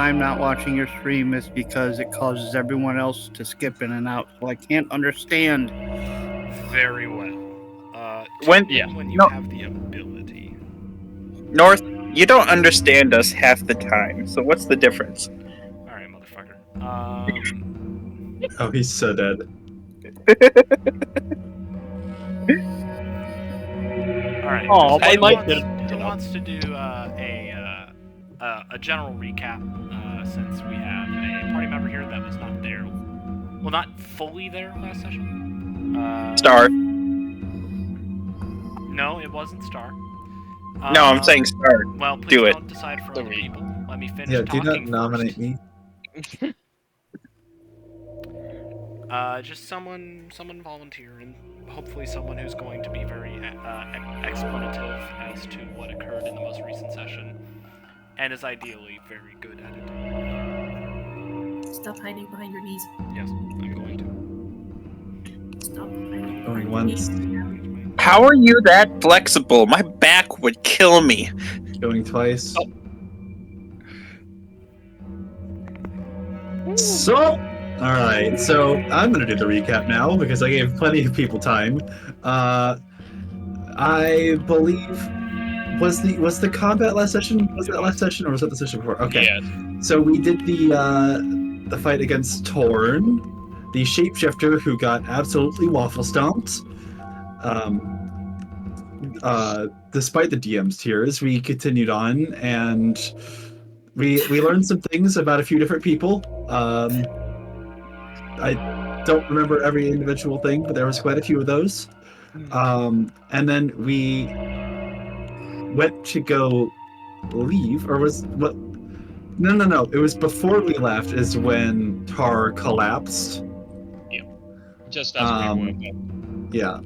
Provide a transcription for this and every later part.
I'm not watching your stream is because it causes everyone else to skip in and out, so I can't understand. Very well. When when you no, have the ability. North, you don't understand us half the time. So what's the difference? All right, motherfucker. Oh, he's so dead. All right. Oh, so I who like wants, who wants to do a general recap since we have a party member here that was not there, well, not fully there last session. Star. No, it wasn't Star. No, I'm saying Star. Well, please Do it. don't decide for other people. Let me finish Yeah, do talking not nominate first. me. Just someone volunteer, and hopefully someone who's going to be very explanative as to what occurred in the most recent session, and is ideally very good at it. Stop hiding behind your knees. Yes, I'm going to. Stop hiding Going behind your once. knees. How are you that flexible? My back would kill me. Going twice. Oh. So, alright, so I'm gonna do the recap now because I gave plenty of people time. I believe was the combat last session? Was that last session or was that the session before? Okay. Yeah. So we did the fight against Torn, the shapeshifter who got absolutely waffle stomped. Despite the DM's tears, we continued on and we learned some things about a few different people. I don't remember every individual thing, but there was quite a few of those. And then we went to go leave, or was what? No. It was before we left is when Tar collapsed. Just as we went. Yeah.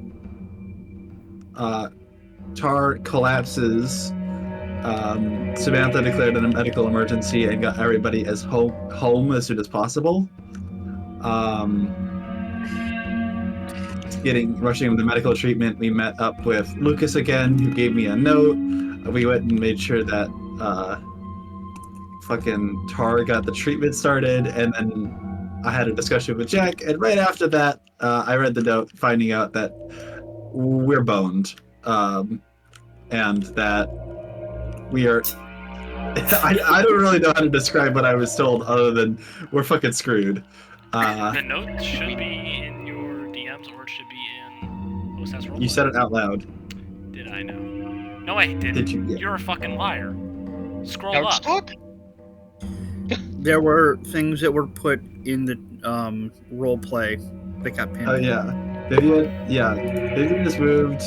Tar collapses. Samantha declared a medical emergency and got everybody as home as soon as possible. Rushing with the medical treatment, we met up with Lucas again, who gave me a note. We went and made sure that fucking Tar got the treatment started, and then I had a discussion with Jack, and right after that, I read the note, finding out that we're boned, and that we are. I don't really know how to describe what I was told, other than we're fucking screwed. The note should be in your DMs, or it should be in OSS Roleplay. You said it out loud. Did I know? No, I didn't. Did you? Yeah. You're a fucking liar. Scroll Couch up. talk? There were things that were put in the role play that got pinned. Oh yeah, Vivian is moved.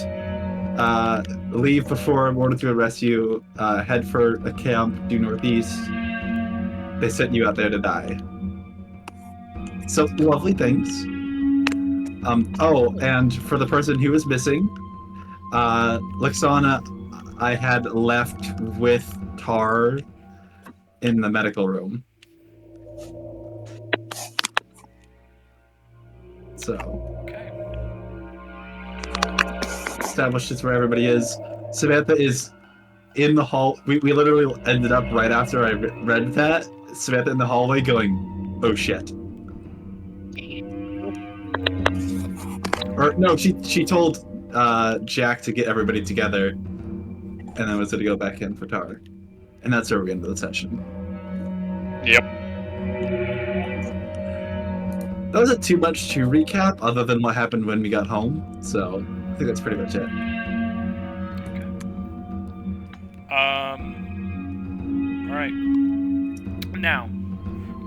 Leave before order to arrest you. Head for a camp due northeast. They sent you out there to die. So lovely things. Oh, and for the person who was missing, Lixana, I had left with Tar in the medical room. So. Okay. Established is where everybody is. Samantha is in the hall. We literally ended up right after I read that. Samantha in the hallway going, "Oh shit." Or no, she told Jack to get everybody together, and then was going to go back in for Tar, and that's where we're into the session. Yep. That wasn't too much to recap, other than what happened when we got home. So I think that's pretty much it. All right. Now,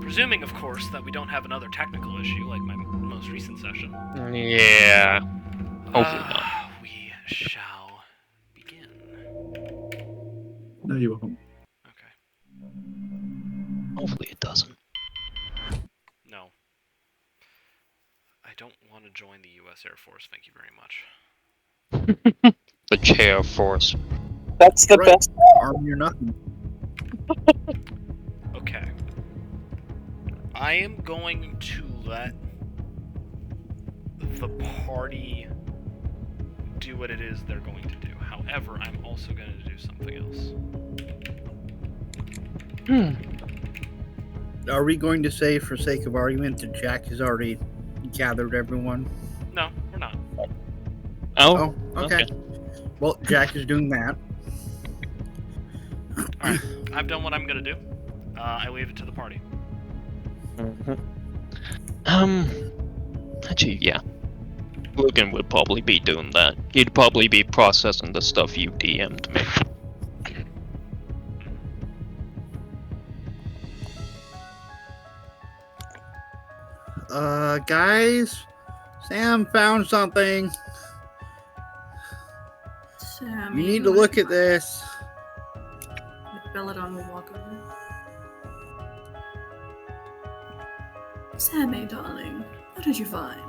presuming, of course, that we don't have another technical issue like my most recent session. Yeah. Hopefully not. We shall begin. No, you won't. Okay. Hopefully it doesn't. No. I don't want to join the U.S. Air Force. Thank you very much. The chair force. That's the Right. best. Army or nothing. Okay. I am going to let the party do what it is they're going to do. However, I'm also going to do something else. Are we going to say, for sake of argument, that Jack has already gathered everyone? No, we're not. Oh, Okay. Well, Jack is doing that. Alright, I've done what I'm gonna do. I leave it to the party. Actually, yeah. Logan would probably be doing that. He'd probably be processing the stuff you DM'd me. Guys, Sam found something. Sammy, You need to look at this. Belladon will walk over. Sammy, darling, what did you find?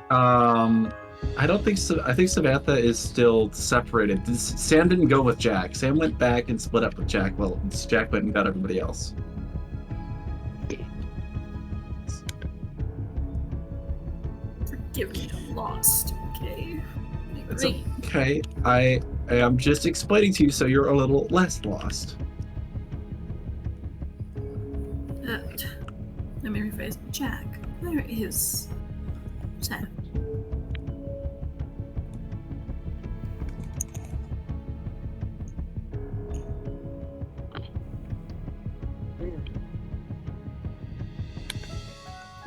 I don't think so. I think Samantha is still separated. Sam didn't go with Jack. Sam went back and split up with Jack. Well, Jack went and got everybody else. Forgive me, I'm lost, okay? It's Great. okay. I am just explaining to you so you're a little less lost. Let me rephrase. Jack, where is Sam?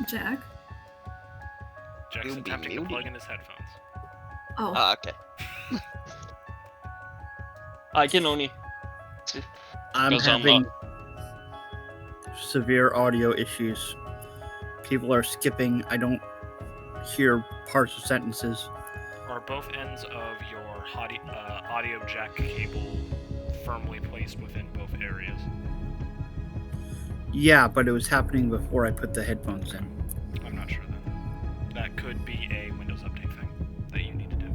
Jack? Jack's You'll be attempting to muted. plug in his headphones. Oh, Okay. I can only. I'm Because I'm having severe audio issues. People are skipping. I don't hear parts of sentences. Are both ends of your audio jack cable firmly placed within both areas? Yeah, but it was happening before I put the headphones in. I'm not sure then. That could be a Windows update thing that you need to do.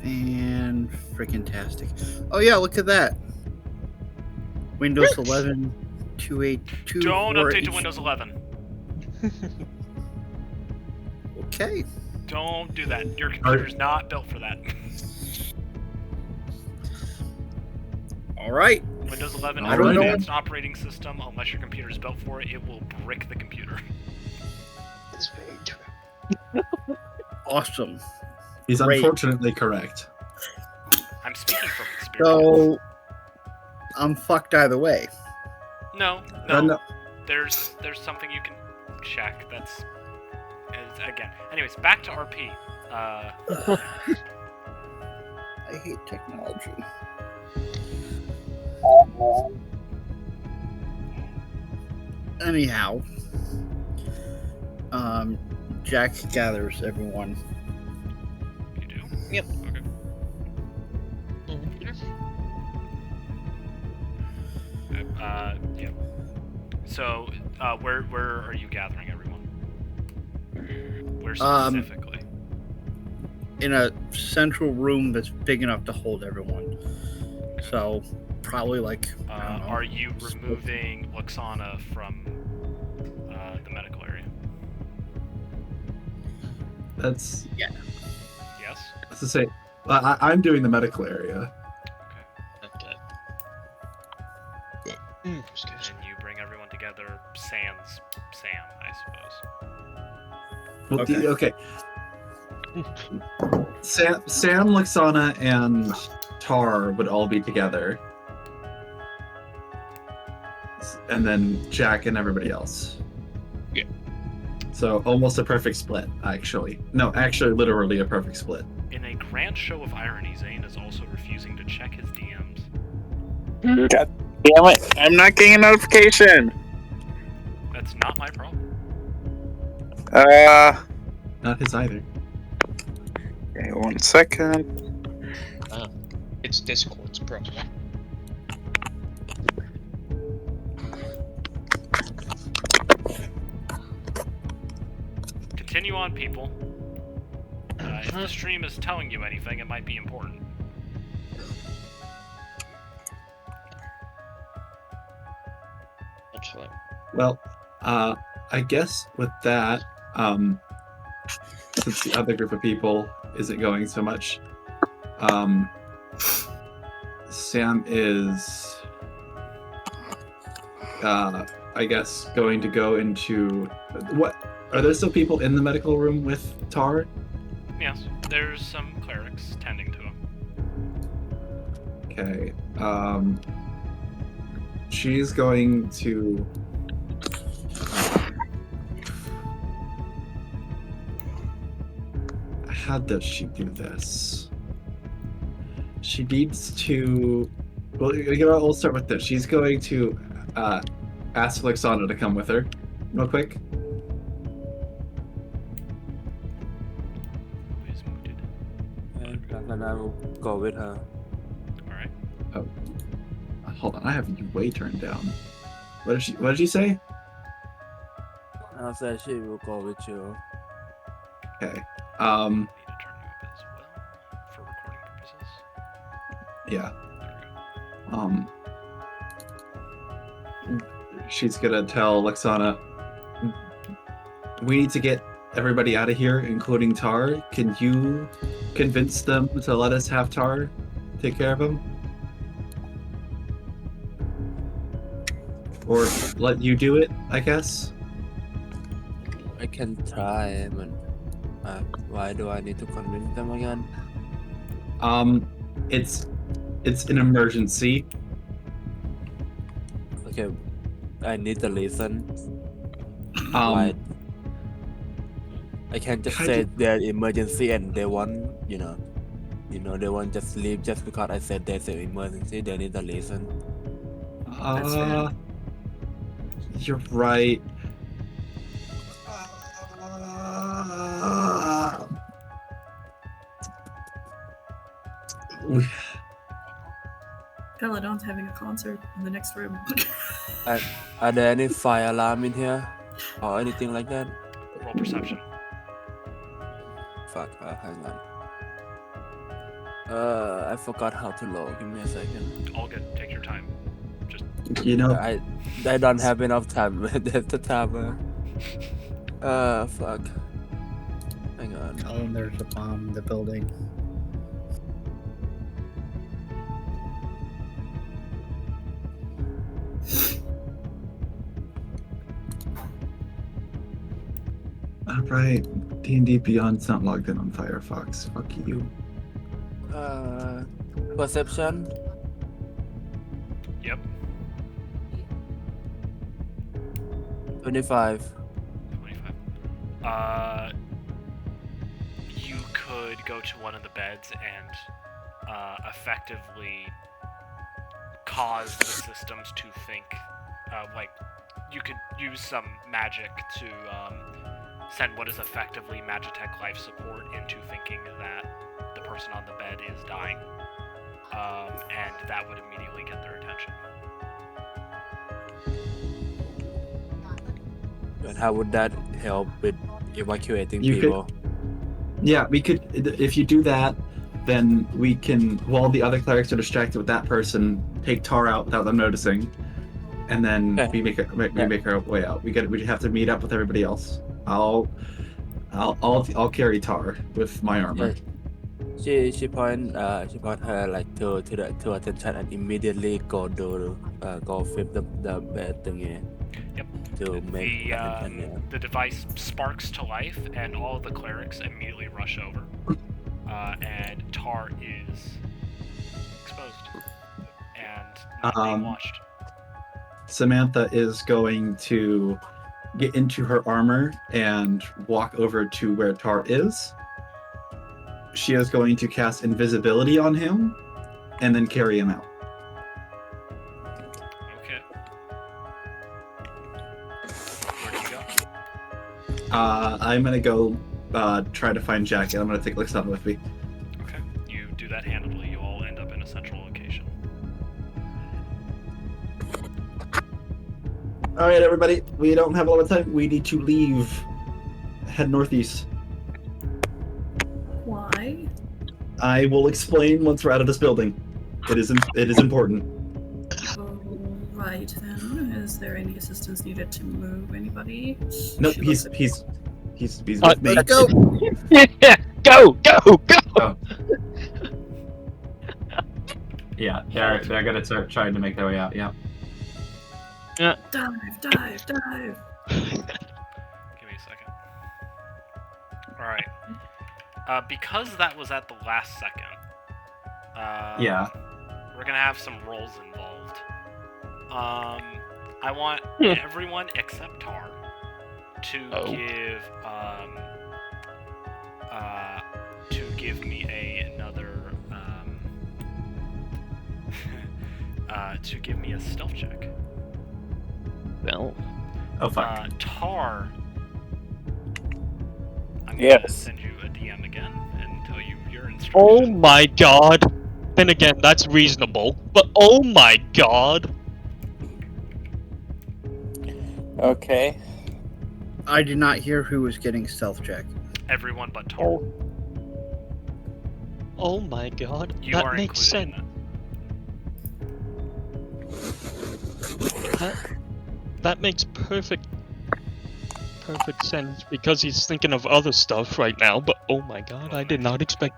And freaking tastic. Oh yeah, look at that. Windows 11 282. Don't update to Windows 11. Okay. Don't do that. Your computer's not built for that. All right. Windows 11 I is don't an know. advanced operating system. Unless your computer is built for it, it will brick the computer. It's very true. Awesome. He's Great. unfortunately correct. I'm speaking from experience. So I'm fucked either way. No. No. There's something you can check. That's again. Anyways, back to RP. I hate technology. Anyhow, Jack gathers everyone. You do? Yep. Okay. Yeah. So, where are you gathering everyone? Where specifically? In a central room that's big enough to hold everyone. So, probably like. I don't know. Are you removing Luxana from the medical area? That's Yes. to say, I'm doing the medical area. Okay. And you bring everyone together, sans Sam, I suppose. Well, Okay. okay. Sam, Luxana, and Tar would all be together. And then Jack and everybody else. Yeah. So almost a perfect split, actually. No, actually, literally a perfect split. In a grand show of irony, Zane is also refusing to check his DMs. God damn it! I'm not getting a notification. That's not my problem. Not his either. Okay, 1 second. It's Discord's problem. Continue on, people. If the stream is telling you anything, it might be important. Actually. Well, I guess with that, since the other group of people isn't going so much, Sam is, I guess, going to go into what? Are there still people in the medical room with Tar? Yes, there's some clerics tending to him. Okay. She's going to. How does she do this? She needs to. Well, we'll start with this. She's going to ask Alexandra to come with her, real quick. Who is muted? And I will go with her. Alright. Hold on, I have you way turned down. What did she say? I said she will go with you. Okay. Need to turn you up as well for recording purposes. Yeah. There we go. She's gonna tell Lexana, we need to get everybody out of here, including Tar. Can you convince them to let us have Tar take care of him? Or let you do it, I guess? I can try, but why do I need to convince them again? It's an emergency. Okay, I need the reason. Why? I can't just say they're emergency and they want, they want just leave just because I said there's an emergency. They need the reason. That's fair. You're right. Peladon's having a concert in the next room. Are there any fire alarm in here or anything like that? Roll perception. Fuck, hang on. I forgot how to roll. Give me a second. All good. Take your time. Just I don't have enough time. That's the timer. Fuck. Hang on. Tell them there's a bomb in the building. Alright, D&D Beyond's not logged in on Firefox. Fuck you. Perception. Yep. 25. 25. You could go to one of the beds and effectively cause the systems to think. You could use some magic to send what is effectively Magitech life support into thinking that the person on the bed is dying, and that would immediately get their attention. And how would that help with evacuating You people? Yeah, we could. If you do that, then we can, while the other clerics are distracted with that person, take Tar out without them noticing, and then Okay. we make our way out. We have to meet up with everybody else. I'll carry Tar with my armor. She point her like to attention and immediately go flip the bed thingy. Yep. To make The device sparks to life, and all of the clerics immediately rush over. And Tar is exposed and not being watched. Samantha is going to get into her armor and walk over to where Tar is. She is going to cast invisibility on him and then carry him out. Okay. Where do you go? I'm gonna go try to find Jack, and I'm gonna take Lixana with me. Okay. You do that handily. You all end up in a central location. All right, everybody. We don't have a lot of time. We need to leave. Head northeast. Why? I will explain once we're out of this building. It is important. Oh, right then. Is there any assistance needed to move anybody? Nope, She he's looks with me. Let's go. Go! Oh. Yeah, they're gonna start trying to make their way out. Yeah. Dive, dive, dive. Give me a second. Alright. Because that was at the last second, Yeah. we're gonna have some rolls involved. I want everyone except Tar to give me to give me a stealth check. Well, Oh fuck. Tar, I'm gonna Yes. send you a DM again and tell you your oh instructions. my god. Then again, that's reasonable. But oh my god. Okay. I did not hear who was getting stealth check. Everyone but Tar. Oh my god. You that are makes included sense. in That makes perfect sense because he's thinking of other stuff right now, but oh my god, I did not expect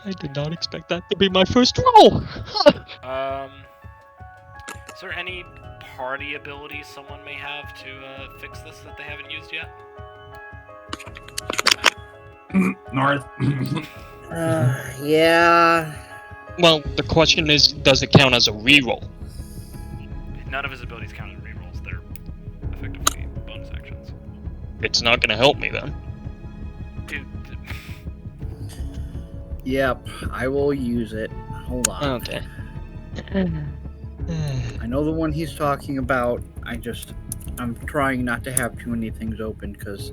that to be my first roll. that. Is there any party abilities someone may have to fix this that they haven't used yet? North. Yeah. Well, the question is, does it count as a reroll? None of his abilities count as rerolls. They're effectively bonus actions. It's not gonna help me then. Dude, Yep, I will use it. Hold on. Okay. I know the one he's talking about. I'm trying not to have too many things open because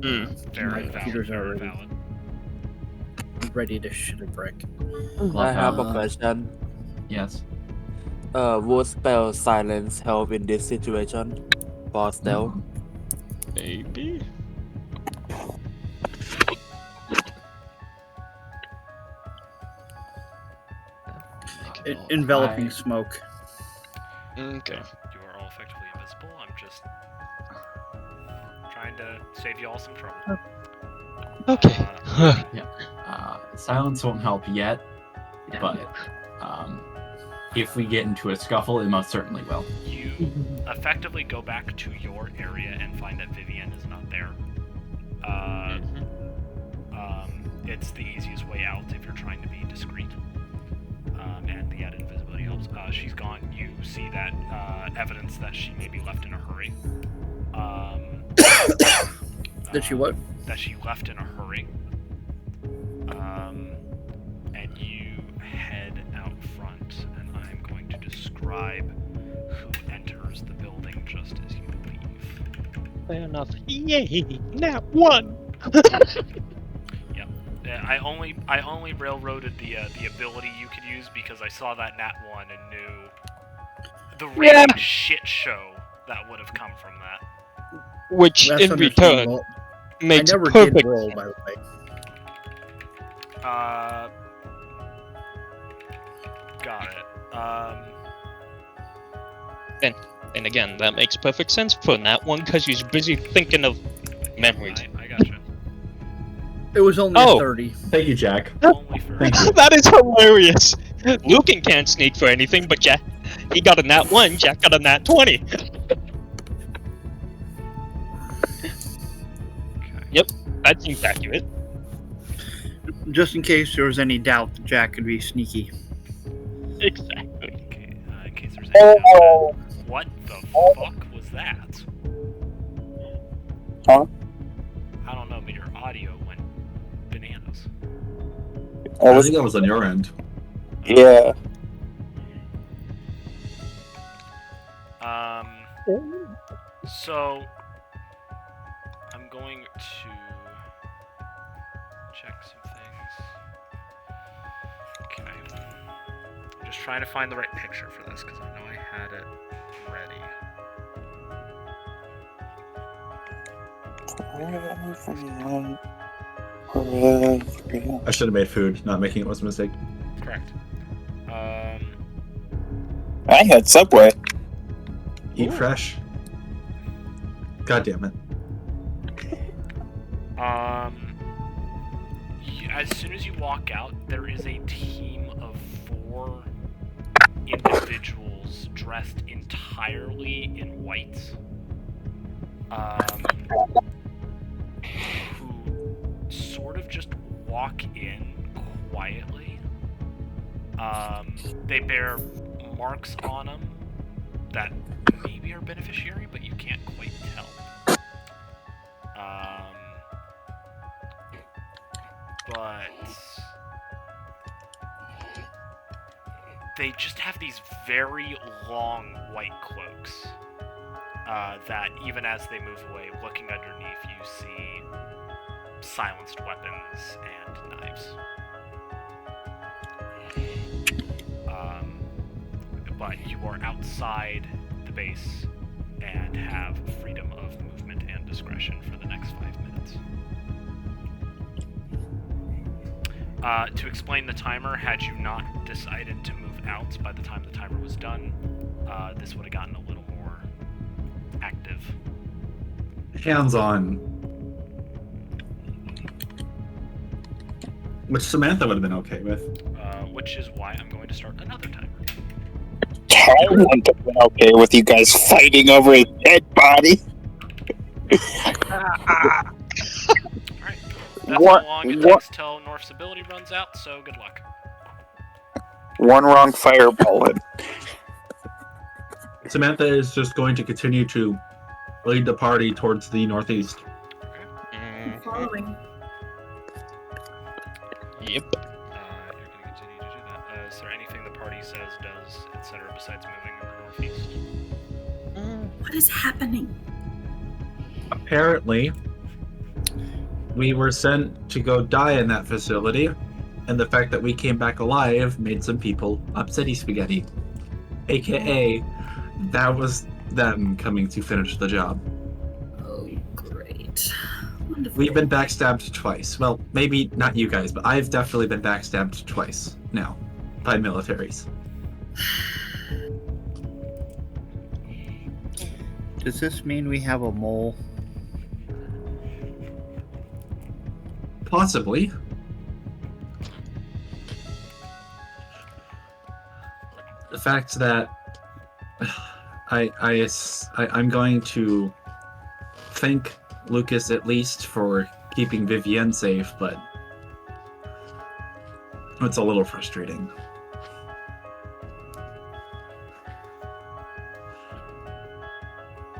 my very computers are valid. ready to shit a brick. I have a question. Yes. Would spell silence help in this situation? For stealth? Maybe. Enveloping smoke. Okay. You are all effectively invisible. I'm just trying to save you all some trouble. Okay. Silence won't help yet, but if we get into a scuffle, it most certainly will. You effectively go back to your area and find that Vivian is not there. It's the easiest way out if you're trying to be discreet. And the added invisibility helps. She's gone. You see that evidence that she may be left in a hurry. Did she what? That she left in a hurry. And you head out front, and I'm going to describe who enters the building just as you leave. Fair enough. Yay! Nat 1! Yep. I only railroaded the ability you could use because I saw that Nat 1 and knew the random shit show that would have come from that. Which, That's in return, understandable. makes I never perfect did roll, by the way. Got it. And again, that makes perfect sense for Nat 1 because he's busy thinking of memories. I gotcha. It was only a 30. Thank you, Jack. Only for Thank you. That is hilarious! Lucan can't sneak for anything, but Jack, he got a Nat 1, Jack got a Nat 20. Yep, that seems accurate. Just in case there was any doubt that Jack could be sneaky. Exactly. Okay, in case there's any doubt. What the fuck was that? Huh? I don't know, but your audio went bananas. I think that was on your end. Yeah. So I'm going to check some things. Okay. I'm just trying to find the right picture for this because I know I had it ready. I should have made food. Not making it was a mistake. Correct. I had Subway. Eat fresh. God damn it. As soon as you walk out, there is a team of 4 4 individuals dressed entirely in white, who sort of just walk in quietly. They bear marks on them that maybe are beneficiary, but you can't quite tell. But they just have these very long white cloaks that even as they move away, looking underneath, you see silenced weapons and knives. But you are outside the base and have freedom of movement and discretion for the next 5 minutes. To explain the timer, had you not decided to move out by the time the timer was done, this would have gotten a little more active. Hands-on. Which Samantha would have been okay with. Which is why I'm going to start another timer. I wouldn't have been okay with you guys fighting over a dead body. Alright. That's how long it takes till North's ability runs out, so good luck. One wrong fireball. And Samantha is just going to continue to lead the party towards the northeast. I'm following. Yep. You're going to continue to do that. Is there anything the party says, does, etc. besides moving in the northeast? What is happening? Apparently, we were sent to go die in that facility, and the fact that we came back alive made some people upsetty spaghetti. AKA, that was them coming to finish the job. Oh, great. Wonderful. We've been backstabbed twice. Well, maybe not you guys, but I've definitely been backstabbed twice now by militaries. Does this mean we have a mole? Possibly. The fact that I'm going to thank Lucas at least for keeping Vivienne safe, but it's a little frustrating.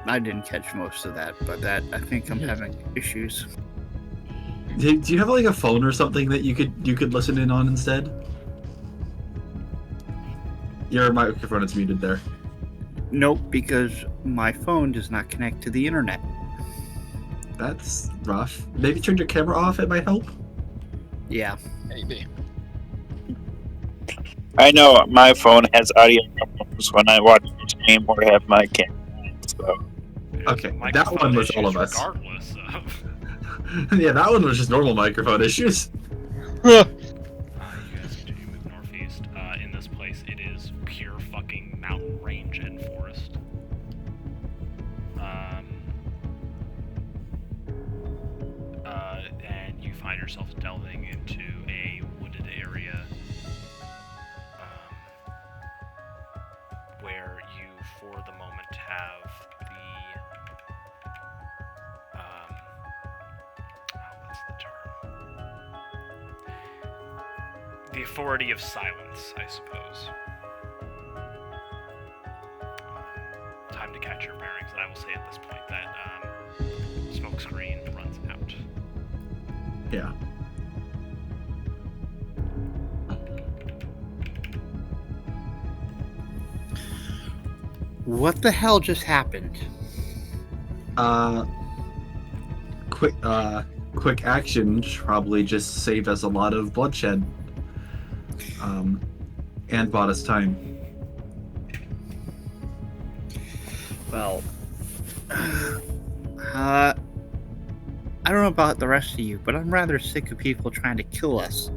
I didn't catch most of that, but I think I'm having issues. Do you have like a phone or something that you could listen in on instead? Your microphone is muted there. Nope, because my phone does not connect to the internet. That's rough. Maybe turn your camera off, it might help. Yeah. Maybe. I know my phone has audio problems when I watch the game or have my camera on, so. Okay, that Microphone one was all issues of us. Regardless of... Yeah, that one was just normal microphone issues. you guys continue to move northeast. In this place, it is pure fucking mountain range and forest. And you find yourself delving into a wooded area where you, for the moment, have what's the term? The authority of silence, I suppose. Time to catch your bearings, and I will say at this point that smoke screen runs out. Yeah. What the hell just happened? Quick action probably just saved us a lot of bloodshed. And bought us time. Well, I don't know about the rest of you, but I'm rather sick of people trying to kill us.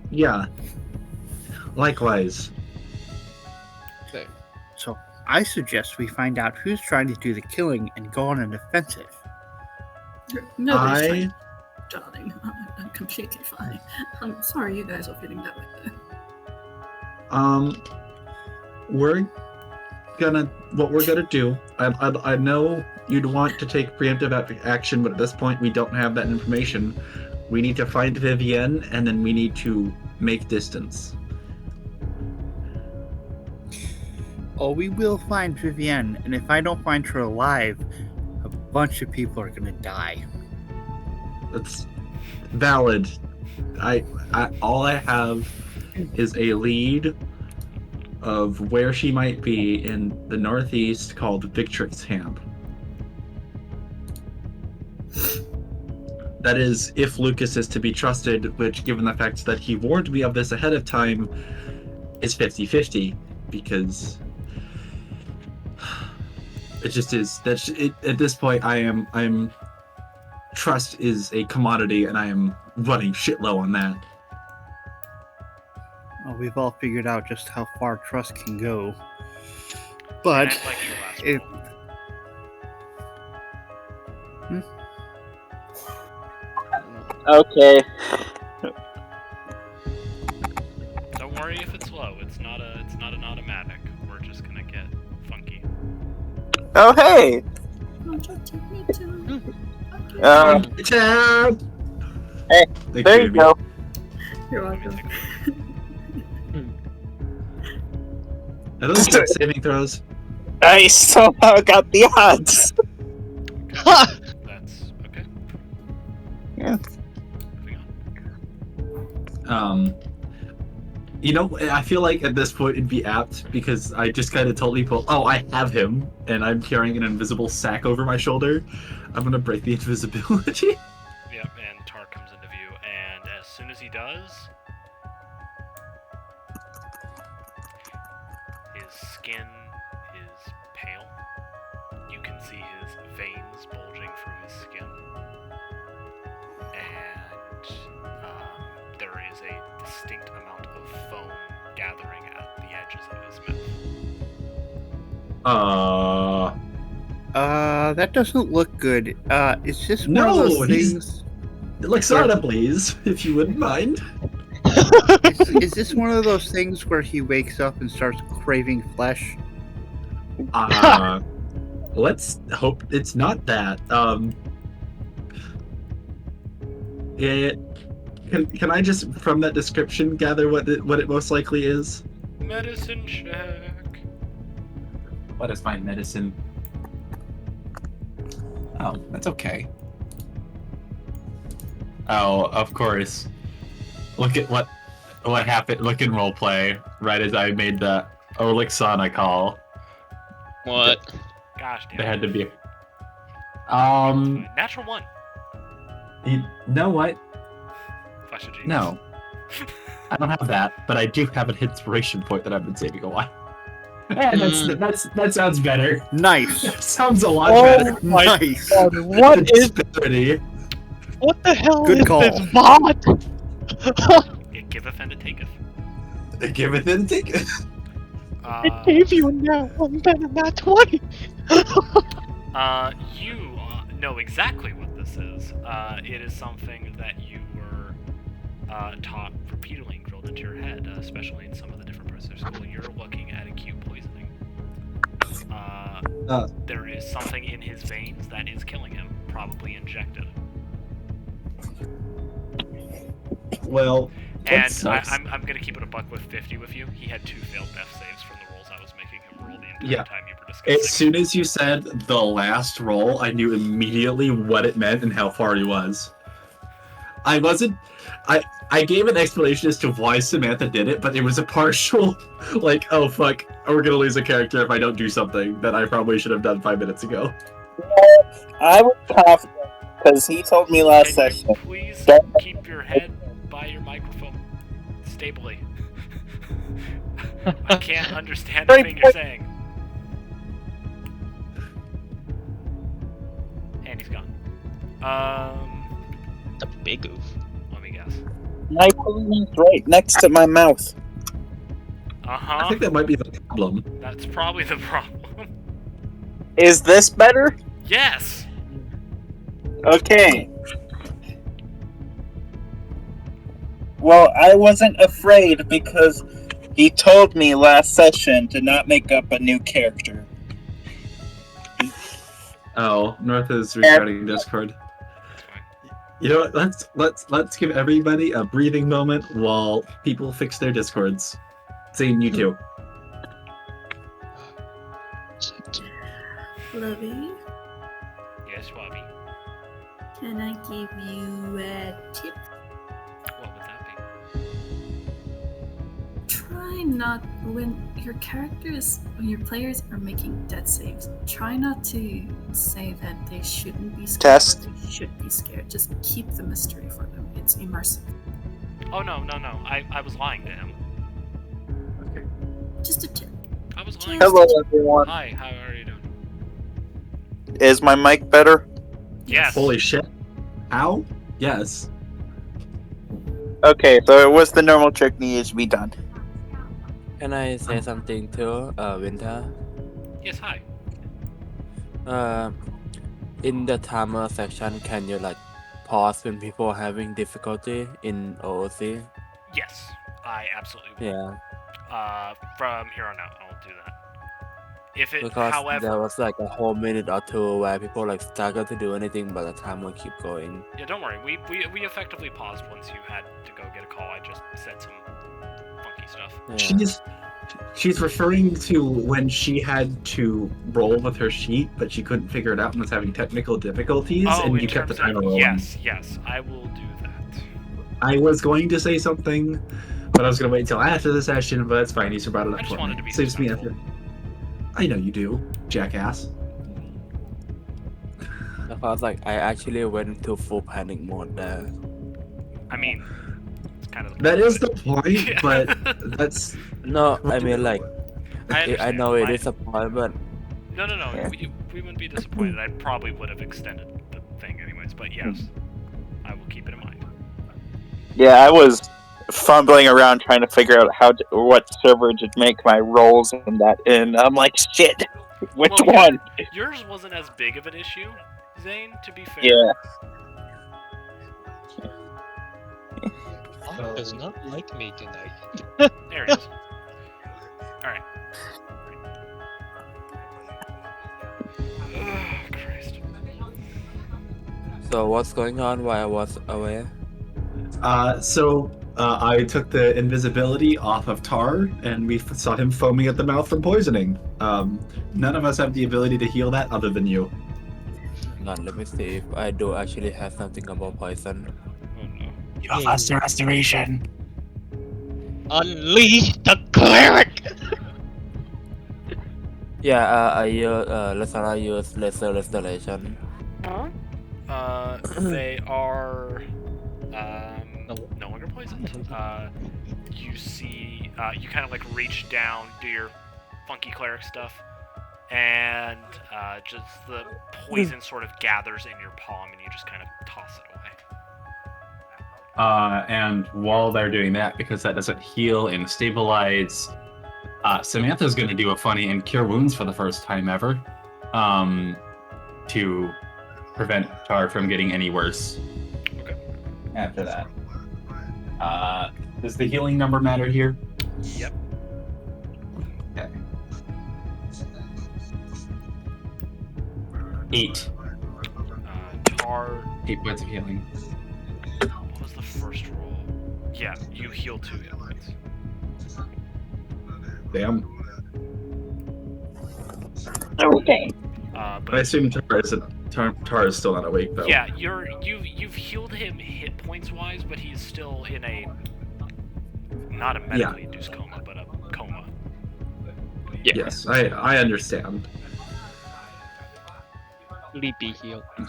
Yeah. Likewise. So I suggest we find out who's trying to do the killing and go on an offensive. Nobody's trying. darling. I'm completely fine. I'm sorry you guys are feeling that way there. What we're gonna do. I know you'd want to take preemptive action, but at this point we don't have that information. We need to find Vivienne, and then we need to make distance. Oh, we will find Vivienne, and if I don't find her alive, a bunch of people are gonna die. That's valid. All I have is a lead of where she might be in the northeast called Victrix Camp. That is, if Lucas is to be trusted, which, given the fact that he warned me of this ahead of time, is 50-50, because it just is. At this point, I'm trust is a commodity, and I am running shit low on that. Well, we've all figured out just how far trust can go. But I'd like your last if roll. Okay. Don't worry if it's low. It's not an automatic. We're just gonna get funky. Oh, hey! Hey, there you go. You're Let me welcome. take a look. Are those death saving throws? I somehow got the odds. That's okay. Yeah. Moving on. I feel like at this point it'd be apt because I just kind of told people, oh, I have him, and I'm carrying an invisible sack over my shoulder. I'm gonna break the invisibility. Yep, and Thark comes into view, and as soon as he does, his skin is pale. You can see his veins bulging through his skin. And there is a distinct amount of foam gathering at the edges of his mouth. that doesn't look good. It's just one No, of those he's- things. Lexana, please, if you wouldn't mind. Is this one of those things where he wakes up and starts craving flesh? Let's hope it's not that. Can I just, from that description, gather what it most likely is? Medicine check. What is my medicine? Oh, that's okay. Oh, of course. Look at what happened. Look in roleplay right as I made the Olixana call. What? Gosh damn. There had to be. Natural one. You know what? Flash of genius. No, I don't have that, but I do have an inspiration point that I've been saving a while. Yeah, that sounds better. Nice. That sounds a lot Oh better. my Nice. God, what is disparity? What the hell Good is call. this bot? It giveth and it taketh. Give it and take it. I gave you now one better than that 20. You know exactly what this is. It is something that you were taught repeatedly and drilled into your head, especially in some of the different parts of school. You're looking at acute poisoning. There is something in his veins that is killing him, probably injected. Well, And sucks. I'm gonna keep it a buck with 50 with you. He had 2 failed death saves from the rolls I was making him roll the entire Yeah. time you were discussing. As soon as you said the last roll, I knew immediately what it meant and how far he was. I gave an explanation as to why Samantha did it, but it was a partial, like, oh fuck, we're gonna lose a character if I don't do something that I probably should have done 5 minutes ago. I was confident because he told me last Can session. you please keep your head by your microphone stably? I can't understand a thing you're saying. And he's gone. The big oof. Let me guess. My poison's right next to my mouth. I Uh-huh. think that might be the problem. That's probably the problem. Is this better? Yes! Okay. Well, I wasn't afraid because he told me last session to not make up a new character. Oh, North is restarting Discord. That's fine. You know what? Let's give everybody a breathing moment while people fix their Discords. Zane, you too. Lovey, Yes, Bobby. can I give you a tip? What would that be? Try not, when your players are making death saves, try not to say that they shouldn't be scared Test. or they should be scared. Just keep the mystery for them. It's immersive. Oh no. I was lying to him. Okay. Just a tip. I was lying. Hello, everyone. Hi, how are you doing? Is my mic better? Yes. Holy shit. How? Yes. Okay, so it was the normal trick needs to be done. Can I say something to Winter? Yes, hi. In the timer section, can you like pause when people are having difficulty in OOC? Yes, I absolutely will. Yeah, From here on out, I'll do that. If it, because however, there was like a whole minute or two where people like struggle to do anything, but the timer keep going. yeah, don't worry. We effectively paused once you had to go get a call. I just said some funky stuff. Yeah. She's referring to when she had to roll with her sheet, but she couldn't figure it out and was having technical difficulties, Oh, and in you kept the terms timer of rolling. yes, I will do that. I was going to say something, but I was going to wait until after the session, but it's fine. You brought it up I just for wanted me. to be Saves me suspenseful. effort. I know you do, jackass. Because like I actually went into full panic mode there. I mean, it's kind of the That point is of the it. point, but that's... No, I mean like I I understand. know it is a point, but No. Yeah. We wouldn't be disappointed. I probably would have extended the thing anyways, but yes, I will keep it in mind. Yeah, I was fumbling around trying to figure out what server to make my rolls and that, and I'm like, shit, which Well, one? Yours wasn't as big of an issue, Zane, to be fair. Yeah. Thark does not like me tonight. There it is. Alright. Oh, Christ. so what's going on while I was away? I took the invisibility off of Tar, and we saw him foaming at the mouth from poisoning. None of us have the ability to heal that other than you. Hang on, let me see if I do actually have something about poison. Oh no. You have lesser restoration. Unleash the cleric! Yeah, I use lesser restoration. They are no longer poisoned. You see, you kind of like reach down, do your funky cleric stuff, and just the poison sort of gathers in your palm, and you just kind of toss it away. And while they're doing that, because that doesn't heal and stabilize, Samantha's going to do a funny and cure wounds for the first time ever, to prevent Tar from getting any worse. Okay. After that, does the healing number matter here? Yep. Okay. 8. Tar. 8 points of healing. What was the first roll? Yeah, you heal 2 hit points. Damn. Okay. But I assume Tar is still not awake, though. yeah, you've healed him hit points wise, but he's still in a not a medically induced coma, but a coma. Yeah. Yes, I understand. Sleepy heal. I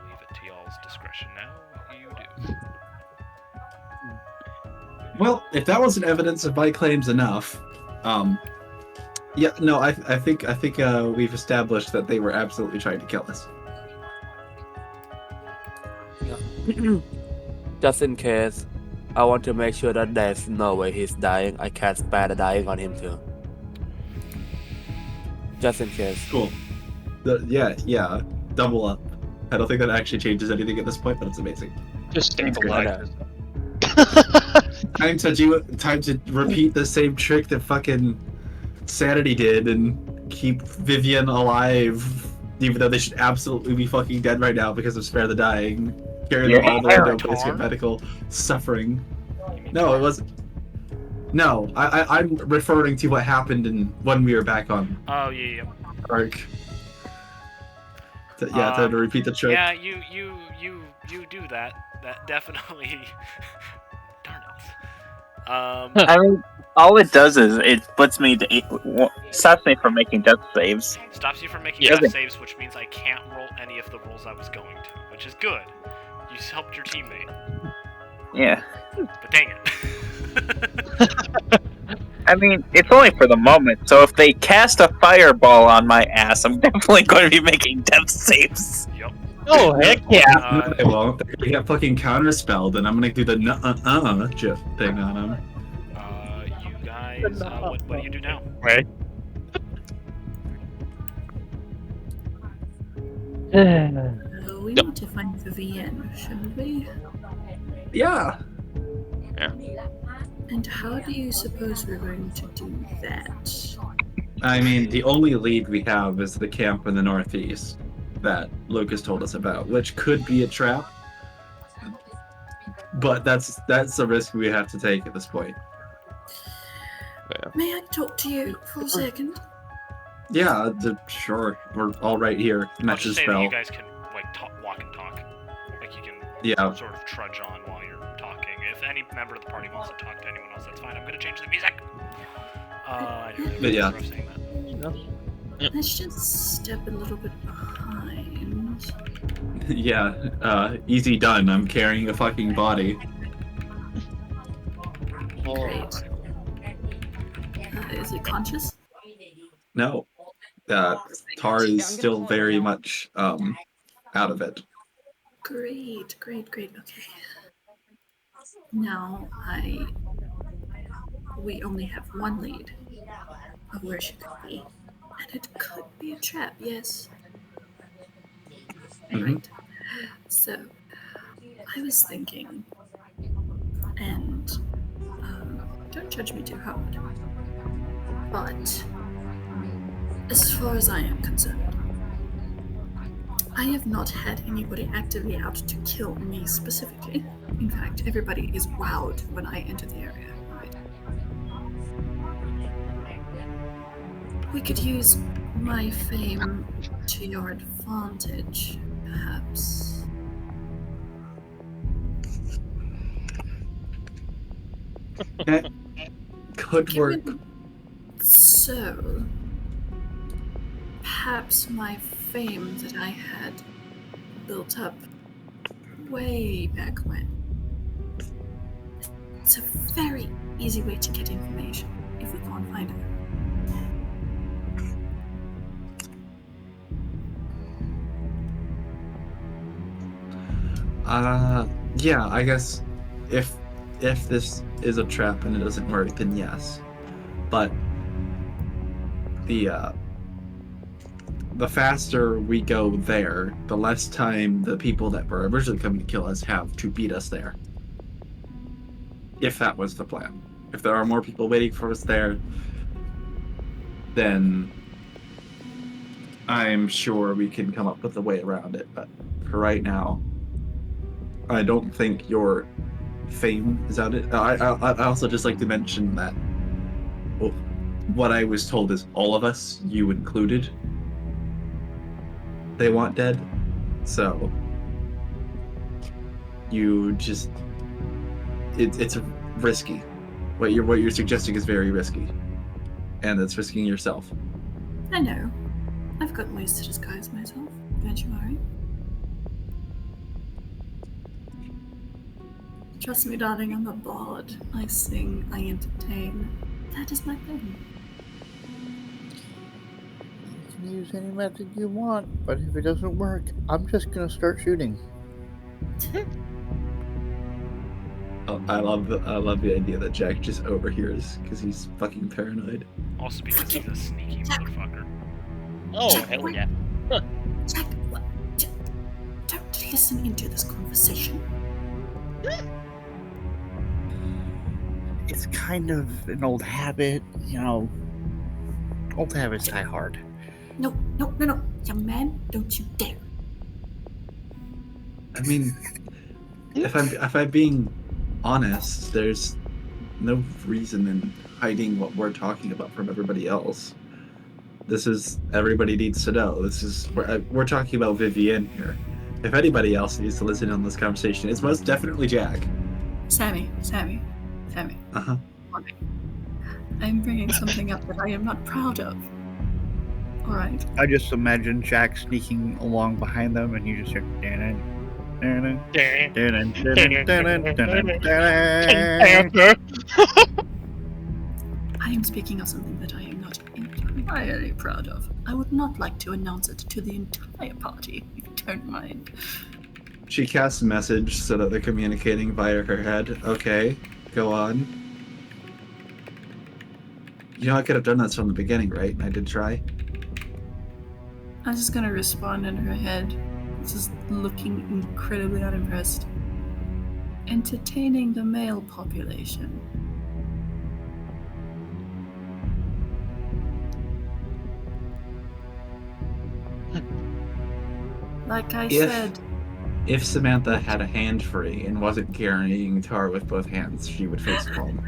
leave it to y'all's discretion now. You do. Well, if that wasn't evidence of my claims enough, yeah, no, I think we've established that they were absolutely trying to kill us. Just in case, I want to make sure that there's no way he's dying. I can't spare the dying on him too. Just in case. Cool. Yeah, double up. I don't think that actually changes anything at this point, but it's amazing. Just stabilize. Time to repeat the same trick that fucking Sanity did and keep Vivian alive, even though they should absolutely be fucking dead right now because of Spare the Dying. Carry them all the way to a place of medical suffering. No, it wasn't. No, I'm referring to what happened when we were back on. Oh yeah. Thark. To repeat the trick. Yeah, you do that. That definitely. Darn it. I mean, all it does is it puts me stops me from making death saves. Stops you from making death saves, which means I can't roll any of the rolls I was going to, which is good. You helped your teammate. Yeah. But dang it. I mean, it's only for the moment, so if they cast a fireball on my ass, I'm definitely going to be making death saves. Yep. Oh, heck yeah! No, they won't. They're gonna get fucking counterspelled, and I'm gonna do the thing on them. You guys, what do you do now? Right. We need to find Vivian, shouldn't we? Yeah. And how do you suppose we're going to do that? I mean, the only lead we have is the camp in the northeast that Lucas told us about, which could be a trap. But that's a risk we have to take at this point. May I talk to you for a second? Yeah, sure. We're all right here. I'll Matches just say spell. that you guys can walk and talk. Like you can sort of trudge on while you're talking. If any member of the party wants to talk to anyone else, that's fine. I'm gonna change the music. I don't really remember saying that. Let's just step a little bit behind. Yeah, easy done. I'm carrying a fucking body. Great. Is it conscious? No. Tar is still very much out of it. Great. Okay. Now we only have one lead of where she could be. And it could be a trap, yes. Mm-hmm. Right. So I was thinking, and don't judge me too hard, but as far as I am concerned, I have not had anybody actively out to kill me specifically. In fact, everybody is wowed when I enter the area, right? We could use my fame to your advantage, perhaps. That could work. So, perhaps my fame that I had built up way back when. It's a very easy way to get information if we can't find her. Yeah, I guess if this is a trap and it doesn't work, then yes. But the faster we go there, the less time the people that were originally coming to kill us have to beat us there. If that was the plan. If there are more people waiting for us there, then I'm sure we can come up with a way around it. But for right now, I don't think your fame is out. I also just like to mention that what I was told is all of us, you included, they want dead. So you just it's risky. What you're suggesting is very risky, and it's risking yourself. I know. I've got ways to disguise myself. Don't you worry. Trust me, darling, I'm a bard. I sing, I entertain. That is my thing. You can use any method you want, but if it doesn't work, I'm just gonna start shooting. I love the idea that Jack just overhears because he's fucking paranoid. Also because he's a sneaky motherfucker. Oh, hell yeah. Jack, what? listen into this conversation? It's kind of an old habit, Old habits die hard. No. Young man, don't you dare. I mean, if I'm being honest, there's no reason in hiding what we're talking about from everybody else. This is everybody needs to know. We're talking about Vivienne here. If anybody else needs to listen on this conversation, it's most definitely Jack. Sammy. Uh-huh. I'm bringing something up that I am not proud of. Alright? I just imagine Jack sneaking along behind them, and you just hear. I am speaking of something that I am not entirely proud of. I would not like to announce it to the entire party, if you don't mind. She casts a message so that they're communicating via her head. Okay, go on. You know, I could have done that from the beginning, right? I did try. I'm just gonna respond in her head, just looking incredibly unimpressed. Entertaining the male population. Like I said, If Samantha had a hand free and wasn't carrying Tar with both hands, she would face palm.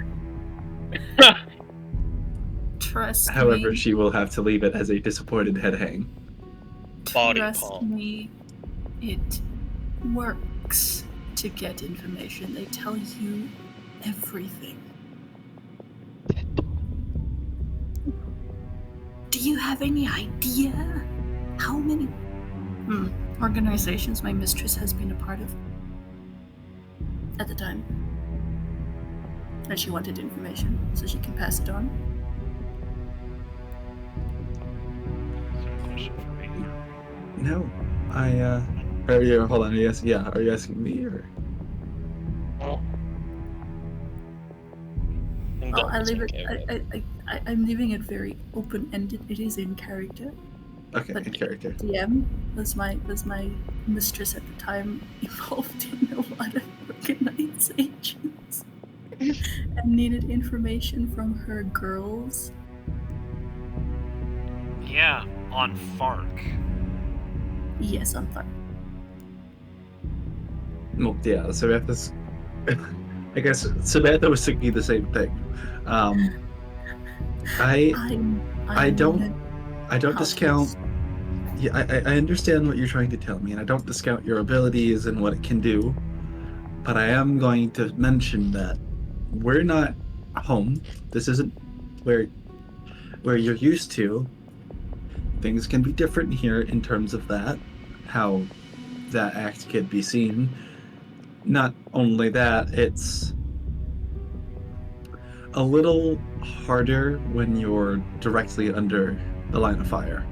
trust However, me. she will have to leave it as a disappointed head hang. Body Trust palm. me, it works to get information. They tell you everything. Do you have any idea how many organizations my mistress has been a part of at the time? And she wanted information so she can pass it on. Is there a question for me? No, are you? Hold on. Are you asking me or? Well, I'm leaving it very open-ended. It is in character. Okay, But in character. DM was my mistress at the time, involved in a lot of organizations and needed information from her girls. Yeah, on Thark. Yes, on Thark. Well, yeah, Samantha's. I guess Samantha was thinking the same thing. I don't discount. Yeah, I understand what you're trying to tell me, and I don't discount your abilities and what it can do. But I am going to mention that we're not home. This isn't where you're used to. Things can be different here in terms of that, how that act could be seen. Not only that, it's a little harder when you're directly under the line of fire.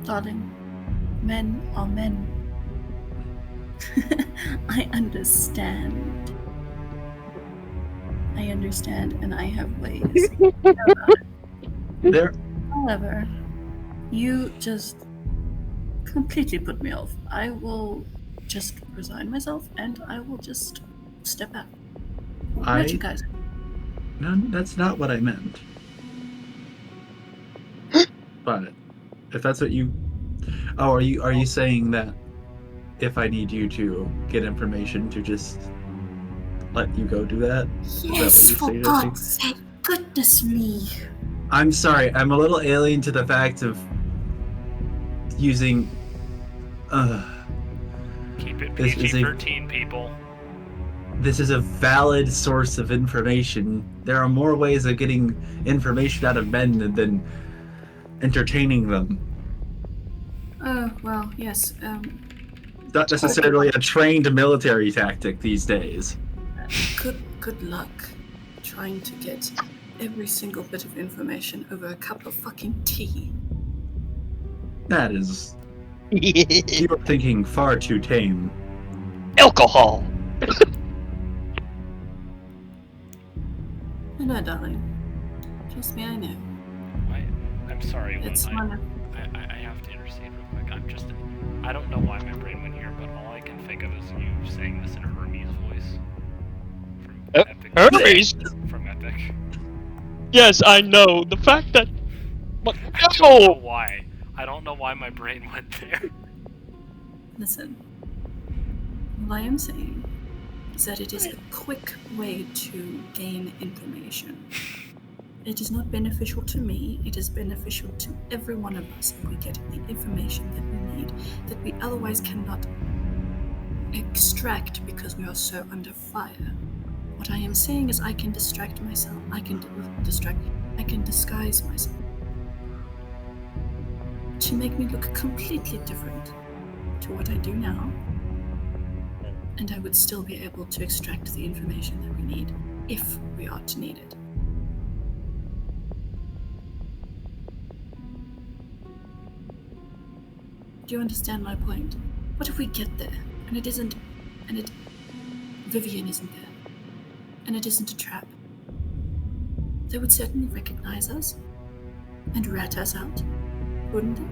Darling, men are men. I understand. And I have ways. However, you just completely put me off. I will just resign myself and I will just step out. Let you guys. No, that's not what I meant. But if that's what you... Oh, are you saying that if I need you to get information to just let you go do that? Yes, for God's sake, goodness me. I'm sorry, I'm a little alien to the fact of using... Keep it This is a- PG-13, people. This is a valid source of information. There are more ways of getting information out of men than entertaining them. Well, yes. Not necessarily a trained military tactic these days. Good luck trying to get every single bit of information over a cup of fucking tea. That is... You're thinking far too tame. Alcohol! I know, darling. Trust me, I know. I'm sorry, It's when one of I have to intercede real quick. I don't know why my brain went here, but all I can think of is you saying this in a Hermes voice. From Epic. Hermes? From Epic. Yes, I know. The fact that... But I don't know why. I don't know why my brain went there. Listen, all I am saying is that it is a quick way to gain information. It is not beneficial to me, it is beneficial to every one of us if we get the information that we need, that we otherwise cannot extract because we are so under fire. What I am saying is I can distract myself, I can disguise myself to make me look completely different to what I do now, and I would still be able to extract the information that we need, if we are to need it. Do you understand my point? What if we get there, and Vivian isn't there, and it isn't a trap? They would certainly recognize us, and rat us out, wouldn't they?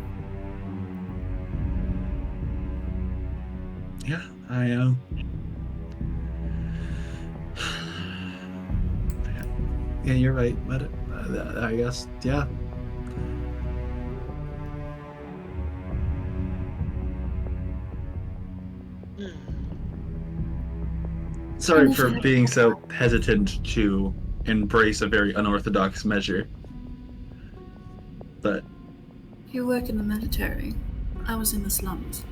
Yeah, I yeah, you're right. But I guess, yeah. Sorry for being so hesitant to embrace a very unorthodox measure. But You work in the military. I was in the slums.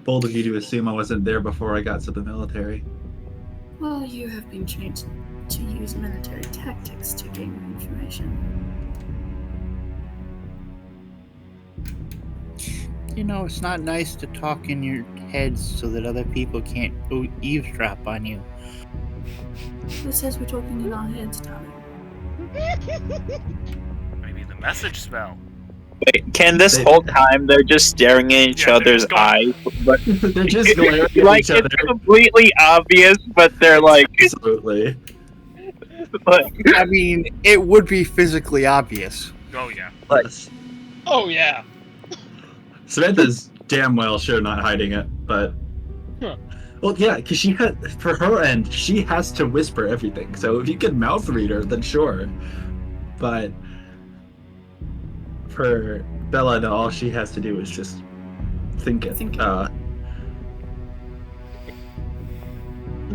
bold of you to assume I wasn't there before I got to the military. Well, you have been trained to use military tactics to gain information. You know, it's not nice to talk in your heads so that other people can't eavesdrop on you. Who says we're talking in our heads, darling? Maybe the message spell. Wait, can this whole time they're just staring at each other's eyes? But They're just glaring at like each other. it's completely obvious, but they're like, Absolutely. like, I mean, it would be physically obvious. Oh yeah. Yes. Oh, yeah. Samantha's damn well sure not hiding it, but Huh. well, yeah, because she had, for her end, she has to whisper everything. So if you can mouth read her, then sure. But for Bella, no, all she has to do is just think it. Think it.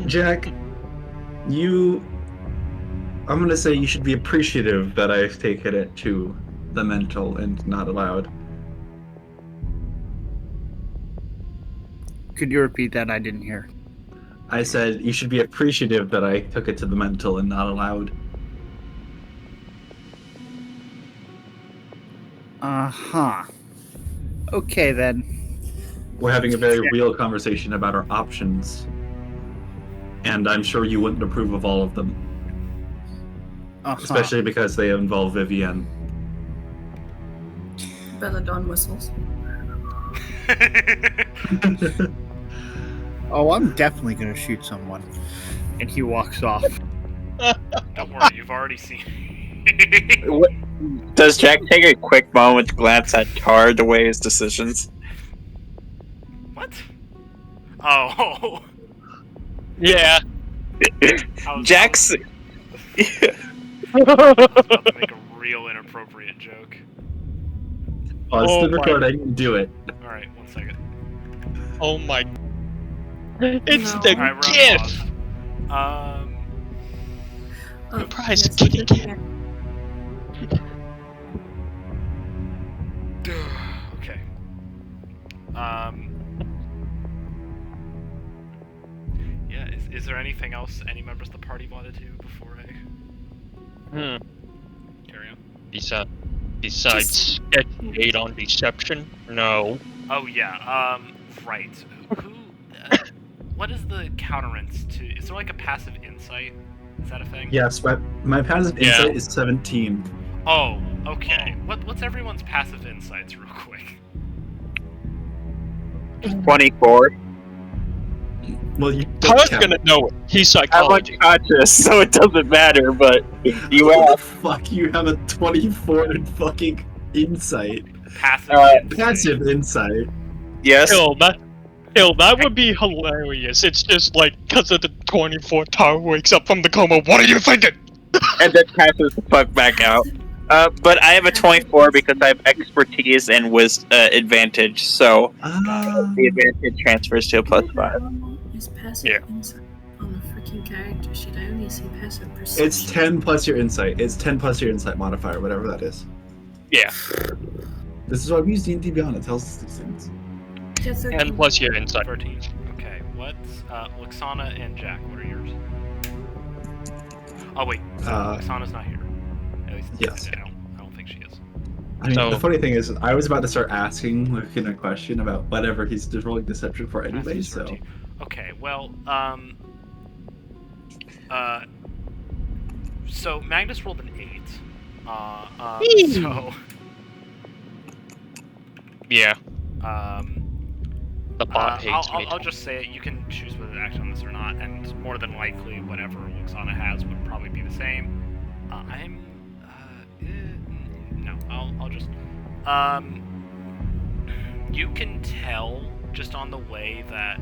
Jack, I'm gonna say you should be appreciative that I've taken it to the mental and not allowed. Could you repeat that? I didn't hear. I said you should be appreciative that I took it to the mental and not allowed. Uh-huh. Okay, then. We're having a very real conversation about our options. And I'm sure you wouldn't approve of all of them. Uh-huh. Especially because they involve Vivienne. Belladon whistles. Oh, I'm definitely gonna shoot someone. And he walks off. Don't worry, you've already seen. does Jack take a quick moment to glance at Tar to weigh his decisions? What? Oh. Yeah. Jack's. I was about to make a real inappropriate joke. Pause Oh the my- recording, do it. Alright, 1 second. Oh my... It's No. the Alright, we're on gift! pause. Oh, Surprise, yes, kitty okay. cat. Okay. Yeah, is there anything else any members of the party want to do before I carry on? Besides sketch 8 on deception? No. Oh yeah, right. Who, what is the counterance to, is there like a passive insight? Is that a thing? Yes, my passive Yeah. insight is 17. Oh, okay. What's everyone's passive insights real quick? 24. Well, you don't Tar's count. gonna know it. He's I'm psychology. unconscious, so it doesn't matter, but you What the asked. fuck? You have a 24 in fucking insight. Passive insight. Passive insight. Yes. That would be hilarious. It's just like, because of the 24, Tar wakes up from the coma. What are you thinking? And then passes the fuck back out. But I have a 24 because I have expertise and advantage, so the advantage transfers to a +5. Is passive Yeah. insight on a freaking character sheet? I only see passive perception. It's 10 plus your insight. It's 10 plus your insight modifier, whatever that is. Yeah. This is why we use D&D Beyond. It tells us these things. Yeah, 13. And plus your insight. 13. Okay, what's Luxana and Jack? What are yours? Oh wait, Luxana's not here. At least Yes. I don't think she is. I mean, So- the funny thing is, I was about to start asking Lucan a question about whatever he's rolling deception for anyway, Passive so... 13. Okay, well, so Magnus rolled an 8. So, Yeah. The uh, bot hates me. I'll just say it. You can choose whether to act on this or not, and more than likely, whatever Luxana has would probably be the same. No, I'll just. You can tell just on the way that.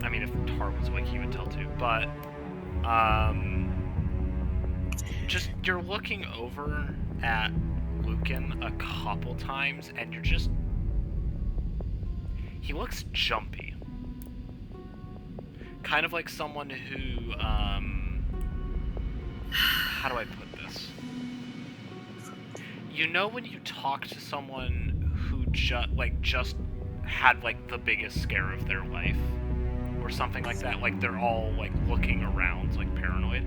I mean, if Tar was awake, he would tell too. But, just you're looking over at Lucan a couple times, and you're just. He looks jumpy. Kind of like someone who, how do I put this? You know when you talk to someone who just had, like, the biggest scare of their life? Or something like that? Like, they're all, like, looking around, like, paranoid?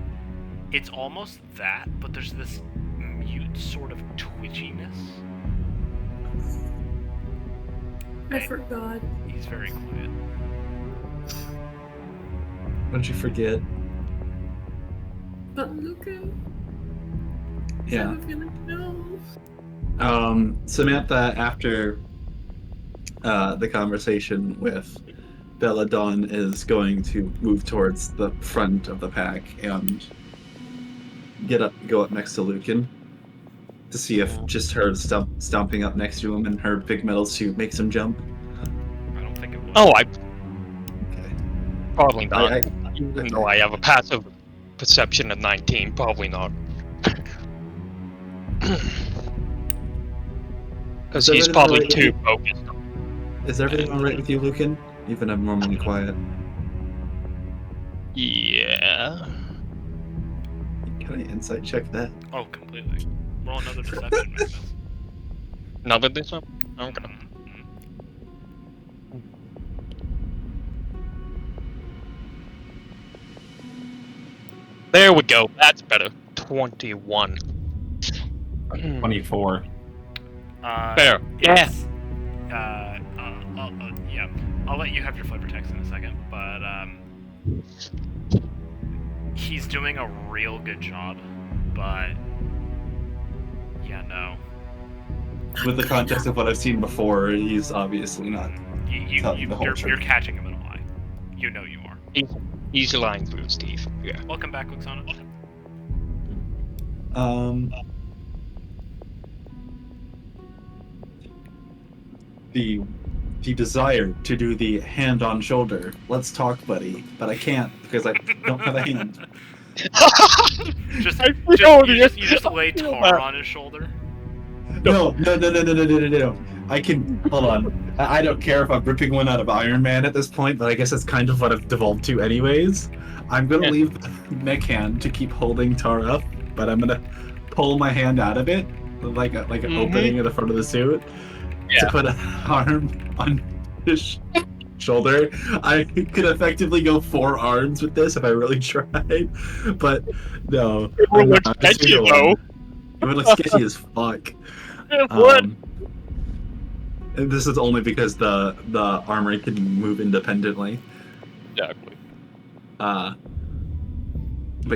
It's almost that, but there's this mute sort of twitchiness. I forgot. He's very quiet. What did you forget? But Lucan. I Yeah. have a feeling no. Samantha, after the conversation with Belladonna, is going to move towards the front of the pack and go up next to Lucan to see if just her stomping up next to him in her big metal suit makes him jump. I don't think it would. Oh, Okay. probably not. I- Even though I have a passive perception of 19, probably not. Because So he's then probably already- too focused. Is everything alright with you, Lucan? You've been abnormally quiet. Yeah. Can I insight check that? Oh, completely. Roll another deception, Magnus. Another this one? Okay. Mhm. There we go. That's better. 21. 24. Fair. Yeah. It's, yeah. I'll let you have your flavor text in a second, but he's doing a real good job, but yeah, no. With the context of what I've seen before, he's obviously not. Telling the whole You're truth. catching him in a lie. You know you are. He's lying through Steve. Yeah. Welcome back, Luxana. The desire to do the hand on shoulder. Let's talk, buddy. But I can't because I don't have a hand. Just, I you feel just lay Tar on his shoulder. No. I can hold on. I don't care if I'm ripping one out of Iron Man at this point, but I guess that's kind of what I've devolved to anyways. I'm gonna Yeah. leave the mech hand to keep holding Tar up, but I'm gonna pull my hand out of it, like an opening at the front of the suit, Yeah. to put an arm on his shoulder. I could effectively go 4 arms with this if I really tried, but no. It would I'm look not. I'm just sketchy, gonna though. It would look sketchy as fuck. It would. And this is only because the armor can move independently. Exactly. But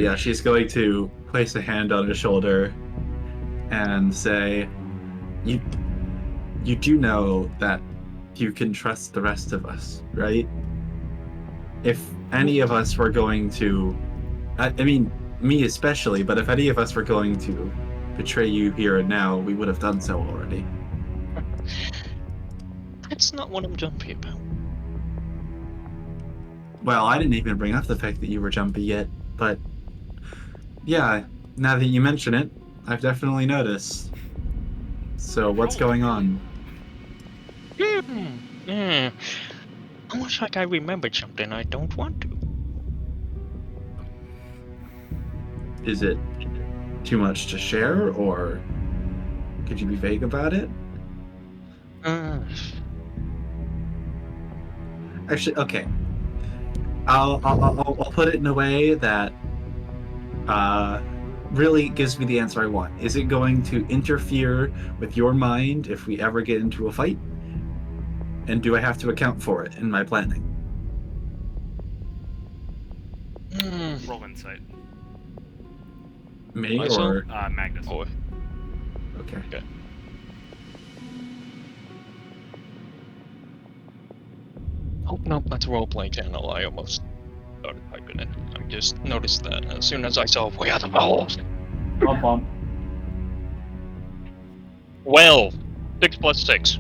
yeah, she's going to place a hand on his shoulder and say, "You do know that you can trust the rest of us, right?" if any of us were going to, I mean, me especially, but if any of us were going to betray you here and now, we would have done so already. That's not what I'm jumpy about. Well, I didn't even bring up the fact that you were jumpy yet, but yeah, now that you mention it, I've definitely noticed. So what's going on? I wish like I remembered something I don't want to. Is it too much to share, or could you be vague about it? Actually, okay. I'll put it in a way that really gives me the answer I want. Is it going to interfere with your mind if we ever get into a fight? And do I have to account for it in my planning? Roll insight. Me Myself? or Magnus. Or okay. oh no, that's a roleplay channel. I almost started typing it. I just noticed that as soon as I saw where the balls. Well, 6 plus 6.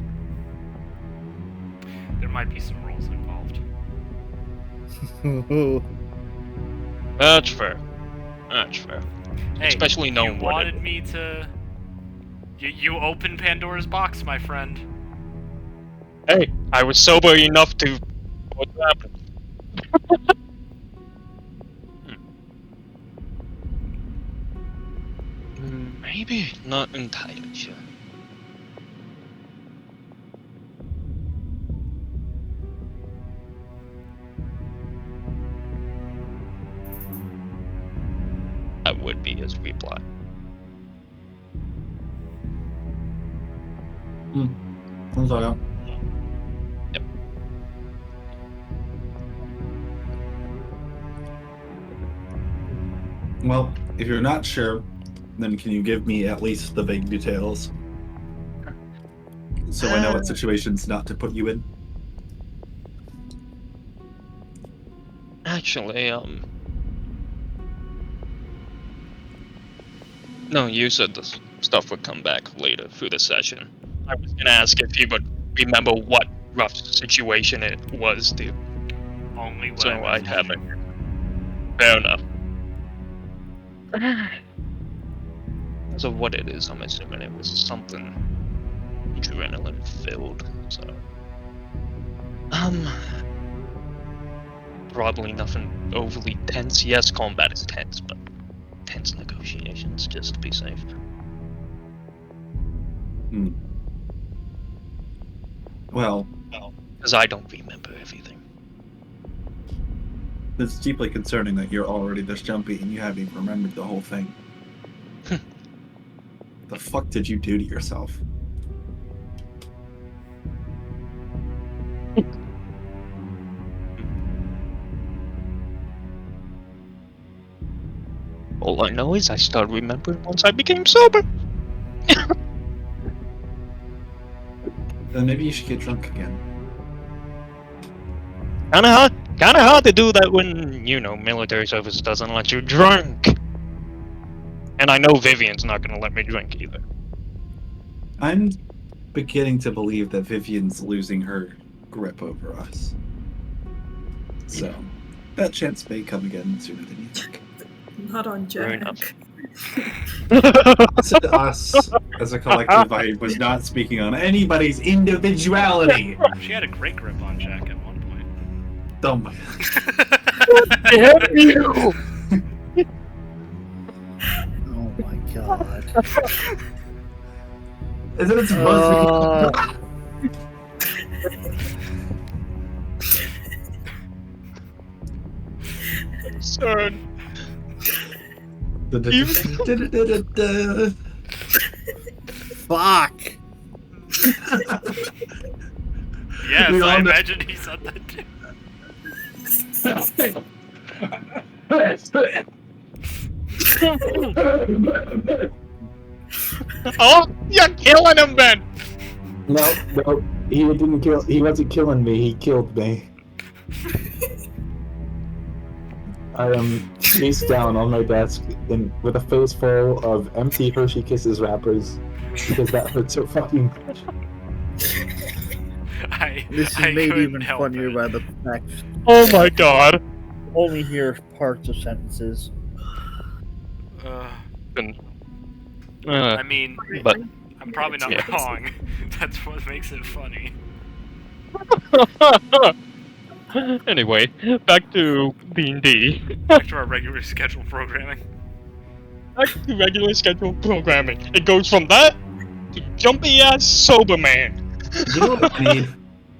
There might be some rolls involved. That's fair. That's fair. Hey, Especially knowing you what wanted me to... You opened Pandora's box, my friend. Hey, I was sober enough to... What happened? Maybe not entirely sure. That would be his reply. I'm sorry. Yep. Well, if you're not sure, then can you give me at least the vague details? So I know what situations not to put you in. Actually, no, you said this stuff would come back later through the session. I was gonna ask if you would remember what rough situation it was, dude. Only what So I I haven't. Fair enough. As of what it is, I'm assuming it was something adrenaline filled, so. Probably nothing overly tense. Yes, combat is tense, but tense negotiations just to be safe. Well, because I don't remember everything. it's deeply concerning that you're already this jumpy and you haven't even remembered the whole thing. The fuck did you do to yourself? All I know is I started remembering once I became sober. Then maybe you should get drunk again. Kinda hard to do that when, you know, military service doesn't let you drink. And I know Vivian's not gonna let me drink either. I'm beginning to believe that Vivian's losing her grip over us. So, that chance may come again sooner than you think. Not on Fair Jack. enough. Said us, as a collective, I was not speaking on anybody's individuality. She had a great grip on Jack at one point. Oh my Damn you! Oh my god. Isn't it supposed to Son. be? Fuck. Yes, We all I know- imagine he said that too. Oh, you're killing him, Ben! No, he didn't kill. He wasn't killing me. He killed me. I am face down on my desk with a face full of empty Hershey Kisses wrappers because that hurts so fucking much. This is I made couldn't even help funnier it. by the fact Oh my god. only hear parts of sentences. I mean, But I'm probably not Yeah. wrong. That's what makes it funny. anyway, back to D&D. Back to our regular scheduled programming. Back to regular scheduled programming. It goes from that to jumpy ass sober man. You know what I need?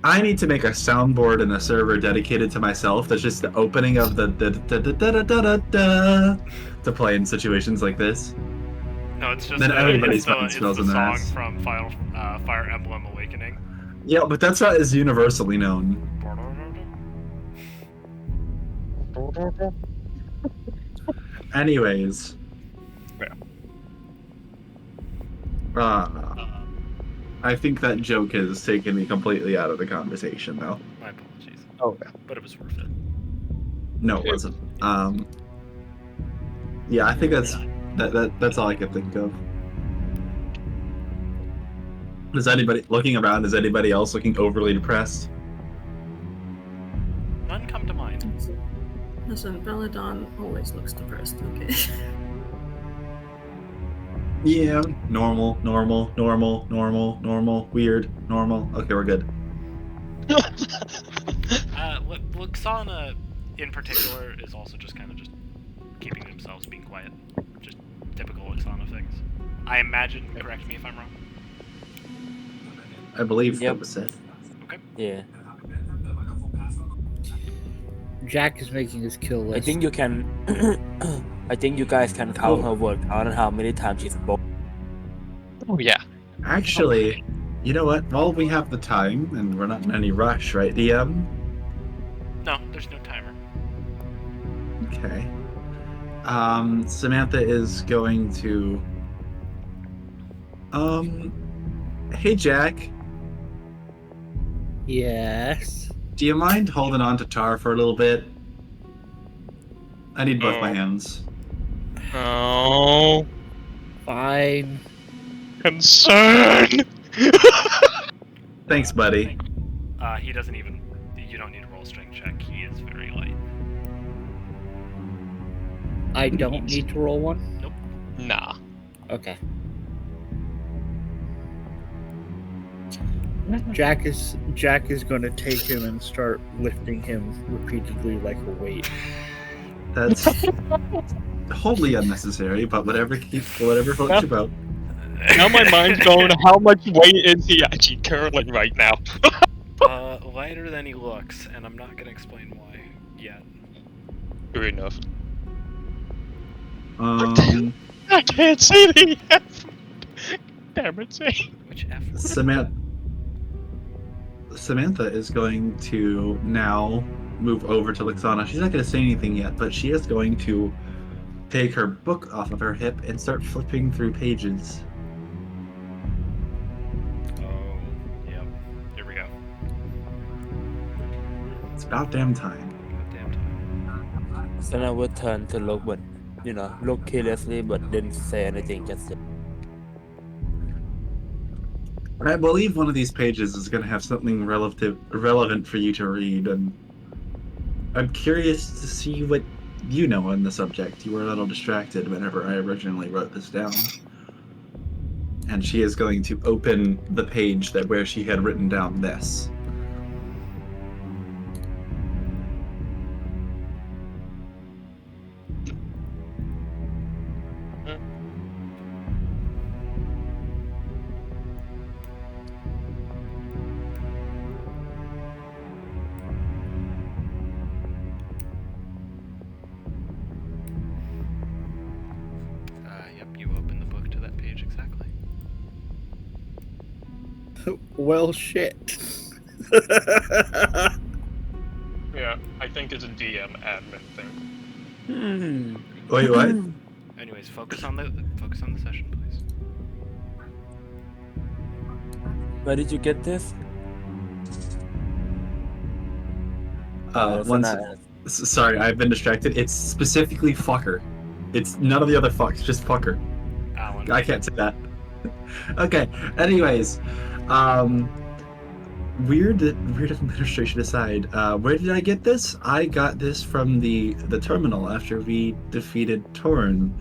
I need to make a soundboard and a server dedicated to myself. That's just the opening of the to play in situations like this. No, it's just Then everybody's it's the, fucking it's smells the in their song ass. from Fire Emblem Awakening. Yeah, but that's not as universally known. Anyways. I think that joke has taken me completely out of the conversation, though. My apologies. Oh, But it was worth it. No, it wasn't. Yeah, I think that's all I could think of. Is anybody looking around? Is anybody else looking overly depressed? None come to mind. Listen, Belladon always looks depressed, okay? Yeah, normal, weird, normal. Okay, we're good. Luxana, in particular, is also just kind of just keeping themselves being quiet. Just typical Luxana things. I imagine, correct me if I'm wrong. I believe Yep. that was it. Okay. Yeah. Jack is making his kill list. I think you can. I think you guys can count her word count and how many times she spoke. Oh yeah. Actually, you know what? While we have the time and we're not in any rush, right, DM? No, there's no timer. Okay. Samantha is going to. Hey Jack, Yes. do you mind holding on to Tar for a little bit? I need both my Oh. hands. Oh, Fine. concern. Thanks, buddy. He doesn't even. You don't need to roll a strength check. He is very light. I don't need to roll one? Nah. Okay. Jack is going to take him and start lifting him repeatedly like a weight. That's wholly unnecessary, but whatever floats your boat. Now my mind's going, how much weight is he actually curling right now? Lighter than he looks, and I'm not gonna explain why yet. Good enough. I can't say the F. Damn it, say. Which F? Samantha is going to now move over to Luxana. She's not going to say anything yet, but she is going to take her book off of her hip and start flipping through pages. Oh, yep. Here we go. It's about damn time. Goddamn time. Sana would turn to look, but look carelessly, but didn't say anything. Just said, I believe one of these pages is going to have something relevant for you to read, and I'm curious to see what you know on the subject. You were a little distracted whenever I originally wrote this down. And she is going to open the page where she had written down this. Yep, you open the book to that page exactly. Well, shit. Yeah, I think it's a DM admin thing. Wait, what? Anyways, focus on the session, please. where did you get this? One Sana Sorry, I've been distracted. It's specifically fucker. It's none of the other fucks, just fucker. Alan. I can't say that. Okay. Anyways, weird administration aside, where did I get this? I got this from the terminal after we defeated Torn.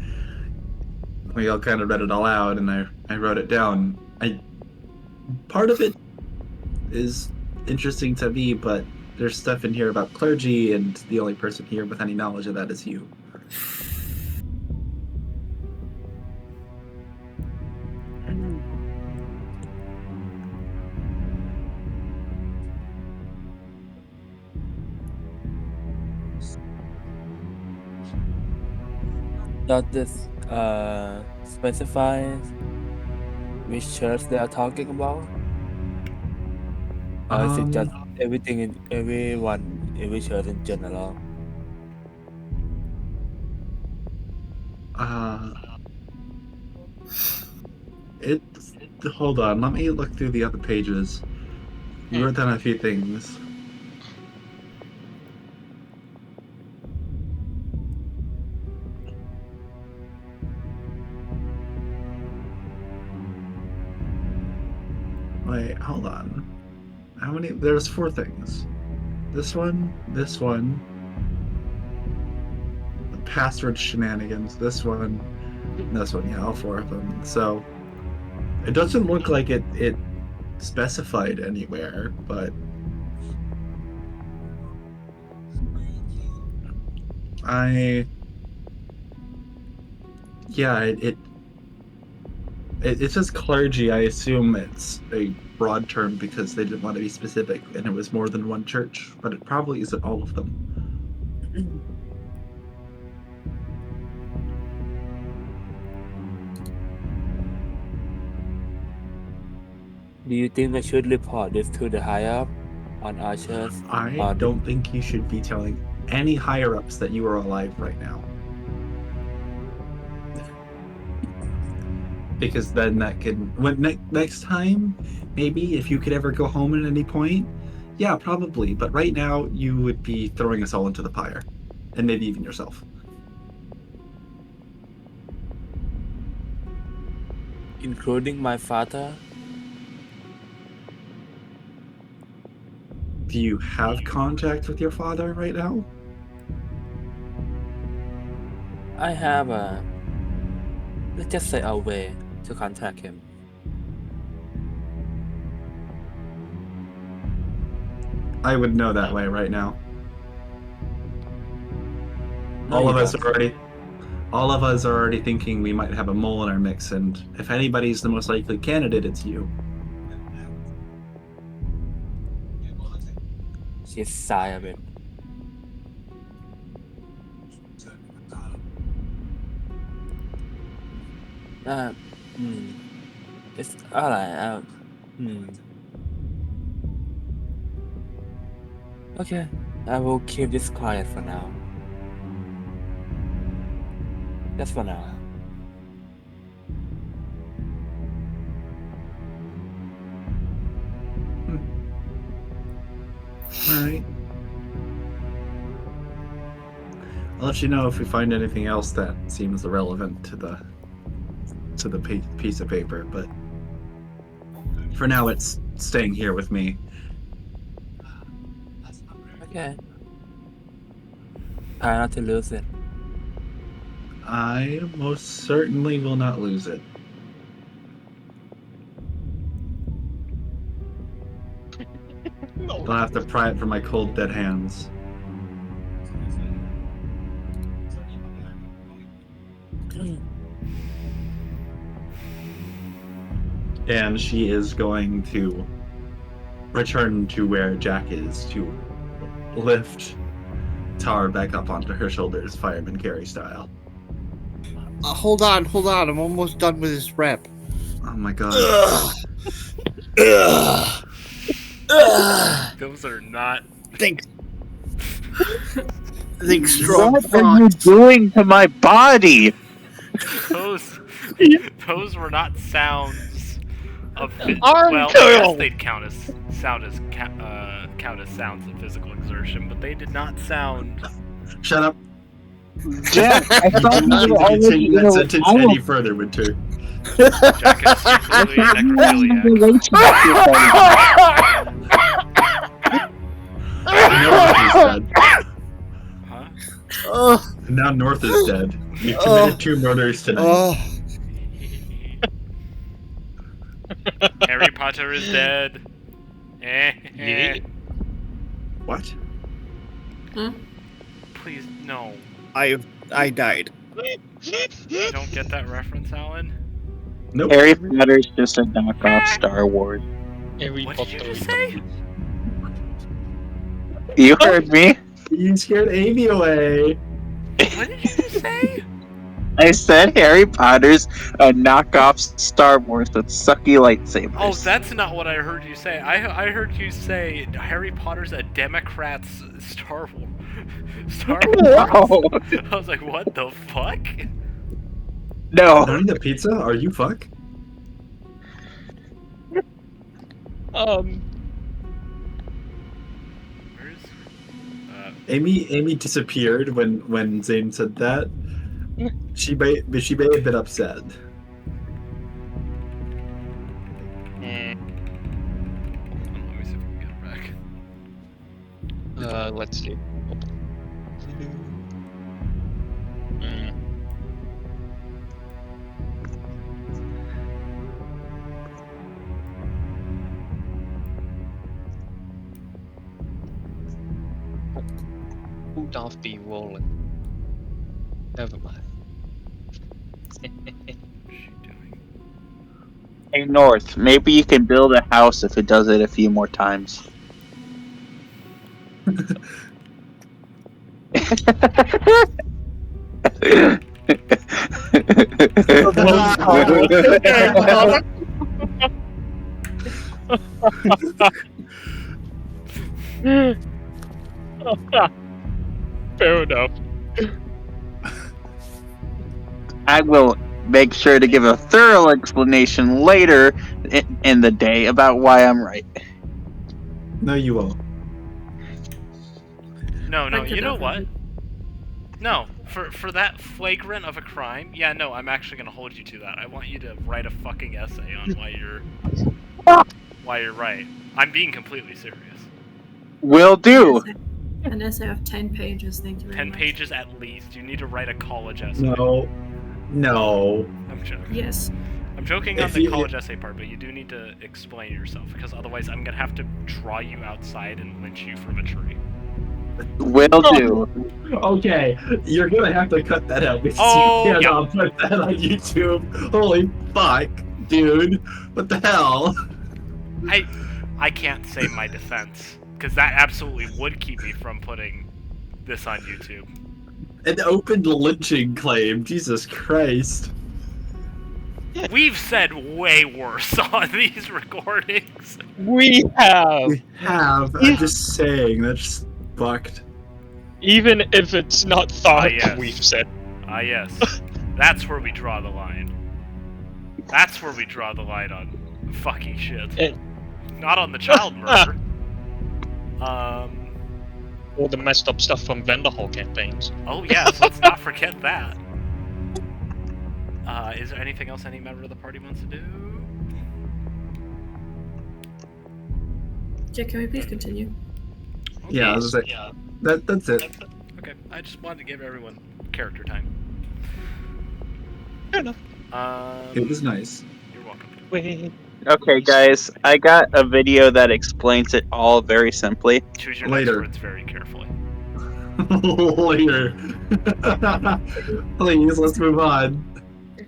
We all kind of read it all out, and I wrote it down. Part of it is interesting to me, but there's stuff in here about clergy, and the only person here with any knowledge of that is you. Does this specify which church they are talking about? Or is it just everything in every church in general? Hold on, let me look through the other pages. You wrote down a few things. Wait, hold on. How many? There's 4 things. This one, the password shenanigans, this one, yeah, all 4 of them. So it doesn't look like it specified anywhere, but it says clergy. I assume it's a broad term because they didn't want to be specific, and it was more than one church, but it probably isn't all of them. Do you think I should report this to the higher up on our church? I don't think you should be telling any higher ups that you are alive right now. Because then that could, next time, maybe if you could ever go home at any point, yeah, probably. But right now, you would be throwing us all into the fire, and maybe even yourself. Including my father? Do you have contact with your father right now? I have let's just say a way to contact him. I would know that way right now. No, all you of us don't. are already thinking we might have a mole in our mix, and if anybody's the most likely candidate, it's you. She's sigh a bit. It's alright. Okay, I will keep this quiet for now. Just for now. Alright. I'll let you know if we find anything else that seems relevant to the piece of paper, but for now it's staying here with me. Okay. Try not to lose it. I most certainly will not lose it. I'll have to pry it from my cold, dead hands. And she is going to return to where Jack is to lift Tar back up onto her shoulders, fireman carry style. Hold on. I'm almost done with this rep. Oh my god. Those are not. Think strong. What are you doing to my body? Those were not sounds of. Arm Well, I curl. guess they'd count as count as sounds of physical exertion, but they did not sound. Shut up. Jack, I You thought do you not were need to already continue in that a- sentence I will- any further, Winter. Jack is secretly a necrophiliac. North is dead. Huh? Oh, And now North is dead. You committed 2 murders tonight. oh. Harry Potter is dead. Yeah. What? Please, no. I died. You don't get that reference, Alan? Nope. Harry Potter's just a knockoff Star Wars. Harry What did you Potter just is say? You heard me. You scared Amy away. What did you just say? I said Harry Potter's a knockoff Star Wars with sucky lightsabers. Oh, that's not what I heard you say. I heard you say Harry Potter's a Democrat's Star Wars. Star Wars. No. I was like, what the fuck? No. Owning the pizza? Are you fuck? Where's Amy disappeared when Zane said that. She may have been upset. Mm, let me see if we can get her back. let's see. Mm. Who doth be rolling? Never mind. What's she doing? Hey North, maybe you can build a house if it does it a few more times. Fair enough. I will make sure to give a thorough explanation later in the day about why I'm right. No, you won't. No, I you could know never. what? No, for that flagrant of a crime, yeah, no, I'm actually gonna hold you to that. I want you to write a fucking essay on why you're right. I'm being completely serious. Will do. An essay of 10 pages, thank you very 10 much. pages at least. You need to write a college essay. No. I'm joking. Yes. I'm joking on If the you- college essay part, but you do need to explain yourself, because otherwise I'm gonna have to draw you outside and lynch you from a tree. Will do. Okay, you're gonna have to cut that out because Oh, you cannot put that on YouTube. Holy fuck, dude. What the hell? I can't say my defense, because that absolutely would keep me from putting this on YouTube. An open lynching claim. Jesus Christ. We've said way worse on these recordings. We have. We have. I'm just saying, that's fucked. Even if it's not Thark, yes. we've said. Ah, yes. That's where we draw the line. That's where we draw the line on fucking shit. Not on the child murder. All the messed up stuff from vendor hall campaigns. Oh yes, let's not forget that. Is there anything else any member of the party wants to do? Jack, can we please continue? Okay. Yeah, I was gonna say, that's it. Okay, I just wanted to give everyone character time. Fair enough. It was nice. You're welcome. Wait. Okay, guys, I got a video that explains it all very simply. Choose your Later. next words very carefully. Later. Please, let's move on.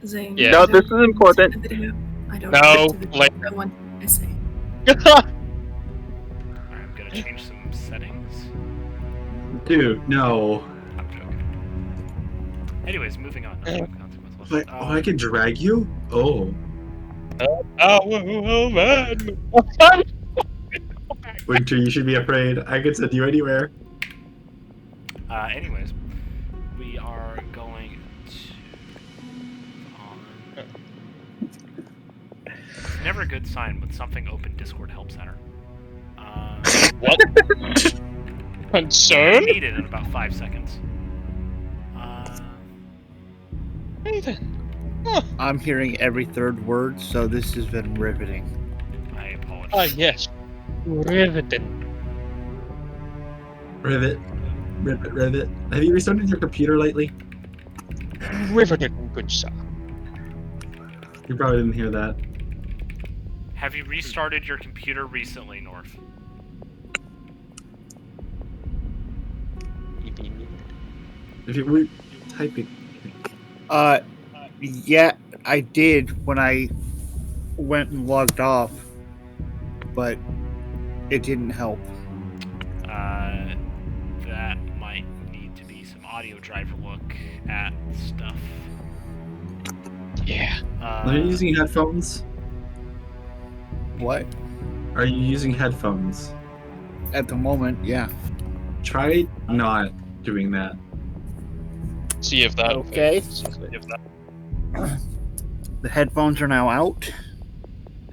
Zane, Yeah. No, I this don't is important. want to video. I don't No, want to video. like- I want an essay. Alright, I'm gonna change some settings. Dude, no. I'm joking. Anyways, moving on. Consequenceless. Wait, oh, I can drag you? Oh. Oh, man. Winter, you should be afraid. I can send you anywhere. Anyways, we are going to It's never a good sign when something open Discord help center. Concern? Need it in about 5 seconds. Nathan. I'm hearing every third word, so this has been riveting. I apologize. Ah, yes. Riveting. Rivet. Rivet. Have you restarted your computer lately? Riveting, good sir. You probably didn't hear that. Have you restarted your computer recently, North? If you were typing. Yeah, I did when I went and logged off, but it didn't help. That might need to be some audio driver look at stuff. Yeah. Are you using headphones? What? Are you using headphones? At the moment, yeah. Try not doing that. See if that. Okay. See if that. The headphones are now out.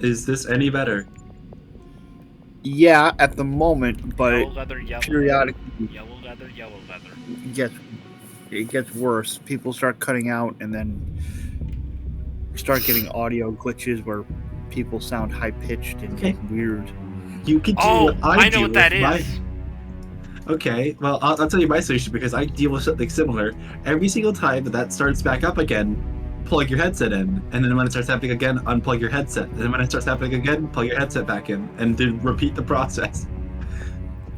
Is this any better? Yeah, at the moment, but Yellow leather, yellow periodically leather. Yellow leather, yellow leather. it gets worse. People start cutting out, and then start getting audio glitches where people sound high pitched and Okay. weird. You can do Oh, what I do know what that with my... is. Okay, well, I'll tell you my solution because I deal with something similar. Every single time that starts back up again, plug your headset in, and then when it starts happening again, unplug your headset, and then when it starts happening again, plug your headset back in, and then repeat the process.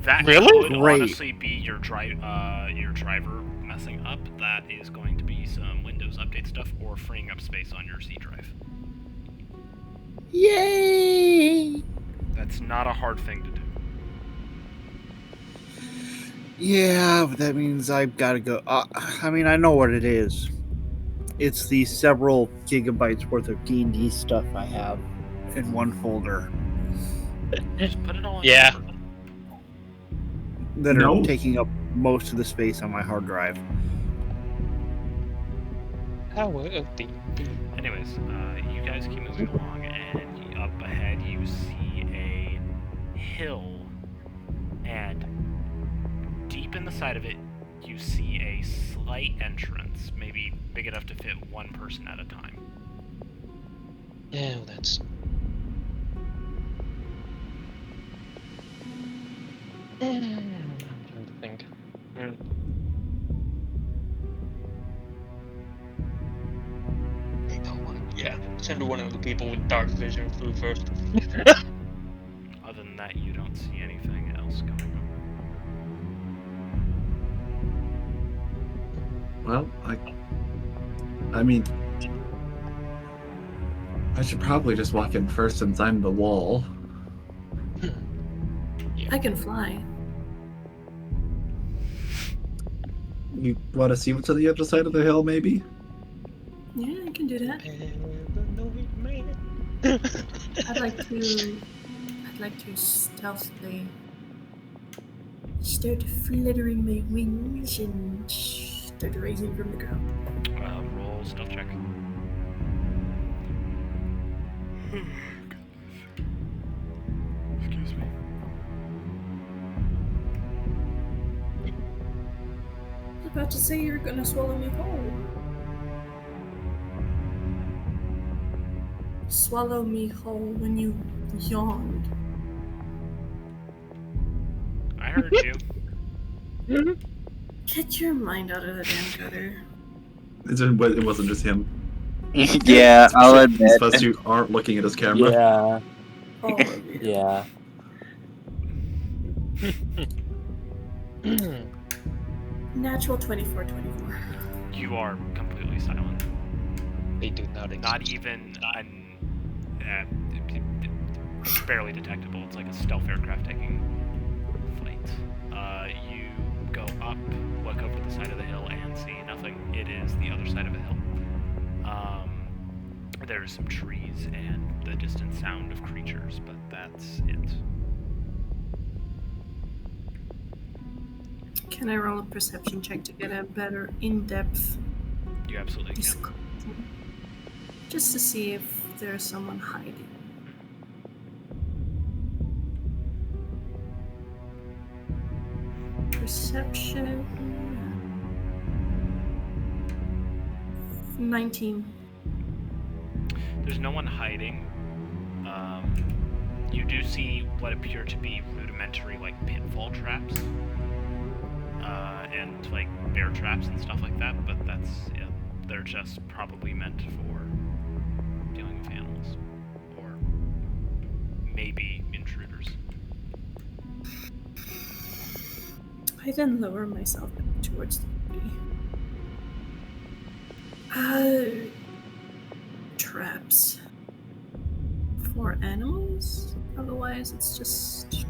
That Really? could Great. honestly be your driver messing up. That is going to be some Windows update stuff or freeing up space on your C drive. Yay! That's not a hard thing to do. Yeah, but that means I've got to go. I mean, I know what it is. It's the several gigabytes worth of D&D stuff I have in one folder Just put it all on Yeah. paper. that No. are taking up most of the space on my hard drive. Power of the. Anyways, you guys keep moving along, and up ahead you see a hill, and deep in the side of it you see a slight entrance, maybe big enough to fit one person at a time. Yeah, well, that's. I'm trying to think. Yeah, send one of the people with dark vision through first. Other than that, you don't see anything else going on. Well, I mean, I should probably just walk in first since I'm the wall. I can fly. You want to see what's on the other side of the hill, maybe? Yeah, I can do that. I'd like to stealthily start fluttering my wings and start rising from the ground. Roll stealth check. Excuse me. I was about to say you're gonna swallow me whole. Swallow me whole when you yawned. I heard you. Get your mind out of the damn gutter. It wasn't just him. Yeah, I'll admit. Suppose you aren't looking at his camera. Yeah, All of you. yeah. Natural 24, 24. You are completely silent. They do not exist. Not even it's barely detectable. It's like a stealth aircraft taking flight. You go up, look over the side of the hill, and see nothing. It is the other side of a hill. There's some trees and the distant sound of creatures, but that's it. Can I roll a perception check to get a better in-depth You absolutely can. description? Just to see if there's someone hiding. Perception. 19. There's no one hiding. You do see what appear to be rudimentary, like, pitfall traps. And, like, bear traps and stuff like that, but that's, yeah, they're just probably meant for dealing with animals. Or maybe intruders. I then lower myself towards the body. Traps. For animals? Otherwise, it's just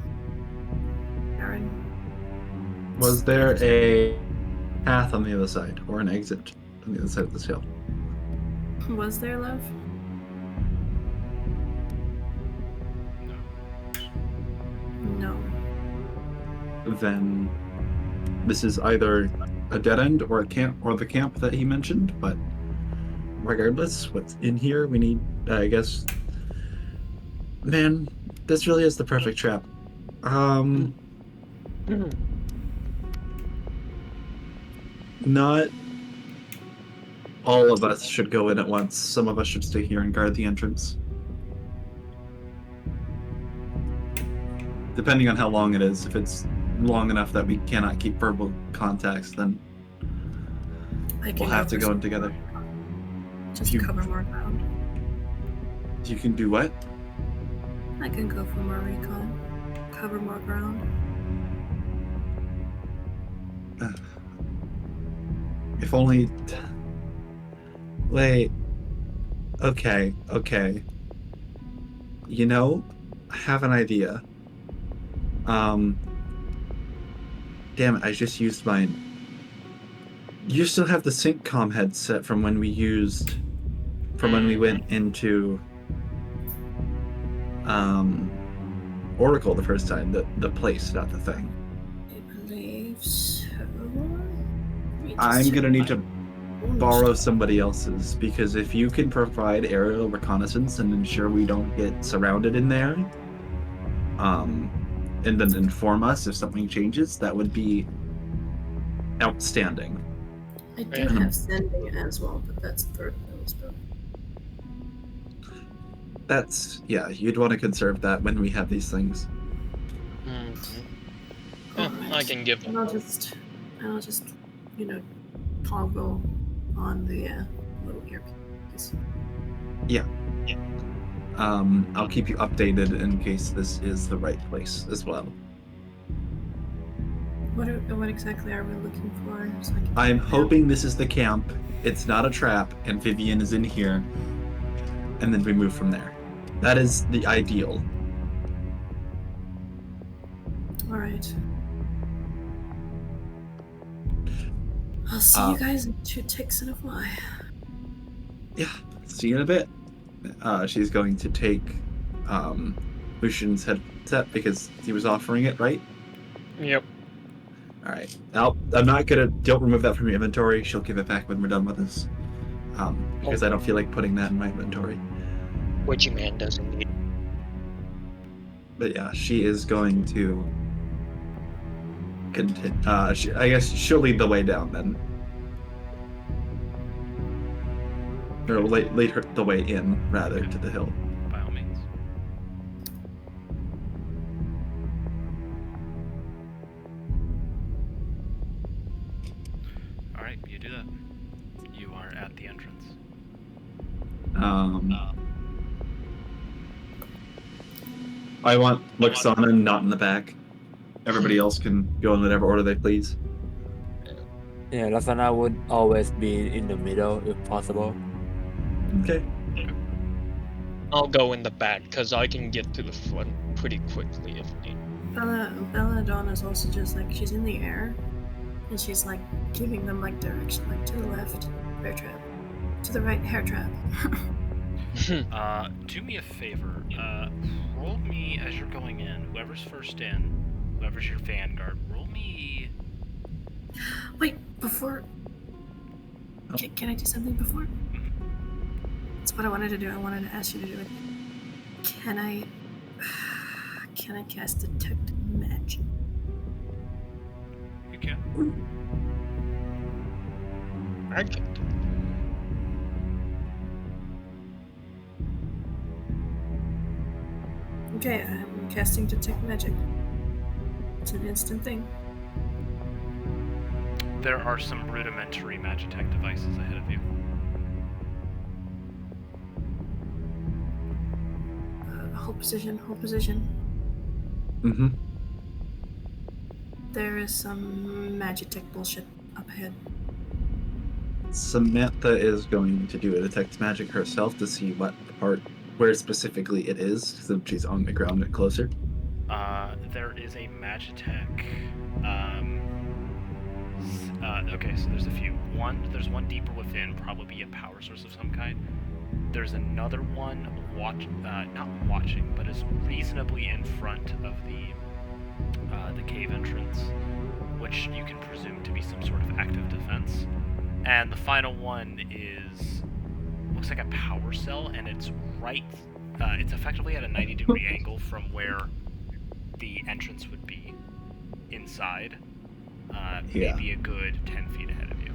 barren. Was there a path on the other side, or an exit on the other side of this hill? Was there, love? No. Then this is either a dead end or a camp, or the camp that he mentioned. But regardless, what's in here, we need, I guess. Man, this really is the perfect trap. Not all of us should go in at once. Some of us should stay here and guard the entrance. Depending on how long it is. If it's long enough that we cannot keep verbal contacts, then we'll have to go in together. Just cover more ground. You can do what? I can go for more recon. Cover more ground. If only... Wait. Okay. You know, I have an idea. Damn it, I just used mine. You still have the SyncCom headset from when we used... From when we went into... Oracle the first time. The place, not the thing. I believe so. I'm gonna need to borrow somebody else's, because if you can provide aerial reconnaissance and ensure we don't get surrounded in there, and then inform us if something changes, that would be outstanding. I do have sending as well, but that's third level spell. That's, yeah, you'd want to conserve that when we have these things. Yeah, I can give them. I'll just, toggle on the little earpiece. Yeah. I'll keep you updated in case this is the right place as well. What exactly are we looking for? So I'm hoping this is the camp. It's not a trap, and Vivian is in here, and then we move from there. That is the ideal. All right. I'll see you guys in 2 ticks and a fly. Yeah, see you in a bit. She's going to take Lucian's headset because he was offering it, right? Yep. All right. I'm not gonna. Don't remove that from your inventory. She'll give it back when we're done with this. Because I don't feel like putting that in my inventory. Which man doesn't need. But yeah, she is going to continue. I guess she'll lead the way down then. Or lead her the way in, rather, to the hill. By all means. Alright, you do that. You are at the entrance. I want Luxana not in the back. Everybody else can go in whatever order they please. Yeah, Lasana would always be in the middle if possible. Okay. I'll go in the back because I can get to the front pretty quickly if need. Belladonna is also just like, she's in the air and she's like giving them like direction, like to the left, bear trap, to the right, hair trap. Do me a favor. Roll me as you're going in. Whoever's first in, whoever's your vanguard, roll me. Wait, before. Can I do something before? That's what I wanted to do. I wanted to ask you to do it. Can I cast detect magic? magic yet? Magic. Okay, I'm casting Detect Magic. It's an instant thing. There are some rudimentary Magitech devices ahead of you. Hold position, hold position. Mm-hmm. There is some Magitech bullshit up ahead. Samantha is going to do a detect magic herself to see what part, where specifically it is, since she's on the ground and closer. There is a Magitech. Okay, so there's a few. There's one deeper within, probably a power source of some kind. There's another one not watching, but is reasonably in front of the cave entrance, which you can presume to be some sort of active defense. And the final one looks like a power cell, and it's it's effectively at a 90-degree angle from where the entrance would be inside. Maybe a good 10 feet ahead of you.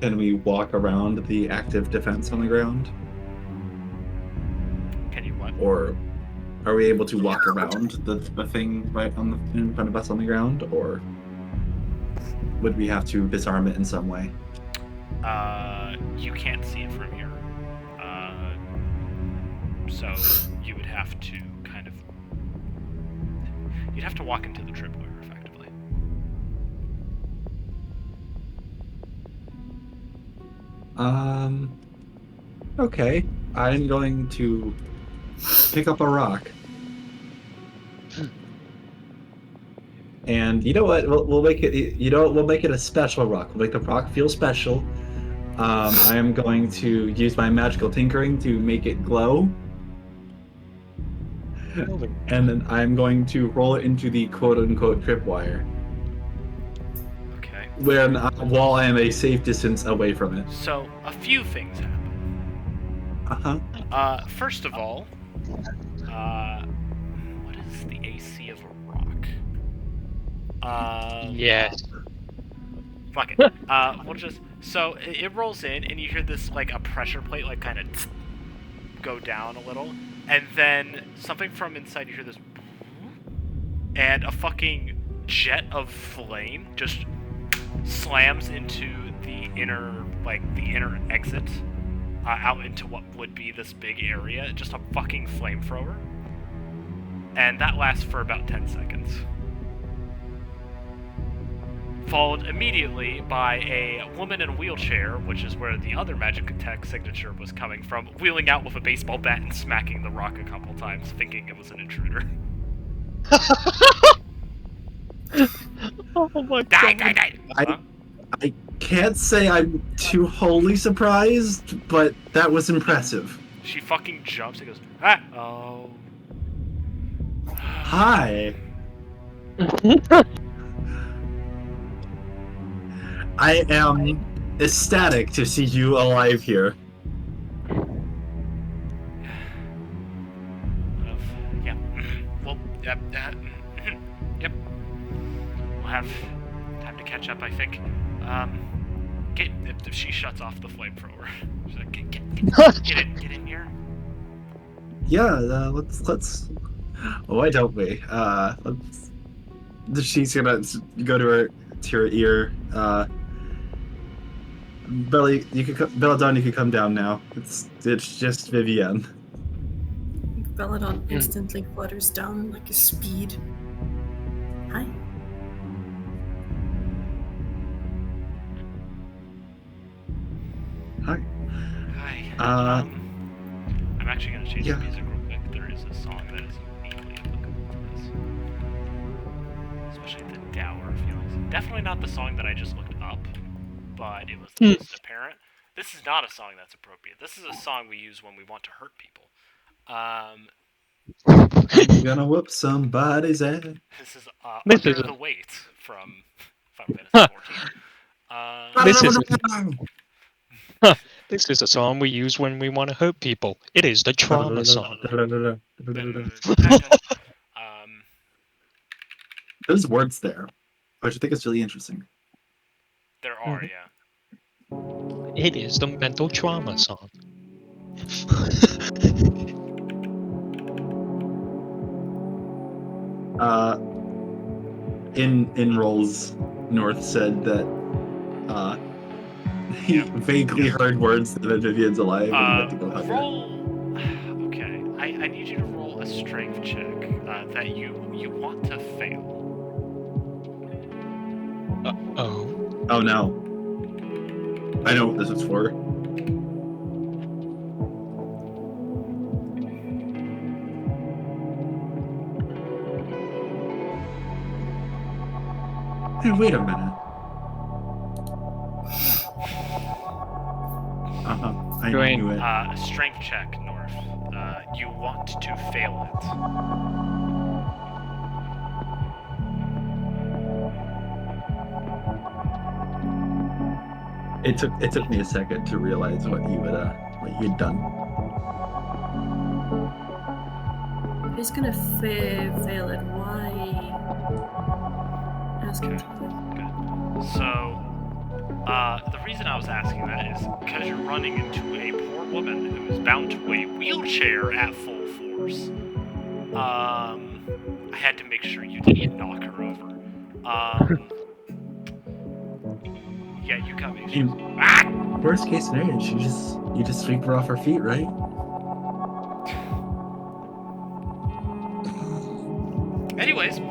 Can we walk around the active defense on the ground? Can you what? Or are we able to walk around the thing right in front of us on the ground? Or would we have to disarm it in some way? You can't see it from here. So you would have to you'd have to walk into the tripwire, effectively. Okay. I'm going to pick up a rock. And you know what? We'll make it. We'll make it a special rock. We'll make the rock feel special. I am going to use my magical tinkering to make it glow. And then I'm going to roll it into the quote-unquote tripwire. Okay. While I am a safe distance away from it. So a few things happen. First of all, what is the AC of a rock? Yes. Fuck it. We'll just it rolls in, and you hear this like a pressure plate like kind of go down a little, and then something from inside you hear this, and a fucking jet of flame just slams into the inner exit. Out into what would be this big area, just a fucking flamethrower. And that lasts for about 10 seconds. Followed immediately by a woman in a wheelchair, which is where the other magic attack signature was coming from, wheeling out with a baseball bat and smacking the rock a couple times, thinking it was an intruder. Oh my Die, god. die, die! I can't say I'm too wholly surprised, but that was impressive. She fucking jumps and goes, ah! Oh. Hi. I am ecstatic to see you alive here. Yeah. Well, yep. We'll have time to catch up, I think. If she shuts off the flamethrower, she's like, get in here. Yeah, let's. Why don't we? She's gonna go to her ear. Belladonna, you can come down now. It's just Vivienne. Belladonna instantly flutters down like a speed. Hi. Hi. Hi. I'm actually going to change the music real quick. There is a song that is uniquely applicable to this. Especially the dour feelings. Definitely not the song that I just looked up, but it was the most apparent. This is not a song that's appropriate. This is a song we use when we want to hurt people. I'm gonna whoop somebody's ass. This is Under the Weight from Final Fantasy XIV. This is a song we use when we want to hurt people. It is the trauma song. There's words there, which I think is really interesting. There are, yeah. It is the mental trauma song. In roles, North said that he vaguely heard words that Vivian's alive and he went to go hug her. Okay, I need you to roll a strength check that you want to fail. Oh no. I know what this is for. Hey, wait a minute. I knew it. Strength check, North. You want to fail it. It took me a second to realize what you'd done. He's gonna fail it. Why? Ask him. Good. So, the reason I was asking that is because you're running into a poor woman who is bound to a wheelchair at full force. I had to make sure you didn't knock her over. Yeah, you got me. Worst case scenario, you just sweep her off her feet, right? Anyways, you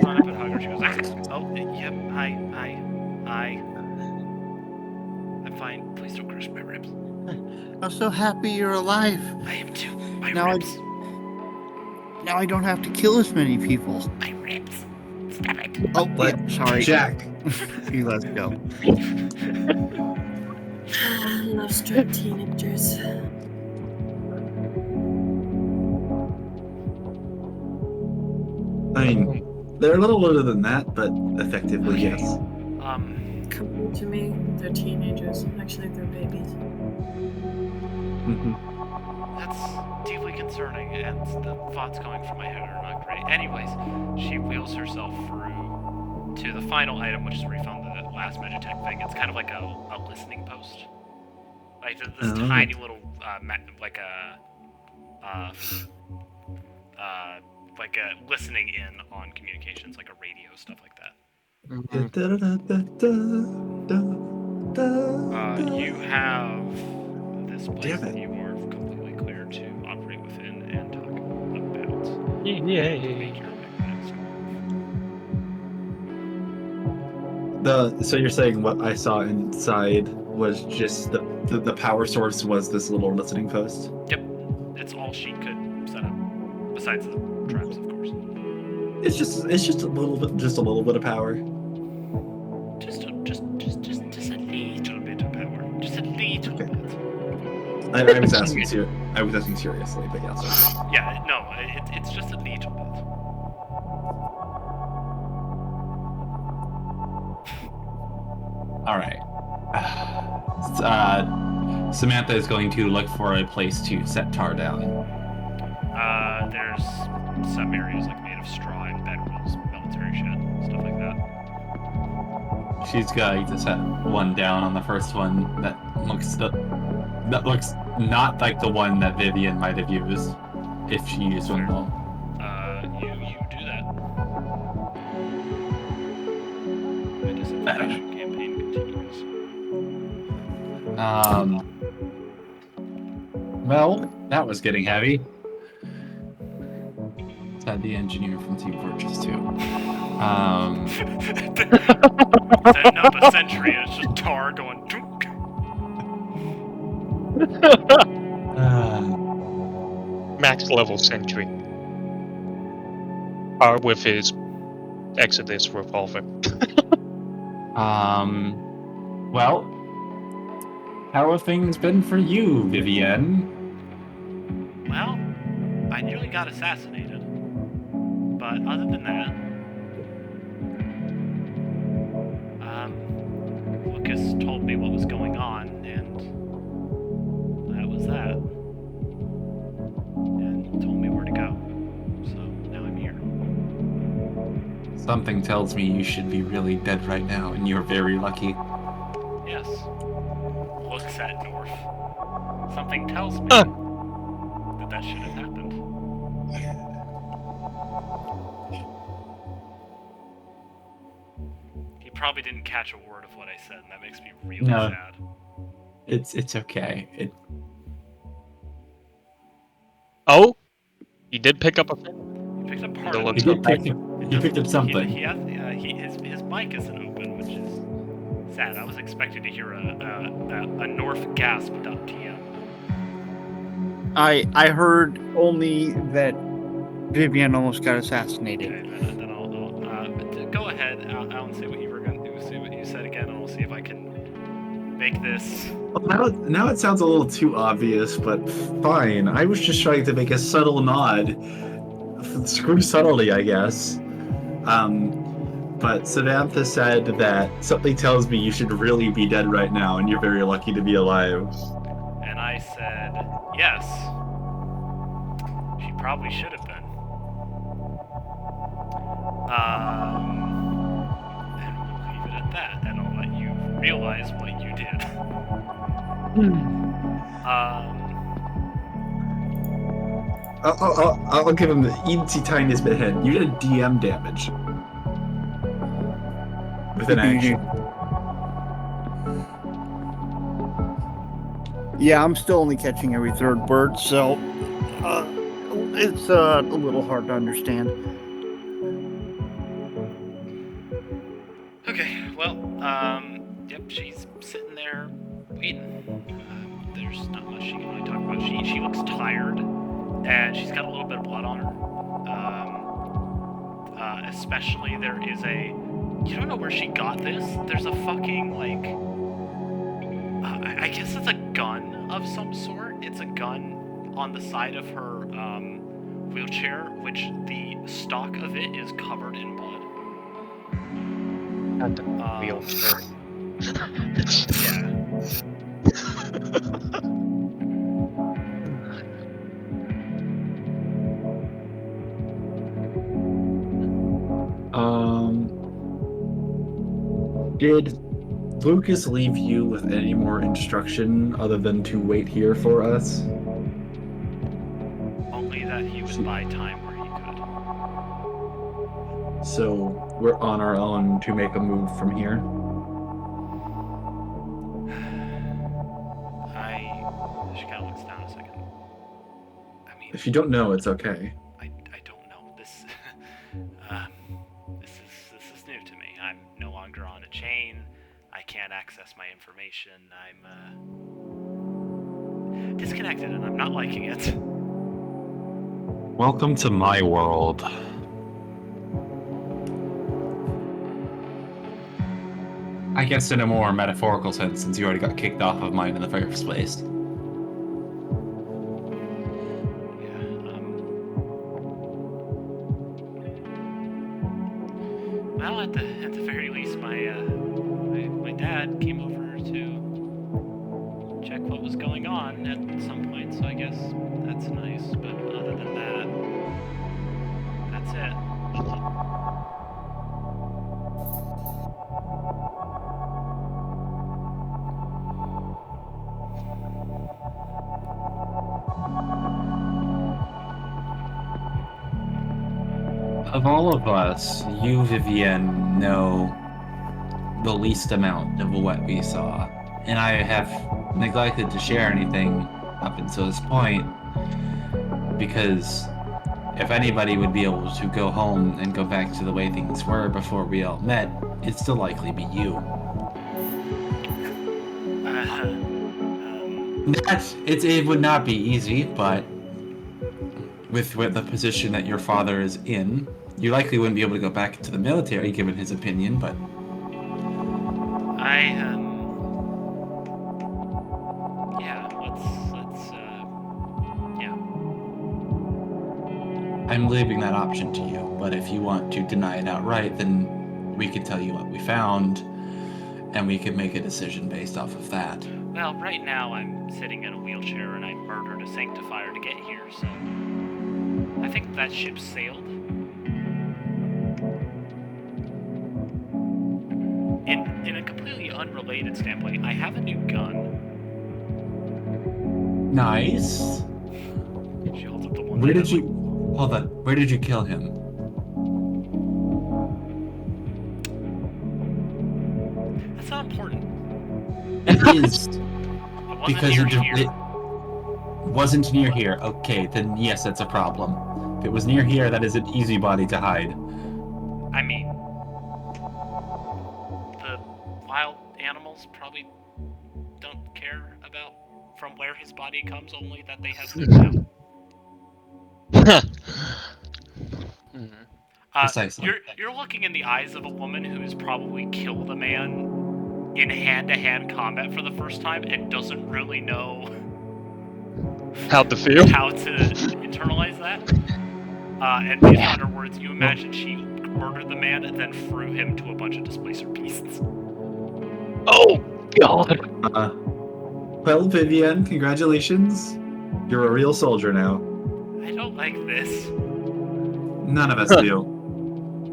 run up and hug her. She goes, yep, I'm fine. Please don't crush my ribs. I'm so happy you're alive. I am too. My Now ribs. Now I don't have to kill as many people. My ribs. Stop it. Oh, yeah, sorry. Jack. You let's go. I love straight teenagers. I mean, they're a little older than that, but effectively, yes. Come to me, they're teenagers. Actually, they're babies. Mm-hmm. That's deeply concerning, and the thoughts going through my head are not great. Anyways, she wheels herself through to the final item, which is where we found the last Magitech thing. It's kind of like a listening post. Like this tiny little, like a listening in on communications, like a radio, stuff like that. You have this place that you are completely clear to operate within and talk about. Yay. Make your next move. So you're saying what I saw inside was just the power source was this little listening post? Yep, it's all she could set up, besides the traps, of course. It's just a little bit of power. Just a little bit of power. Just a little bit. I was asking seriously, but yeah. Sorry. Yeah, no, it's just a little bit. All right. Samantha is going to look for a place to set Tar down. There's some areas like made of straw and bedrolls, military shed, stuff like that. She's going to set one down on the first one that looks not like the one that Vivian might have used if she used one more. You do that. My disinfection campaign continues. Well, that was getting heavy. Had the engineer from Team Fortress 2. Setting up a sentry and it's just Tar going dunk. Max level sentry. Tar with his Exodus revolver. Well, how have things been for you, Vivienne? Well, I nearly got assassinated. But other than that, Lucas told me what was going on, and Something tells me you should be really dead right now, and you're very lucky. Yes. Looks at North. Something tells me that should have happened. He probably didn't catch a word of what I said, and that makes me really sad. It's okay. Oh, he did pick up a. He picked up part It of looks it. He picked up something. His mic isn't open, which is sad. I was expecting to hear a North gasp.tm. I heard only that Vivian almost got assassinated. Okay, then I'll go ahead, Alan, say what you were going to say what you said again, and I'll see if I can make this. Well, now it sounds a little too obvious, but fine. I was just trying to make a subtle nod. Screw subtlety, I guess. But Samantha said that something tells me you should really be dead right now, and you're very lucky to be alive. And I said, yes. She probably should have been. And we'll leave it at that, and I'll let you realize what you did. I'll give him the eensy tiniest bit hint. You did DM damage. With an action. Yeah, I'm still only catching every third word, so it's a little hard to understand. Okay, well, yep, she's sitting there waiting. There's not much she can really talk about. She looks tired, and she's got a little bit of blood on her. Especially there is you don't know where she got this. There's a fucking, like, I guess it's a gun of some sort. It's a gun on the side of her wheelchair, which the stock of it is covered in blood. At the wheelchair. Yeah. Did Lucas leave you with any more instruction other than to wait here for us? Only that he would buy time where he could. So we're on our own to make a move from here? She kind of looks down a second. I mean, If you don't know, it's okay. I don't know. This this is new to me. I'm no longer on a chain. I can't access my information. I'm disconnected, and I'm not liking it. Welcome to my world. I guess in a more metaphorical sense, since you already got kicked off of mine in the first place. Well, at the very least, my dad came over to check what was going on at some point, so I guess that's nice. But other than that, that's it. Of all of us, you, Vivienne, know the least amount of what we saw. And I have neglected to share anything up until this point, because if anybody would be able to go home and go back to the way things were before we all met, it'd still likely be you. It would not be easy, but with the position that your father is in, you likely wouldn't be able to go back into the military, given his opinion, but... I'm leaving that option to you, but if you want to deny it outright, then we can tell you what we found, and we can make a decision based off of that. Well, right now I'm sitting in a wheelchair and I murdered a sanctifier to get here, so I think that ship sailed. unrelated standpoint, I have a new gun. Nice. She holds up the one. Where that did you... Hold on. Where did you kill him? That's not important. It is. It wasn't Because near it here. wasn't near here. Okay, then yes, that's a problem. If it was near here, that is an easy body to hide. I mean, the wild animals probably don't care about from where his body comes, only that they have food now. Precisely. You're looking in the eyes of a woman who's probably killed a man in hand-to-hand combat for the first time and doesn't really know How to feel? how to internalize that. And based on her words, you imagine she murdered the man and then threw him to a bunch of displacer beasts. Oh God! Well, Vivienne, congratulations. You're a real soldier now. I don't like this. None of us do.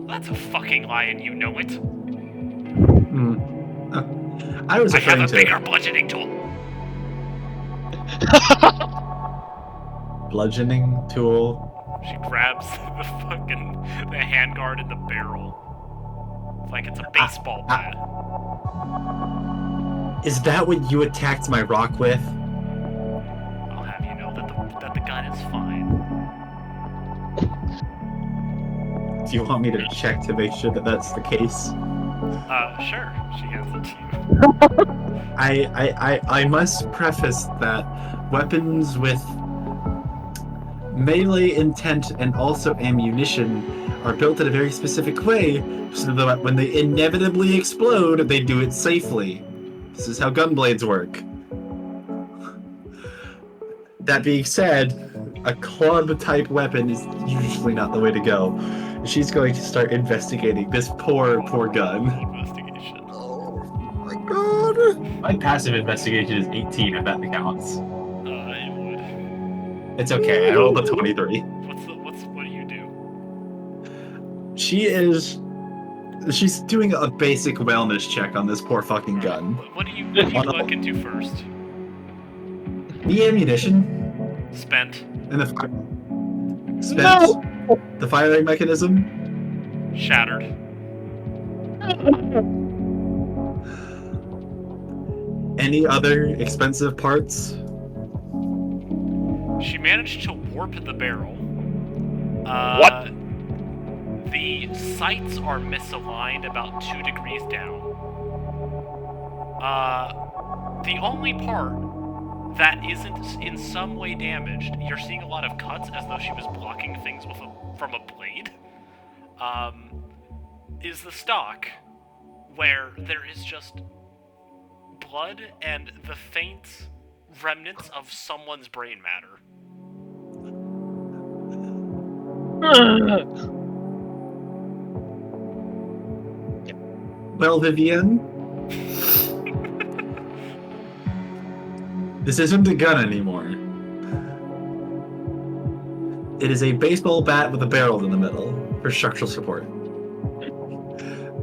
That's a fucking lie and you know it. I was I have referring a to bigger bludgeoning tool. bludgeoning tool. She grabs the handguard in the barrel. Like it's a baseball bat. Is that what you attacked my rock with? I'll have you know that the gun is fine. Do you want me to check to make sure that that's the case? Sure. She hands it to you. I must preface that weapons with melee intent and also ammunition are built in a very specific way so that when they inevitably explode, they do it safely. This is how gun blades work. That being said, a club-type weapon is usually not the way to go. She's going to start investigating this poor gun. Investigation. Oh my god! My passive investigation is 18, if that counts. It would. It's okay, I rolled a 23. What do you do? She's doing a basic wellness check on this poor fucking gun. What do you look into first? The ammunition Spent. and the spent. The firing mechanism. Shattered. Any other expensive parts? She managed to warp the barrel. What? The sights are misaligned about 2 degrees down. The only part that isn't in some way damaged, you're seeing a lot of cuts as though she was blocking things from a blade, is the stock, where there is just blood and the faint remnants of someone's brain matter. Well, Vivienne, this isn't a gun anymore. It is a baseball bat with a barrel in the middle for structural support.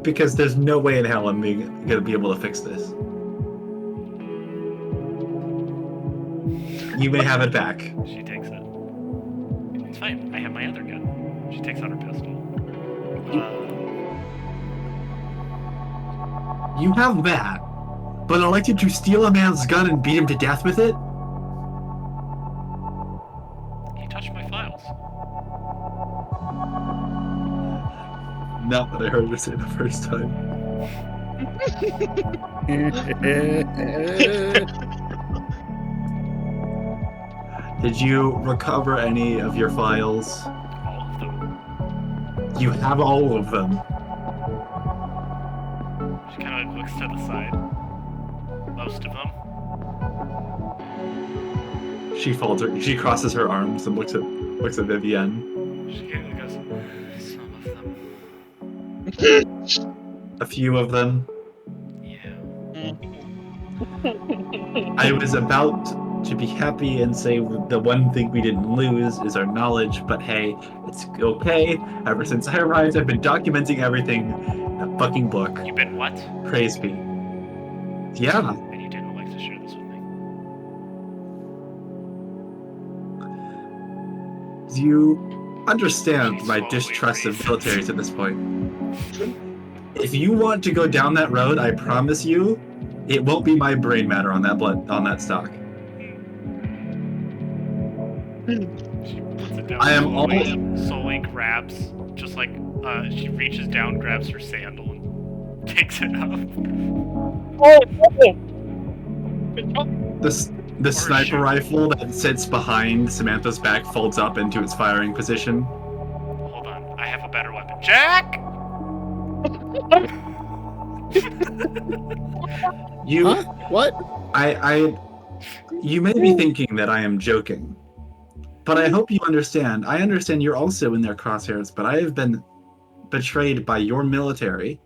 Because there's no way in hell I'm gonna be able to fix this. You may have it back. She takes it. It's fine. I have my other gun. She takes out her pistol. You have that, but elected to steal a man's gun and beat him to death with it? You touched my files. Not that I heard her say the first time. Did you recover any of your files? All of them. You have all of them. She kind of looks to the side. Most of them. She folds her. She crosses her arms and looks at Vivienne. She kind of goes, some of them. A few of them. Yeah. I was about to be happy and say the one thing we didn't lose is our knowledge, but hey, it's okay. Ever since I arrived, I've been documenting everything in a fucking book. You've been what? Praise be. Yeah. And you didn't like to share this with me. You understand She my slowly distrust of raises. militaries at this point. If you want to go down that road, I promise you, it won't be my brain matter on that stock. She puts it down I am slowly grabs, just like, she reaches down, grabs her sandal, and takes it up. The sniper rifle that sits behind Samantha's back folds up into its firing position. Hold on, I have a better weapon. Jack! You, Huh? What? you may be thinking that I am joking, but I hope you understand. I understand you're also in their crosshairs, but I have been betrayed by your military,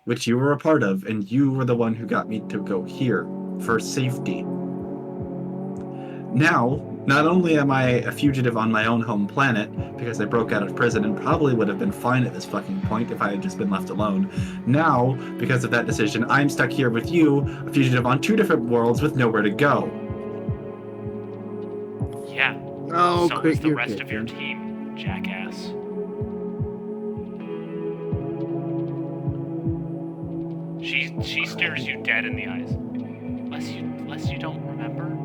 which you were a part of, and you were the one who got me to go here for safety. Now, not only am I a fugitive on my own home planet, because I broke out of prison and probably would have been fine at this fucking point if I had just been left alone, now, because of that decision, I'm stuck here with you, a fugitive on 2 different worlds with nowhere to go. Yeah. Oh, So is the rest of your team, jackass. She stares you dead in the eyes. Unless you don't remember,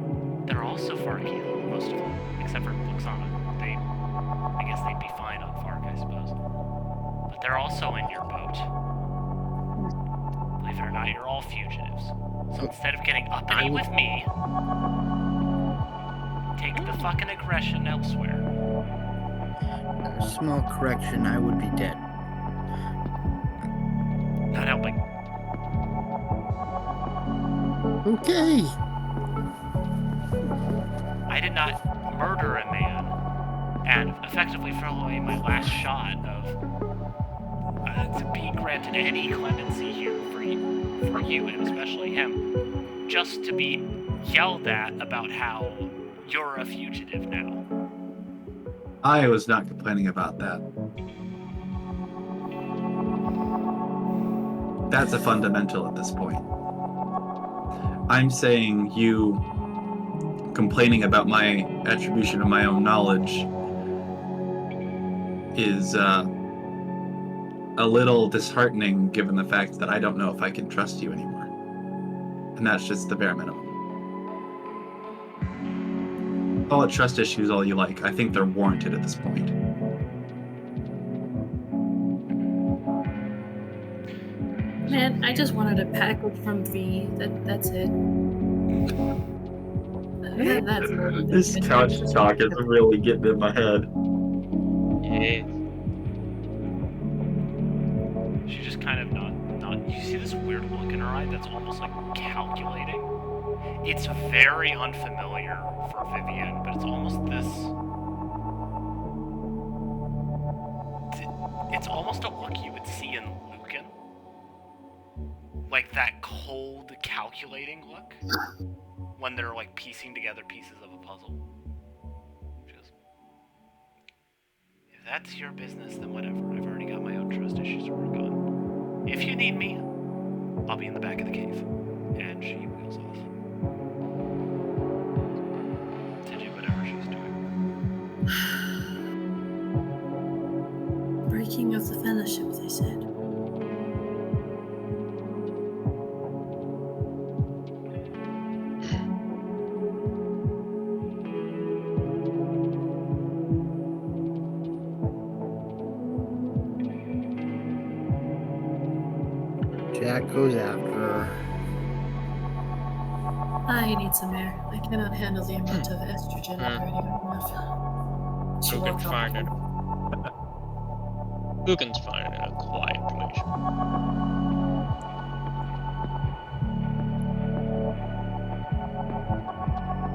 they're also Tharkian, most of them, except for Luxana. I guess they'd be fine on Thark, I suppose. But they're also in your boat. Believe it or not, you're all fugitives. So instead of getting uppity with me, take the fucking aggression elsewhere. A small correction, I would be dead. Not helping. Okay. I did not murder a man and effectively throw away my last shot of to be granted any clemency here for you and especially him, just to be yelled at about how you're a fugitive now. I was not complaining about that. That's a fundamental at this point. I'm saying you complaining about my attribution of my own knowledge is a little disheartening given the fact that I don't know if I can trust you anymore. And that's just the bare minimum. Call it trust issues all you like. I think they're warranted at this point. Man, I just wanted a package from V. That's it. That's This couch talk is really getting in my head. Yeah. She just kind of not. You see this weird look in her eye that's almost like calculating. It's very unfamiliar for Vivian, but it's almost this. It's almost a look you would see in Lucan. Like that cold, calculating look when they're like piecing together pieces of a puzzle. Just, if that's your business, then whatever. I've already got my own trust issues to work on. If you need me, I'll be in the back of the cave. And she wheels off to do whatever she's doing. breaking of the fellowship, they said. Jack goes after her. I need some air. I cannot handle the amount of estrogen operating on my mouth. She Who will can find it? Who can find it in a quiet place?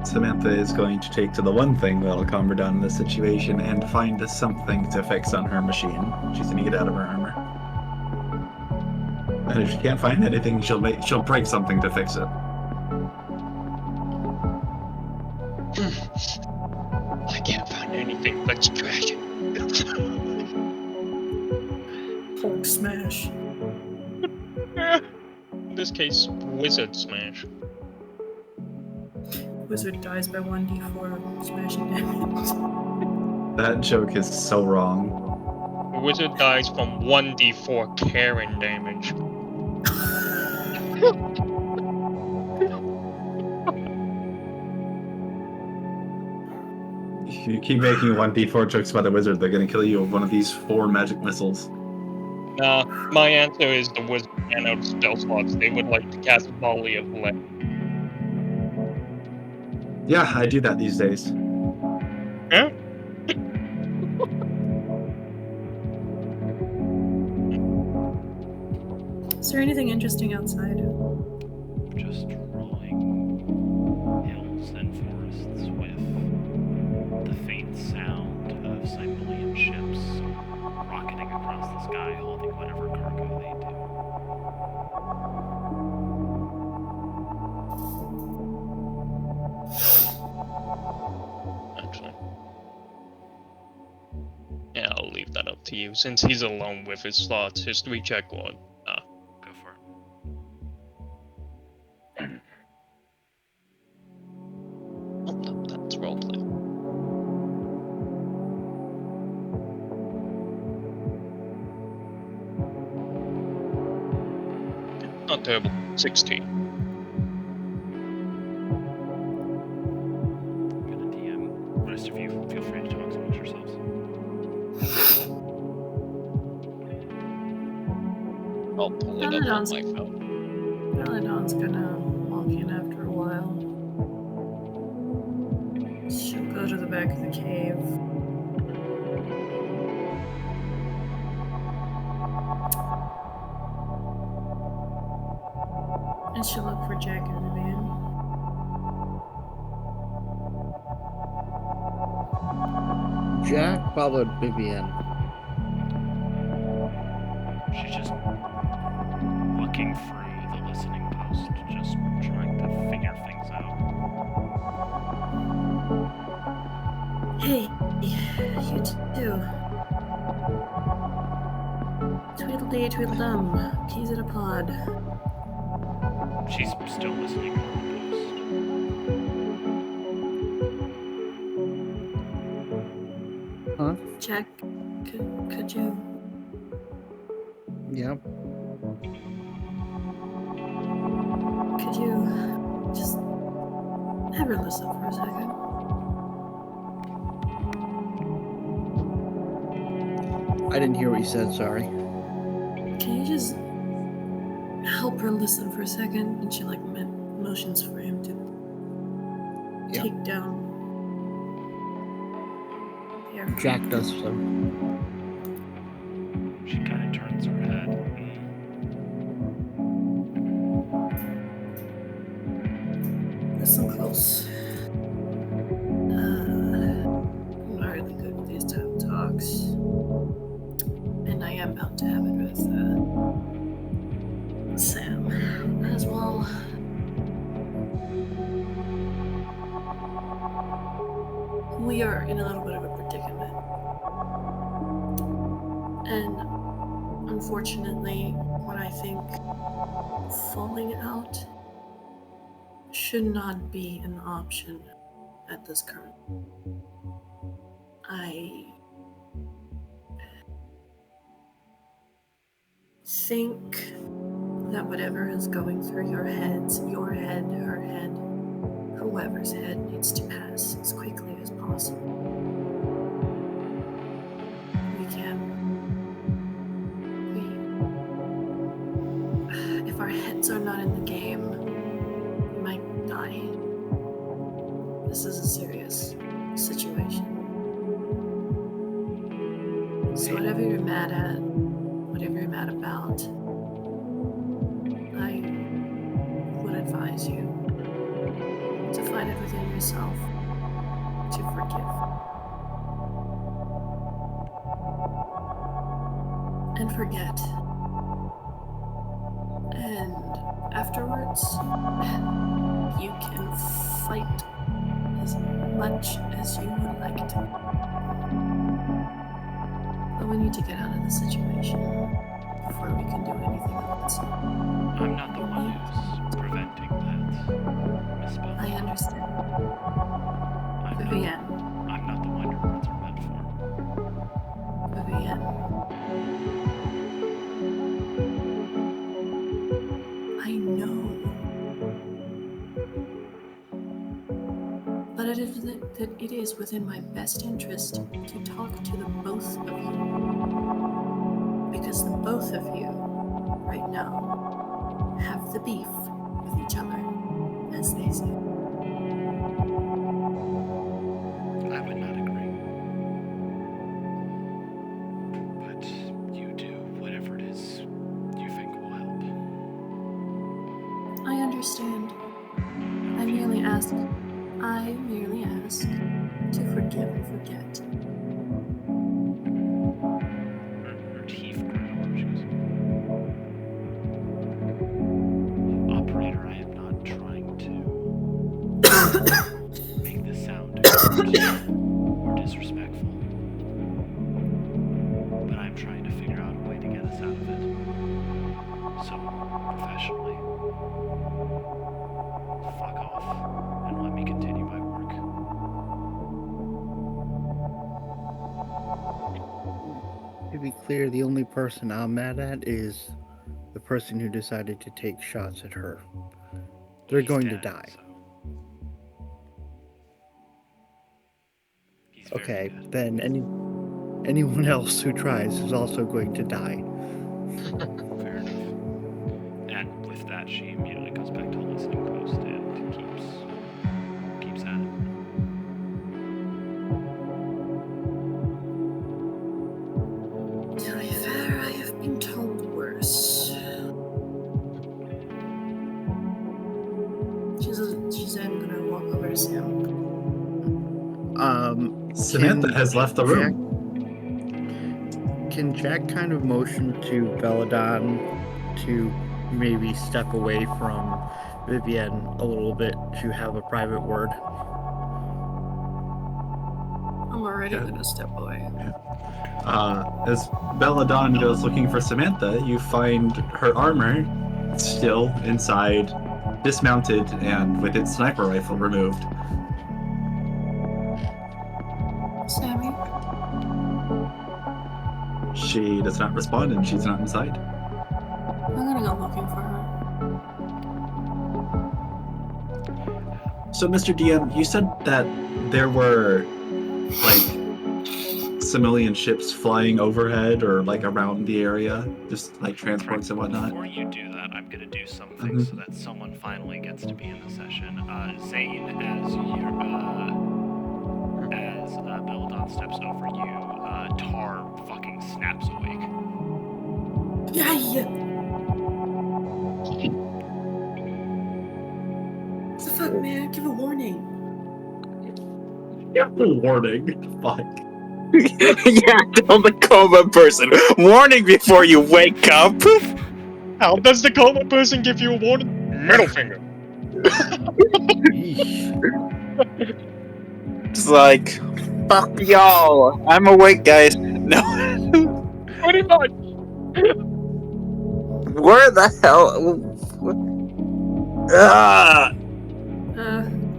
Samantha is going to take to the one thing that'll calm her down in this situation and find something to fix on her machine. She's gonna get out of her armor. And if she can't find anything, she'll break something to fix it. I can't find anything but trash. Hulk smash. this case, Wizard Smash. Wizard dies by 1d4 smashing damage. That joke is so wrong. The wizard dies from 1d4 Karen damage. If you keep making 1d4 jokes about the wizard, they're gonna kill you with one of these 4 magic missiles. Nah, my answer is the wizard ran out of spell slots. They would like to cast a volley of lead. Yeah, I do that these days. Yeah? Is there anything interesting outside? Just rolling hills and forests with the faint sound of Cybelian ships rocketing across the sky holding whatever cargo they do. Actually. Yeah, I'll leave that up to you. Since he's alone with his thoughts, history check one. Go for it. Oh no, that's roleplay. Not terrible. 16. Gonna DM. Rest of you, feel free to talk amongst yourselves. I'll pull it up on my phone. Paladon's gonna walk in after a while. She'll go to the back of the cave. And she'll look for Jack and Vivian. Jack followed Vivian. She's just looking through the listening post, just trying to figure things out. Hey, you too. Tweedledee, Tweedledum, keys in a pod. She's still listening to the post. Huh? Jack, could you? Yep. Could you just have her listen for a second? I didn't hear what you said, sorry. Can you just help her listen for a second? And she like motions for him to Yeah. take down. Here. Jack does so. She kind of turns her head. Listen close. I'm not really good with these type of talks. And I am bound to have it with Sam as well. We are in a little bit of a predicament. And unfortunately, what I think falling out should not be an option at this current. I think that whatever is going through your heads, your head, her head, whoever's head, needs to pass as quickly as possible. If our heads are not in the game, we might die. This is a serious situation. So whatever you're mad at, whatever you're mad about, I would advise you to find it within yourself to forgive. And forget. And afterwards, you can fight as much as you would like to. But we need to get out of the situation before we can do anything else. I'm not the one who's preventing that, Miss Bell. I understand. Vivienne. I'm not the one your words are meant for. Vivienne. I know. But it is within my best interest to talk to the both of you. Because the both of you, right now, have the beef with each other, as they say. I would not agree. But you do whatever it is you think will help. I understand. I merely ask to forgive and forget. Her teeth grow. She goes, Operator, I am not trying to make this sound or disrespectful. But I'm trying to figure out a way to get us out of it. So, professionally, fuck off and let me continue my work. To be clear, the only person I'm mad at is the person who decided to take shots at her. They're going to die. So. He's very Okay, dead. then anyone else who tries is also going to die. Fair enough. And with that, she immediately goes back to the listening post and keeps at it. I have been told worse. She's then gonna walk over to Sam. Samantha has left the room. Can Jack kind of motion to Belladon to maybe step away from Vivienne a little bit to have a private word? I'm already gonna step away. As Belladon goes looking for Samantha, you find her armor still inside, dismounted, and with its sniper rifle removed. Sammy? She does not respond, and she's not inside. I'm gonna go looking for her. So, Mr. DM, you said that there were, like, civilian ships flying overhead or, like, around the area, just, like, transports and whatnot. Before you do that, I'm gonna do something so that someone finally gets to be in the session. Zane, as Belladon steps over you, Tar fucking snaps awake. Yeah. What the fuck, man? Give a warning. Yeah, warning. Fuck. Yeah, tell the coma person. Warning before you wake up. How does the coma person give you a warning? Middle finger. It's like, fuck y'all. I'm awake, guys. No. Pretty much. Where the hell?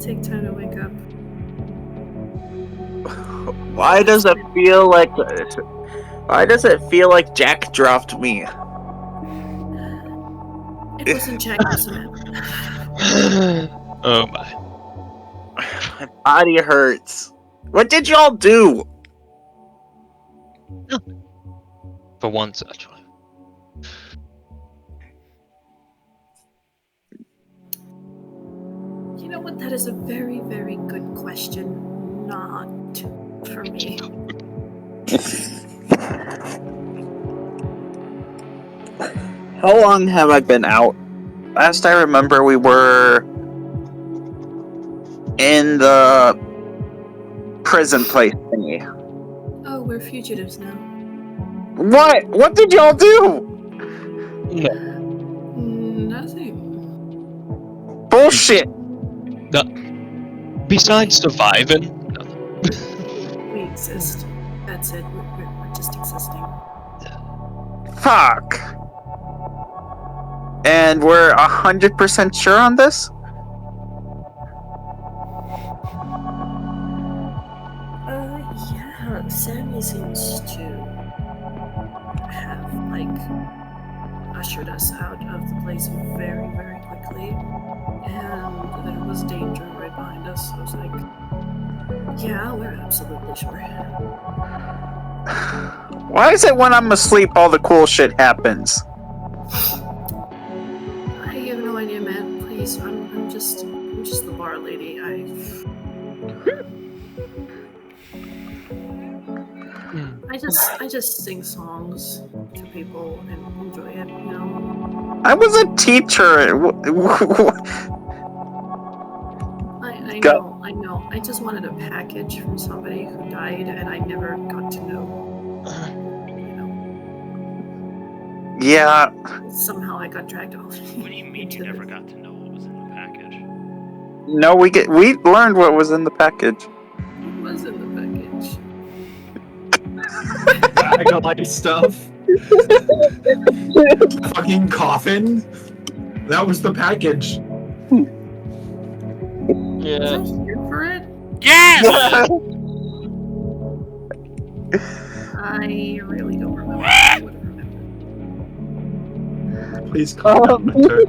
Take time to wake up. Why does it feel like Jack dropped me? It wasn't Jack, Samantha. Oh my. My body hurts. What did y'all do? For once, actually. You know what? That is a very, very good question. Not for me. How long have I been out? Last I remember, we were in the prison place thingy. Oh, we're fugitives now. What? What did y'all do? Nothing. Bullshit. Besides surviving, We exist. That's it. We're just existing. Fuck. And we're 100% sure on this? Yeah, Sammy seems to have, ushered us out of the place very, very quickly. And there was danger right behind us. I was like, yeah, we're absolutely sure. Why is it when I'm asleep all the cool shit happens? I have no idea, man. Please, I'm just the bar lady. I just sing songs to people and enjoy it, you know. I was a teacher. I know. I just wanted a package from somebody who died, and I never got to know. You know. Yeah. Somehow I got dragged off. What do you mean you never got to know what was in the package? No, we learned what was in the package. What was in the package? I got like stuff. Fucking coffin. That was the package. Was I here for it? Yes! I really don't remember. I would have remembered. Please calm down, Mentor.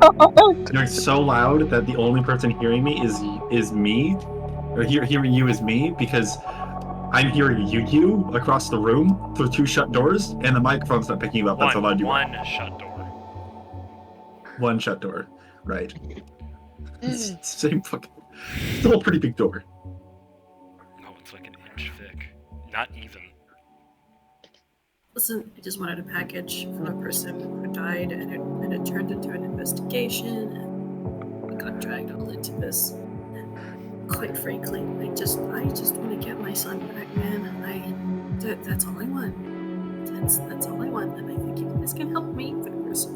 You're so loud that the only person hearing me is me, or hearing you is me, because I'm hearing you across the room through 2 shut doors, and the microphone's not picking you up. That's how loud you are. One shut door. One shut door. Right. Same fucking. Still a pretty big door. Oh, it's like an inch thick. Not even. Listen, I just wanted a package from a person who died, and it turned into an investigation, and we got dragged all into this. Quite frankly, I just want to get my son back, man. That's all I want. That's all I want, and I think you guys can help me, but we're so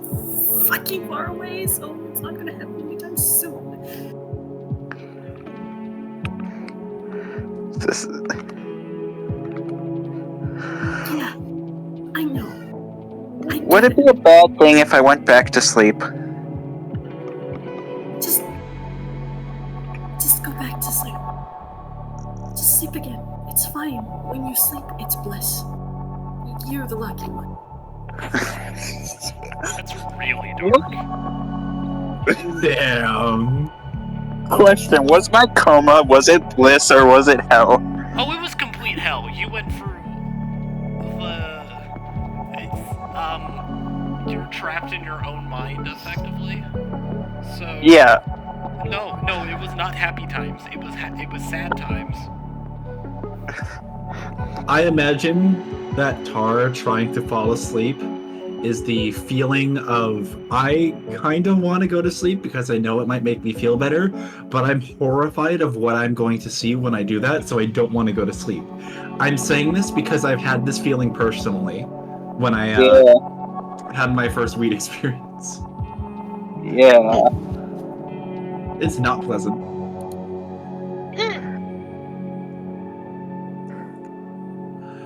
fucking far away, so it's not gonna happen anytime soon. Yeah, I know. Would it be a bad thing if I went back to sleep? Just go back to sleep. Just sleep again. It's fine. When you sleep, it's bliss. You're the lucky one. That's really dark. Damn. Question, was my coma, was it bliss or was it hell? Oh, it was complete hell. You went through you're trapped in your own mind, effectively. So... Yeah. No, it was not happy times. It was sad times. I imagine that Tar trying to fall asleep is the feeling of, I kind of want to go to sleep because I know it might make me feel better, but I'm horrified of what I'm going to see when I do that, so I don't want to go to sleep. I'm saying this because I've had this feeling personally when I had my first weed experience. Yeah. It's not pleasant.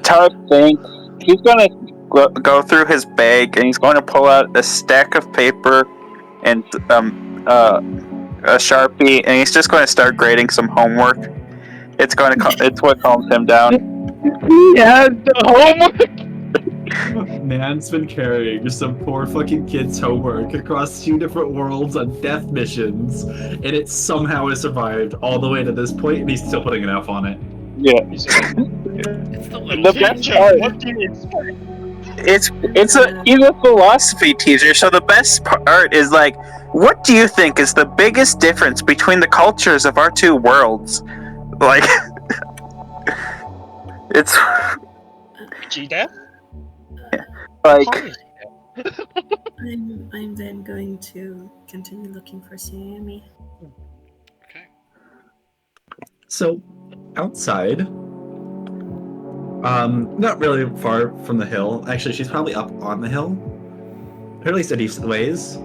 Tar thinks he's gonna go through his bag and he's going to pull out a stack of paper and a Sharpie, and he's just going to start grading some homework. It's what calms him down. Yeah, the homework. Man's been carrying some poor fucking kid's homework across 2 different worlds on death missions, and it somehow has survived all the way to this point, and he's still putting an F on it. Yeah. It's the little The best part. What do you expect? He's a philosophy teacher, so the best part is like, what do you think is the biggest difference between the cultures of our 2 worlds? Like, it's G-Death? like, I'm then going to continue looking for Sammy. Okay. So, outside, not really far from the hill. Actually, she's probably up on the hill, or at least a decent ways.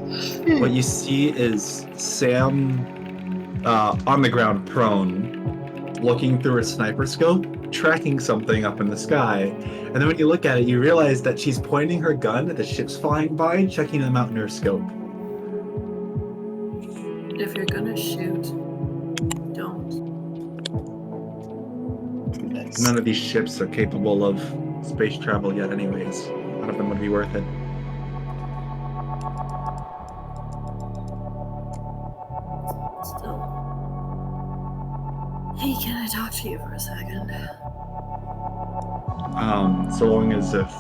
What you see is Sam on the ground, prone, looking through a sniper scope, tracking something up in the sky. And then when you look at it, you realize that she's pointing her gun at the ships flying by, checking them out in her scope. If you're gonna shoot, don't. None of these ships are capable of space travel yet anyways. None of them would be worth it. Still. Hey, can I talk to you for a second? So long as if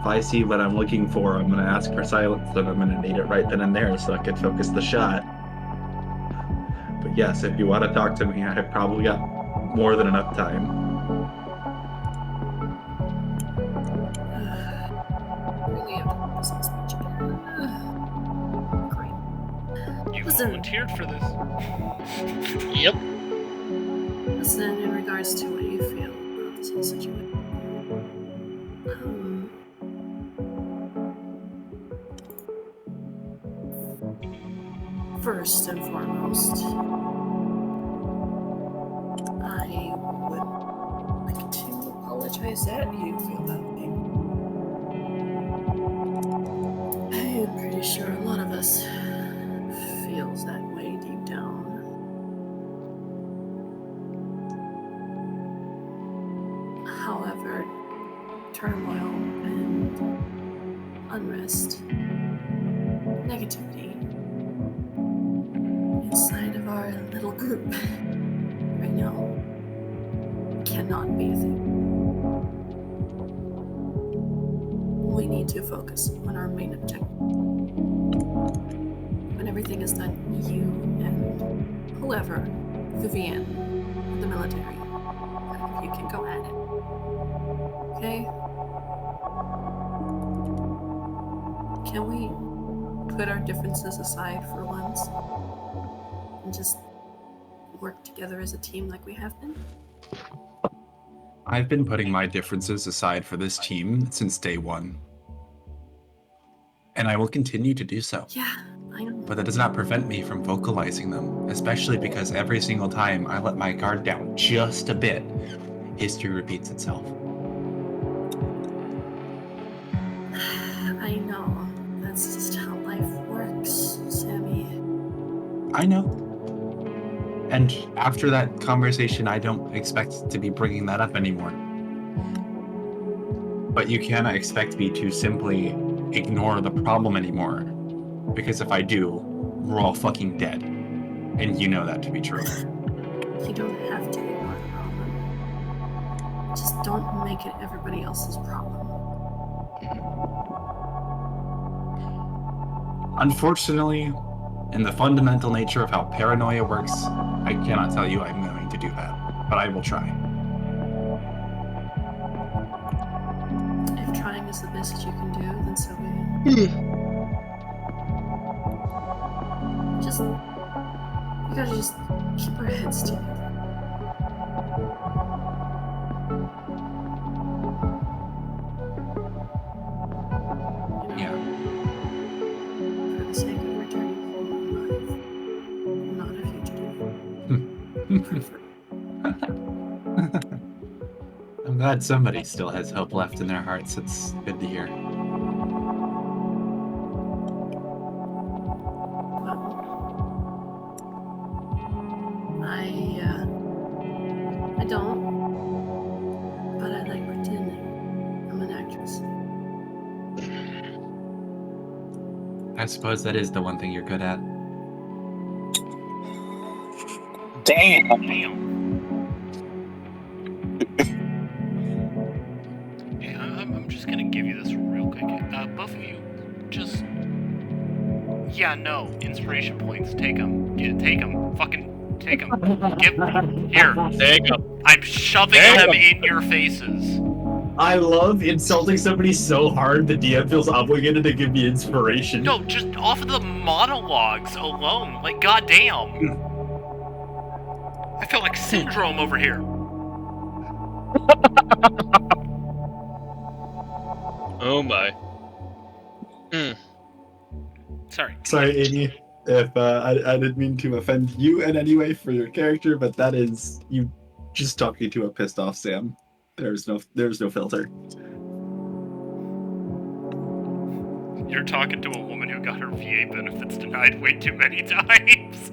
I see what I'm looking for, I'm gonna ask for silence, and I'm gonna need it right then and there so I can focus the shot. But yes, if you want to talk to me, I have probably got more than enough time. Really have to focus on speech again. Great. You Listen. volunteered for this. Yep. Listen, in regards to what you feel about this whole situation. First and foremost, I would like to apologize that you feel that way. I am pretty sure a lot of us feels that way deep down. However, turmoil and unrest, negativity inside of our little group right now cannot be a thing. We need to focus on our main objective. When everything is done, you and whoever, Vivienne, the military, you can go at it. Okay? Can we put our differences aside for once and just work together as a team like we have been? I've been putting my differences aside for this team since day one. And I will continue to do so. Yeah, I know. But that does not prevent me from vocalizing them, especially because every single time I let my guard down just a bit, history repeats itself. I know. That's just how life works, Sammy. I know. And after that conversation, I don't expect to be bringing that up anymore. But you cannot expect me to simply ignore the problem anymore. Because if I do, we're all fucking dead. And you know that to be true. You don't have to ignore the problem. Just don't make it everybody else's problem. Unfortunately, in the fundamental nature of how paranoia works, I cannot tell you I'm going to do that. But I will try. If trying is the best that you can do, then so be it. We gotta just keep our heads together. Yeah. For the sake of returning home alive, not a fugitive. I'm glad somebody still has hope left in their hearts. It's good to hear. I don't, but I like pretending. I'm an actress. I suppose that is the one thing you're good at. Damn. Hey, I'm just gonna give you this real quick. Both of you, just... Yeah, no. Inspiration points. Take them. Take them. Fucking take them. Give me. Here. Take them. I'm shoving them in your faces. I love insulting somebody so hard the DM feels obligated to give me inspiration. No, just off of the monologues alone. Like, goddamn. I feel like Syndrome over here. Oh my. Sorry, Amy. If I didn't mean to offend you in any way for your character, but that is you just talking to a pissed off Sam. There's no filter. You're talking to a woman who got her VA benefits denied way too many times.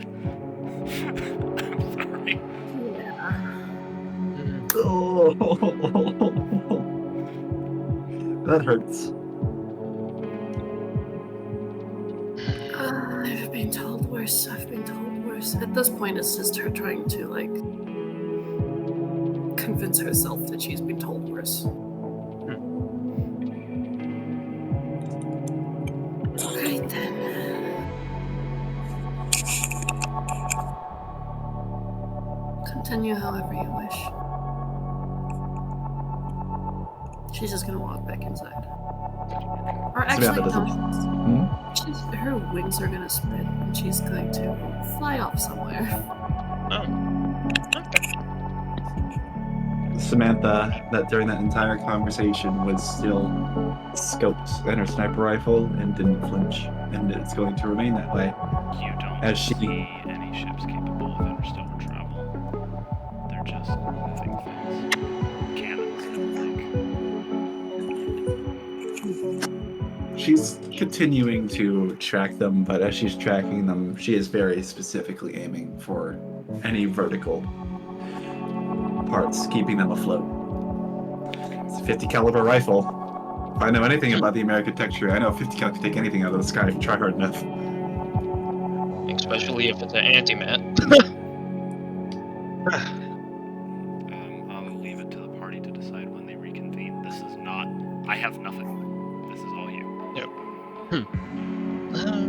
I'm sorry. Oh, that hurts. I've been told worse. At this point, it's just her trying to, like, convince herself that she's been told worse. Right then. Continue however you wish. She's just gonna walk back inside. Or actually, no. Her wings are gonna spread and she's going to fly off somewhere. Oh. Okay. Samantha, that during that entire conversation was still scoped in her sniper rifle and didn't flinch, and it's going to remain that way. You don't As she see any ships capable of interstellar travel. They're just moving things. Cannons and like. She's continuing to track them, but as she's tracking them, she is very specifically aiming for any vertical parts, keeping them afloat. It's a 50 caliber rifle. If I know anything about the American texture, I know 50 cal can take anything out of the sky if you try hard enough. Especially if it's an anti-mat. I'll leave it to the party to decide when they reconvene. This is not. I have nothing. This is all you. Yep.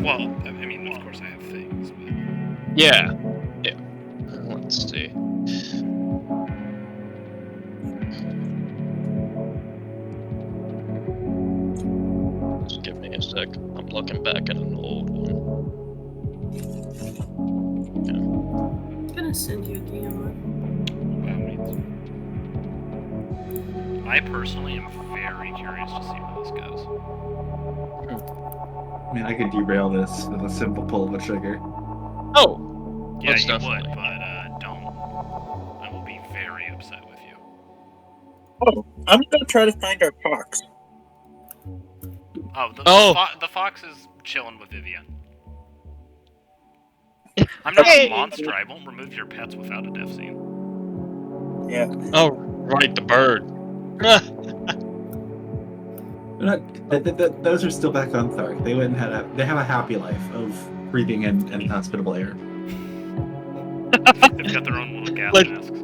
Well, I mean, of course I have things, but. Yeah. Let's see. Just give me a sec. I'm looking back at an old one. I'm gonna send you a DM. I personally am very curious to see where this goes. I mean, I could derail this with a simple pull of a trigger. Oh! Yeah, Most you definitely. would, but don't. I will be very upset with you. Oh, I'm gonna try to find our fox. Oh, the fox is chilling with Vivian. I'm not a monster. I won't remove your pets without a death scene. Yeah. Oh, right, the bird. Those are still back on Thark. They have a happy life of breathing in inhospitable air. They've got their own little gas masks.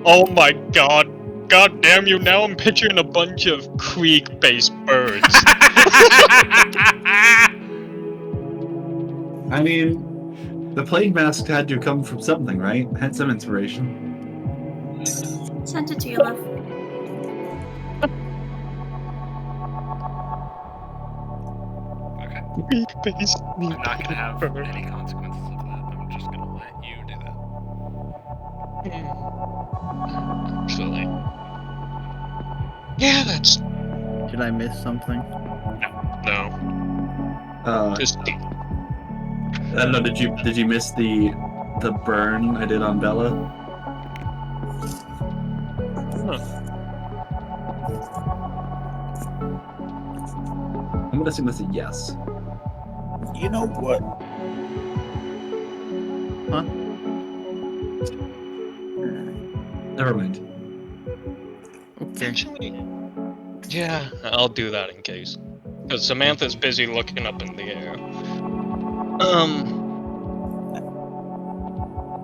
Oh my god. God damn you, now I'm picturing a bunch of creek-based birds. I mean, the plague mask had to come from something, right? Had some inspiration. Sent it to you, love. Okay. Creek-based I'm not gonna have any consequences of that. I'm just gonna let you do that. Actually. Yeah, that's... Did I miss something? No. Just... I don't know. Did you miss the burn I did on Bella? I'm gonna assume that's a yes. You know what? Huh? Never mind. Okay. Actually, yeah, I'll do that in case. Because Samantha's busy looking up in the air.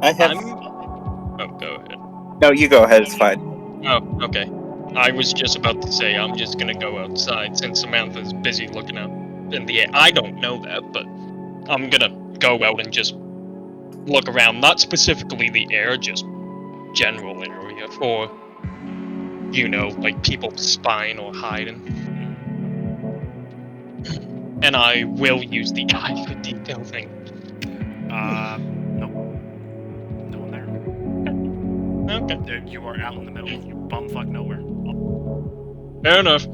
I have. Oh, go ahead. No, you go ahead. It's fine. Oh, okay. I was just about to say I'm just gonna go outside since Samantha's busy looking out in the air. I don't know that, but I'm gonna go out and just look around. Not specifically the air, just general area for, you know, like people spying or hiding. And I will use the eye for detail thing. Nope. No one there. Okay. You are out in the middle of bumfuck nowhere. Fair enough.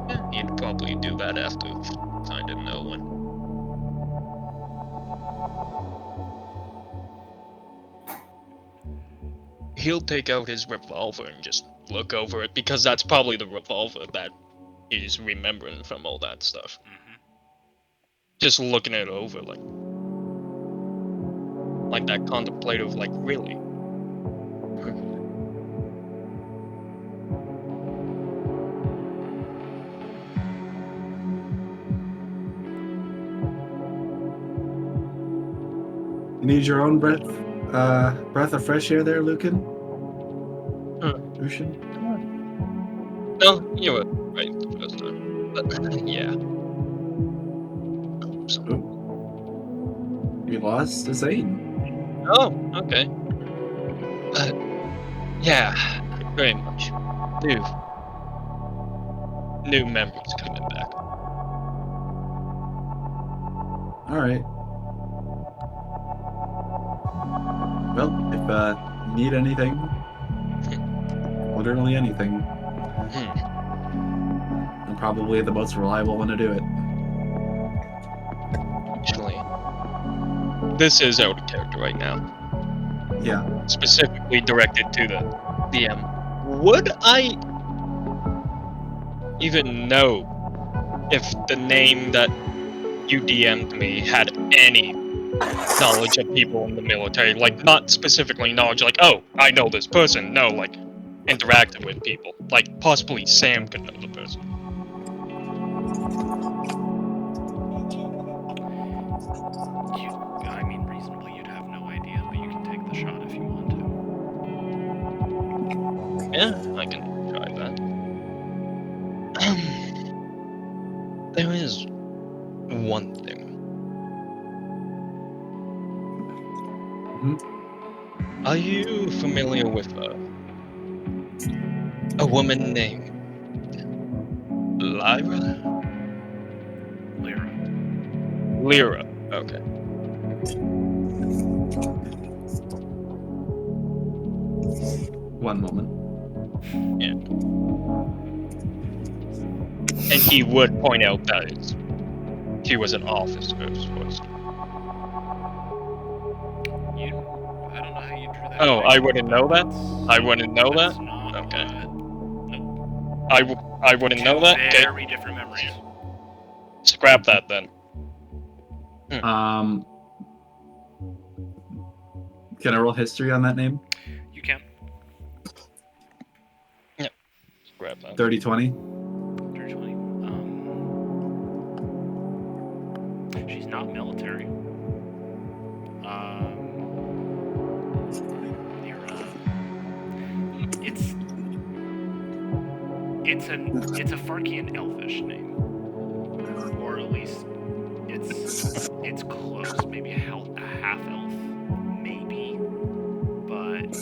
Yeah, you'd probably do that after finding no one. he'll take out his revolver and just look over it, because that's probably the revolver that he's remembering from all that stuff. Just looking it over, like that contemplative, like, really. You need your own breath of fresh air there, Lucan? Lucian? No, you were right the first time. But, yeah. You lost a Zane. Oh, okay. Yeah, very much. New memories coming back. Alright. Well, if you need anything, literally anything, I'm probably the most reliable one to do it. Actually, this is out of character right now. Yeah. Specifically directed to the DM. Would I even know if the name that you DM'd me had any knowledge of people in the military? Like, not specifically knowledge, like, oh, I know this person. No, like, interacted with people. Like, possibly Sam could know the person. I mean, reasonably, you'd have no idea, but you can take the shot if you want to. Yeah, I can try that. There is one thing. Are you familiar with a woman named Lyra? Lyra. Okay. One moment. Yeah. And he would point out that he was an officer first. I don't know how you drew that. Oh, I wouldn't know that? I wouldn't know that? Okay. I wouldn't know that? Okay. Very different memories. Scrap that then. Can I roll history on that name? You can. Yep. Scrap that. 30-20. She's not military. It's a Farkian elfish name, or at least it's close. Maybe a half elf, maybe, but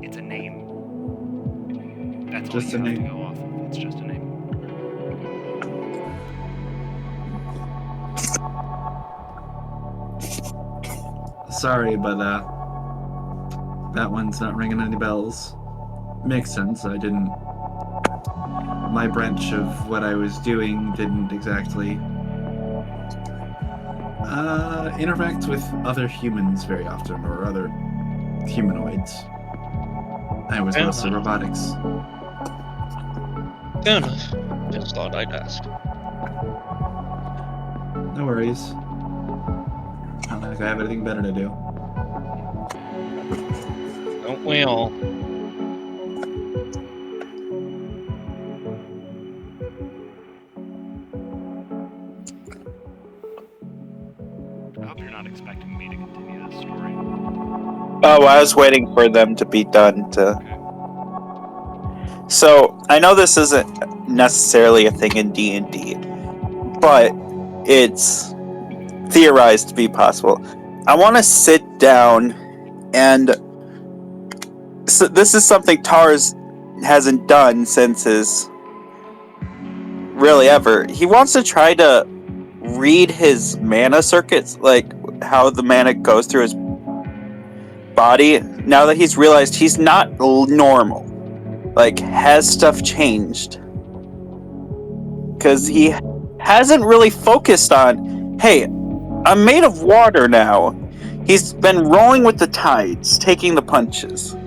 it's a name. That's all just you a have name. to go off of. It's just a name. Sorry, but that one's not ringing any bells. Makes sense. My branch of what I was doing didn't exactly interact with other humans very often, or other humanoids. I was mostly robotics. Fair enough. Just thought I'd ask. No worries. I don't think I have anything better to do. Don't we all? I hope you're not expecting me to continue this story. Oh, I was waiting for them to be done to... So, I know this isn't necessarily a thing in D&D, but it's theorized to be possible. I want to sit down and... So this is something Tars hasn't done since his... really ever. He wants to try to read his mana circuits, like how the mana goes through his body, now that he's realized he's not normal. Like, has stuff changed? Because he hasn't really focused on, hey, I'm made of water now. He's been rolling with the tides, taking the punches. I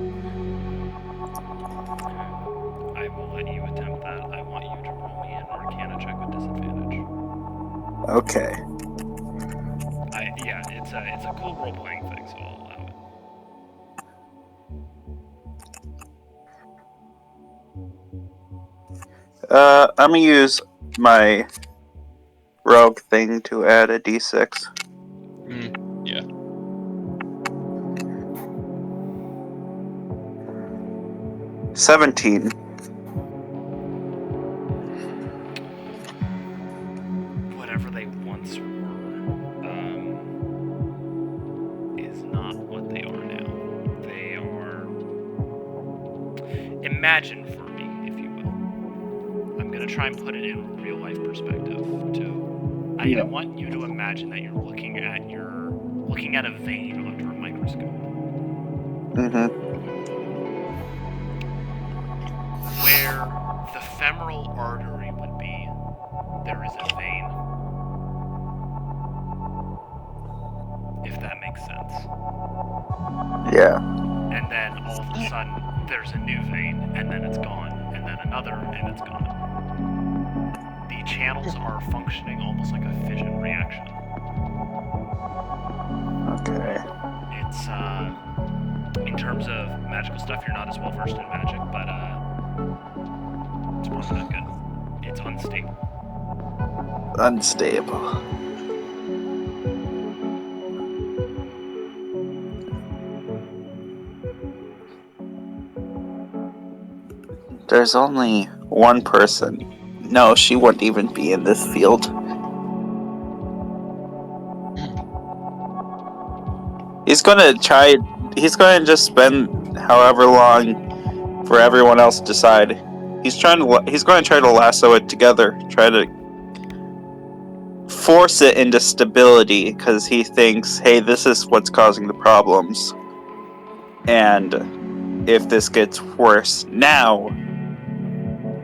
will let you attempt that. I want you to roll me an Arcana check with disadvantage. Okay. It's a cool role-playing thing, so I'll allow it. I'm gonna use my rogue thing to add a d6. Yeah. $17. Whatever they once were, is not what they are now. They are... Imagine for me, if you will. I'm gonna try and put it in real-life perspective, too. I want you to imagine that you're looking at a vein under a microscope. Mm-hmm. Where the femoral artery would be, there is a vein. If that makes sense. Yeah. And then all of a sudden, there's a new vein, and then it's gone, and then another, and it's gone. The channels are functioning almost like a fission reaction. Okay. It's, in terms of magical stuff, you're not as well versed in magic, but, it's probably not good. It's unstable. Unstable. There's only one person. No, she wouldn't even be in this field. He's gonna just spend however long for everyone else to decide. He's gonna try to lasso it together, try to force it into stability, because he thinks, hey, this is what's causing the problems. And if this gets worse now,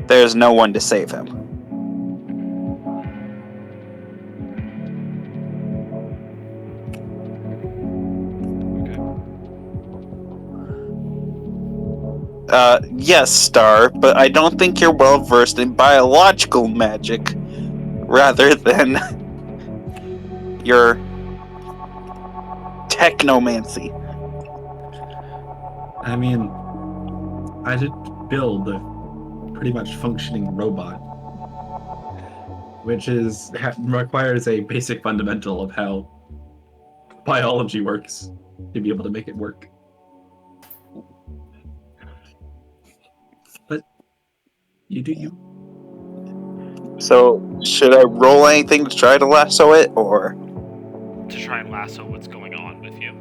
there's no one to save him. Yes, Star, but I don't think you're well versed in biological magic, rather than your technomancy. I mean, I did build a pretty much functioning robot, which requires a basic fundamental of how biology works to be able to make it work. But you do you. So, should I roll anything to try to lasso it, or? To try and lasso what's going on with you.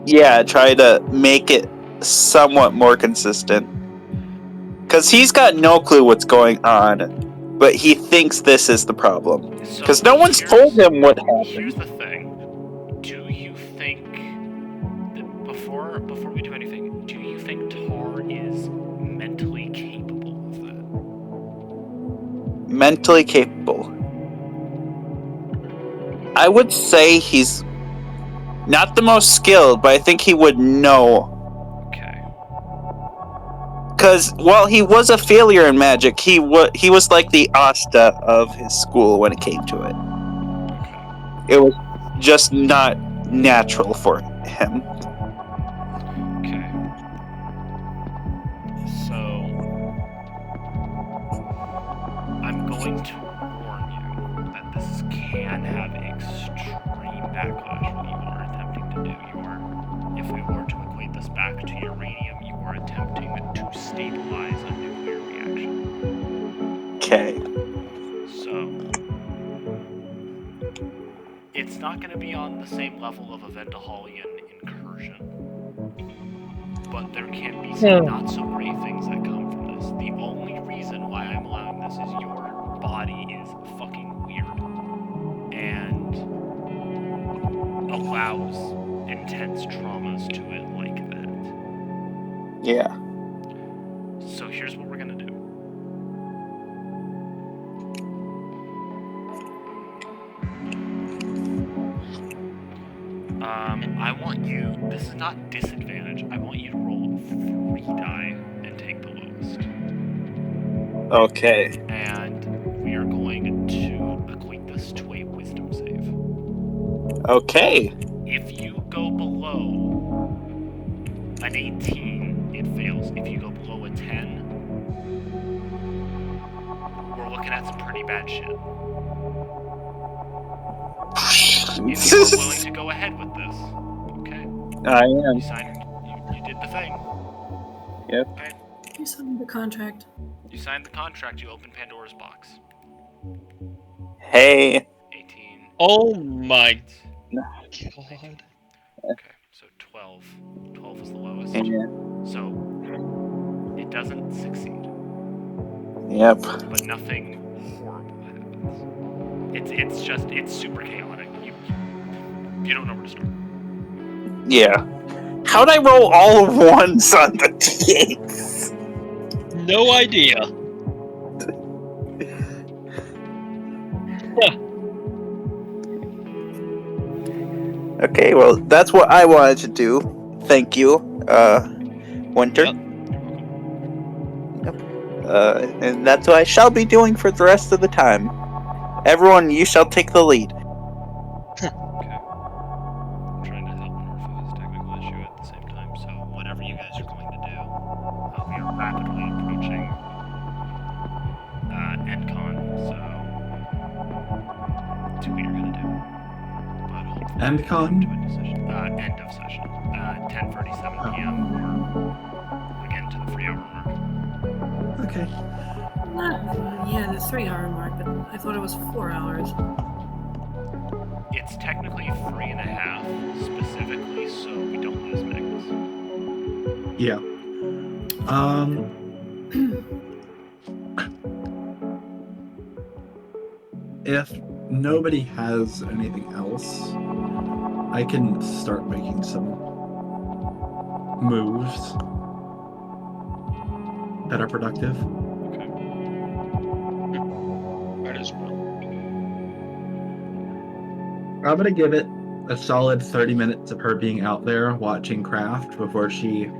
Yeah, try to make it somewhat more consistent. Because he's got no clue what's going on, but he thinks this is the problem. Because no one's told him what happened. Here's the thing. Do you think that before we do anything, do you think Tar is mentally capable of that? Mentally capable. I would say he's not the most skilled, but I think he would know. Okay. Because while he was a failure in magic, he was like the Asta of his school when it came to it. It was just not natural for him. Okay. So I'm going to warn you that this can have extreme backlash what you are attempting to do. If we were to equate this back to uranium, you are attempting to stabilize a nuclear reaction. Okay. So it's not going to be on the same level of a Vendahalian incursion, but there can be some not so great things that come from this. The only reason why I'm allowing this is your body is fucking weird and allows intense traumas to it like that. Yeah. So here's what we're gonna do. want you. This is not disadvantage. I want you to roll 3 die and take the lowest. Okay. And we are going to equate this to a wisdom save. Okay. If you go below an 18, it fails. If you go below a 10, we're looking at some pretty bad shit. If you are willing to go ahead with this, okay? I am. You signed. You did the thing. Yep. Okay. You signed the contract. You signed the contract. You opened Pandora's box. Hey. 18. Oh my god. Okay, so 12. 12 is the lowest. Yeah. So it doesn't succeed. Yep. But nothing horrible happens. It's super chaotic. You don't know where to start. Yeah. How'd I roll all ones on the D8s? No idea. Okay, well, that's what I wanted to do. Thank you, Winter. Yep. And that's what I shall be doing for the rest of the time. Everyone, you shall take the lead. Okay. I'm trying to help North with his technical issue at the same time, so whatever you guys are going to do, we are rapidly approaching EndCon, so that's what you're going to do. But hopefully EndCon? to a decision. End of session. 10:37 p.m. or again to the 3-hour mark. Okay. Yeah, the 3-hour mark, but I thought it was 4 hours. It's technically 3.5 specifically, so we don't lose Magnus. Yeah. If nobody has anything else, I can start making some moves that are productive. Okay. Might as well. I'm gonna give it a solid 30 minutes of her being out there watching craft before she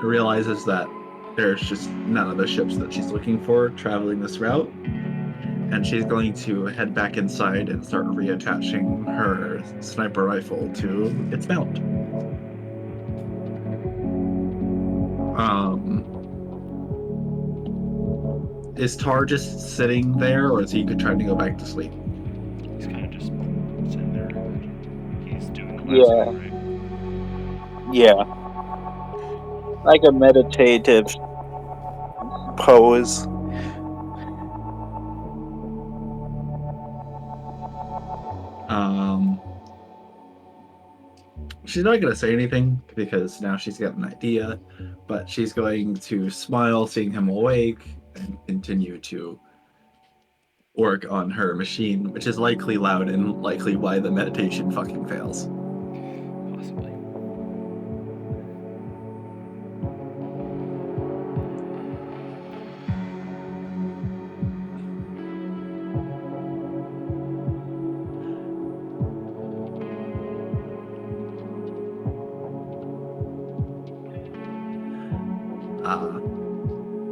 realizes that there's just none of the ships that she's looking for traveling this route. And she's going to head back inside and start reattaching her sniper rifle to its mount. Is Tar just sitting there, or is he trying to go back to sleep? He's kind of just sitting there. He's doing the Yeah. last thing, right? Yeah. Like a meditative pose. She's not going to say anything because now she's got an idea, but she's going to smile seeing him awake and continue to work on her machine, which is likely loud and likely why the meditation fucking fails. Possibly.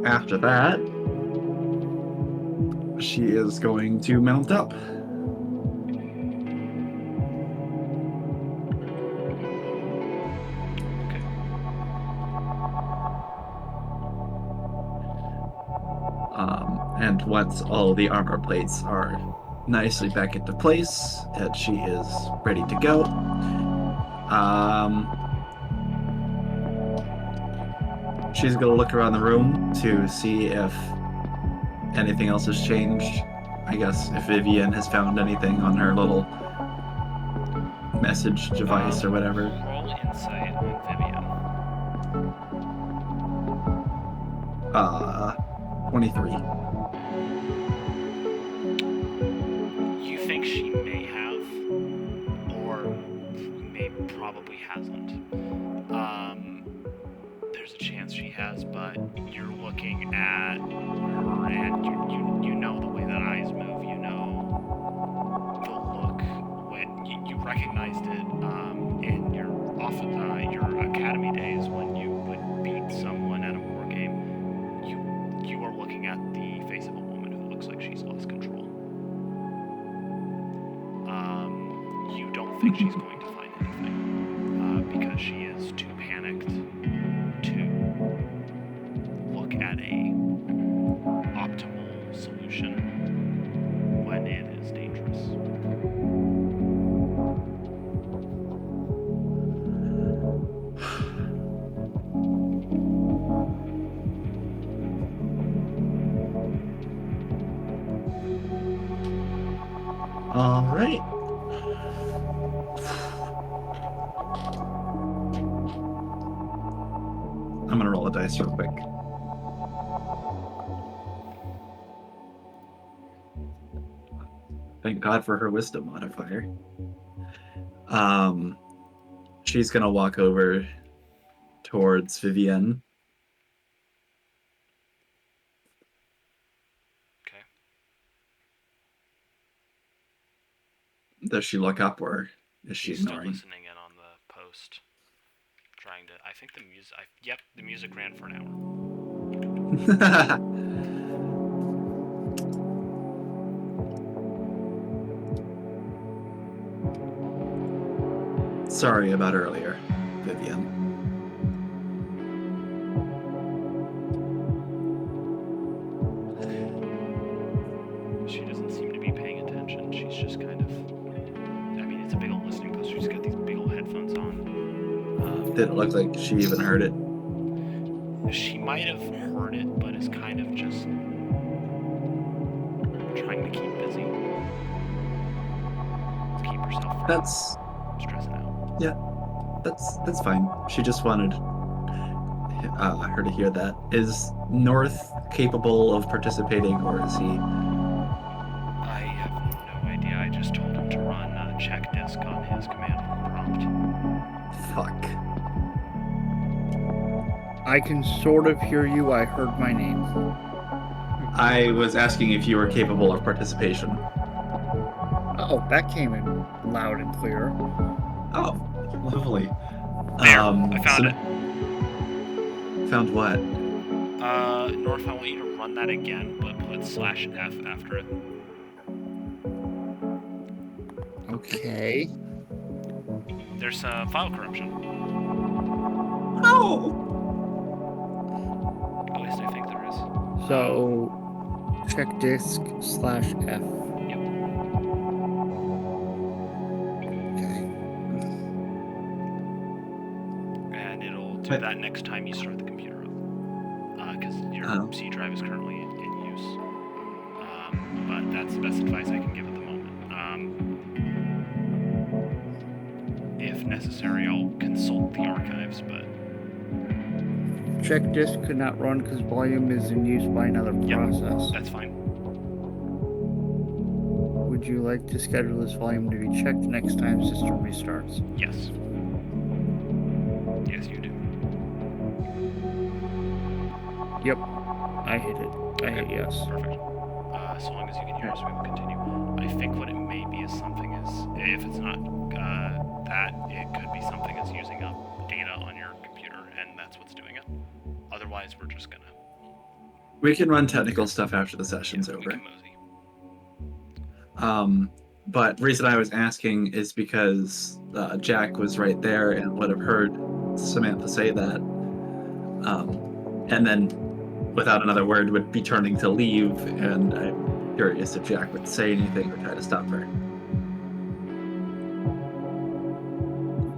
After that, she is going to mount up. Okay. And once all the armor plates are nicely back into place, and she is ready to go, she's going to look around the room to see if anything else has changed. I guess if Vivian has found anything on her little message device or whatever. Roll insight on Vivian. 23. You think she may have, or probably hasn't. There's a chance she has, but you're looking at her and you know the way that eyes move, you know the look when you recognized it in think she's going to find anything because she is too panicked to look at a optimal solution when it is dangerous. All right. I'm gonna roll a dice real quick. Thank God for her wisdom modifier. She's gonna walk over towards Vivienne. Okay. Does she look up, or is she She's still ignoring? listening in on the post. Trying to. I think the music. Yep, the music ran for an hour. Sorry about earlier, Vivienne. She doesn't seem to be paying attention. She's just kind of. I mean, it's a big old listening post. She's got these big old headphones on. Did it look like she even heard it? She might have heard it, but is kind of just trying to keep busy. To keep herself from That's stressing out. yeah. That's fine. She just wanted her to hear that. Is North capable of participating, or is he? I have no idea. I just told him to run a check disc on his command prompt. Fuck. I can sort of hear you. I heard my name. I was asking if you were capable of participation. Oh, that came in loud and clear. Oh, lovely. There, I found it. Found what? North, I want you to run that again, but put /F after it. Okay. There's file corruption. Oh! At least I think there is. So, check disk /F. Yep. Okay. And it'll do that next time you start the computer up. Because your C drive is currently in use. But that's the best advice I can give at the moment. If necessary, I'll consult the archives, but... Check disk could not run because volume is in use by another process. That's fine. Would you like to schedule this volume to be checked next time system restarts? Yes. Yes, you do. Yep. I hit it. I hit yes. Perfect. As long as you can hear us, we will continue. I think what it may be is something is, if it's not that, it could be something that's using up data on your computer, and that's what's doing it. Otherwise, we're just gonna... We can run technical stuff after the session's over. We can mosey. But the reason I was asking is because Jack was right there and would have heard Samantha say that. And then, without another word, would be turning to leave, and I'm curious if Jack would say anything or try to stop her.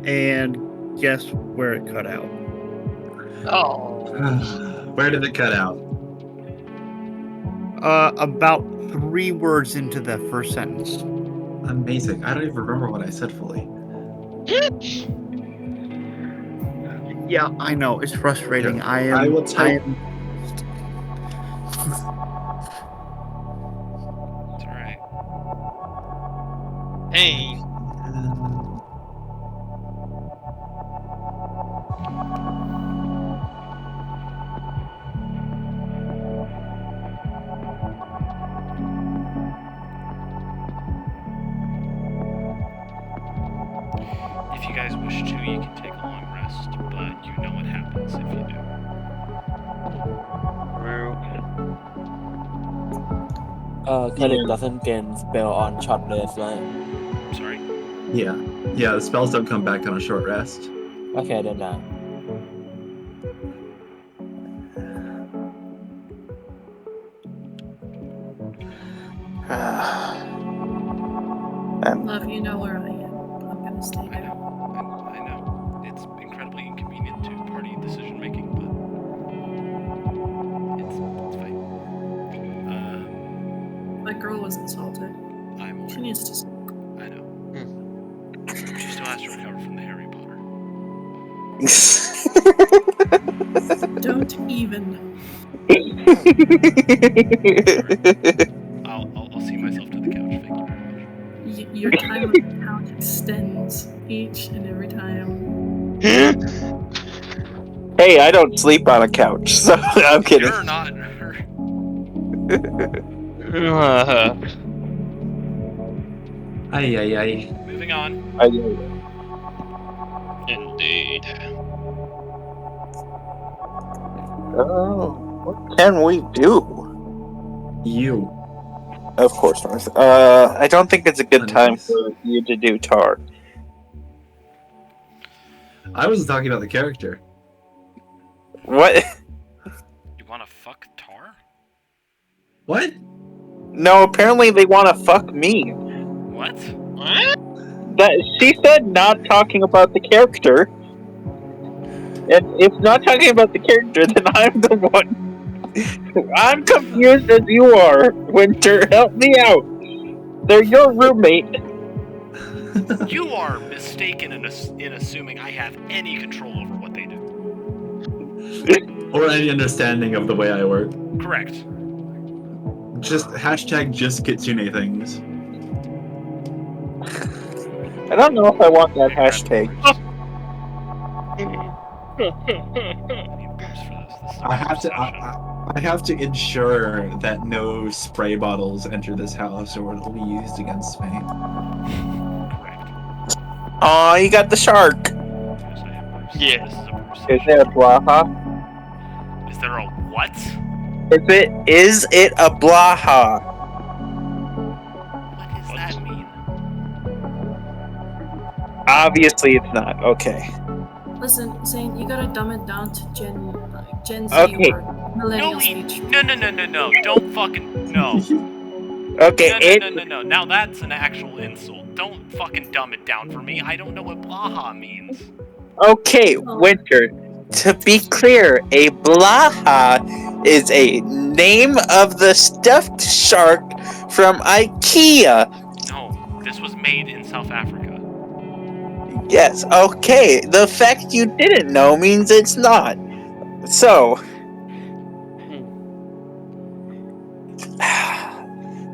And guess where it cut out? Oh. Where did it cut out? About 3 words into the first sentence. Amazing. I don't even remember what I said fully. Yeah, I know. It's frustrating. Yeah. I will type. It's alright. Hey. If you guys wish to, you can take a long rest, but you know what happens if you do. Caleb doesn't gain spell on short rest, right? Sorry? Yeah. Yeah, the spells don't come back on a short rest. Okay, then now. Love, you know where I am. I'm gonna stay I there. know. I know. It's incredibly inconvenient to party decision making, but it's fine. My girl was insulted. I'm She aware. needs to. I know. She still has to recover from the Harry Potter. Don't even. I'll see myself to the couch. Thank you very much. Your time on the couch extends each and every time. Hey, I don't sleep on a couch, so I'm kidding. You're not her. Ay. Moving on. Indeed. What can we do? You. Of course, North. I don't think it's a good time Nice. for you to do Tar. I wasn't talking about the character. What? You wanna fuck Tar? What? No, apparently they want to fuck me. What? That she said not talking about the character. And if not talking about the character, then I'm the one. I'm confused as you are. Winter, help me out. They're your roommate. You are mistaken in assuming I have any control over what they do. Or any understanding of the way I work. Correct. Just hashtag just kitsune things. I don't know if I want that hashtag. I have to ensure that no spray bottles enter this house or it'll be used against me. Aw, you got the shark. Yeah. Is there a blaha? Is there a what? Is it a blaha? What does that mean? Obviously it's not. Okay. Listen, Zane, you gotta dumb it down to Gen Z Okay. or millennials age. No. Don't fucking no. Okay, No. Now that's an actual insult. Don't fucking dumb it down for me. I don't know what blaha means. Okay, Winter. To be clear, a blaha is a name of the stuffed shark from IKEA. No, this was made in South Africa. Yes, okay. The fact you didn't know means it's not. So,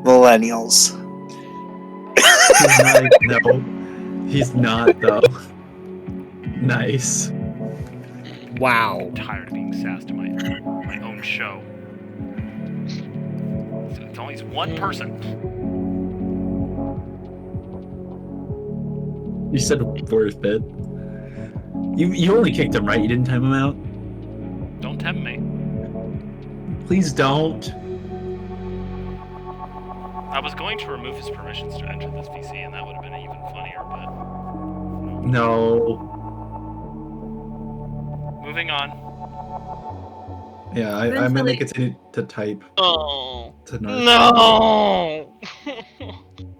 millennials. No, he's not though. Nice. Wow. I'm tired of being sassed in my own show. It's only one person. You said worth it. You only kicked him, right? You didn't time him out? Don't tempt me. Please don't. I was going to remove his permissions to enter this VC, and that would have been even funnier, but... No. Moving on. Yeah, I meant to continue to type. Oh. To No!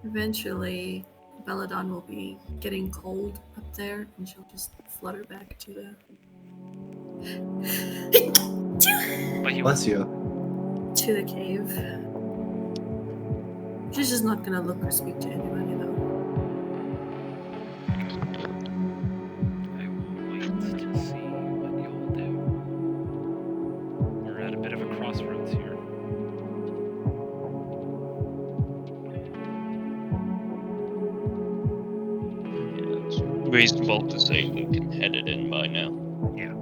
Eventually, Belladon will be getting cold up there, and she'll just flutter back to Bless you. the cave. She's just not gonna look or speak to anybody, though. I will wait to see what you'll do. We're at a bit of a crossroads here. It's reasonable to say we can head it in by now. Yeah.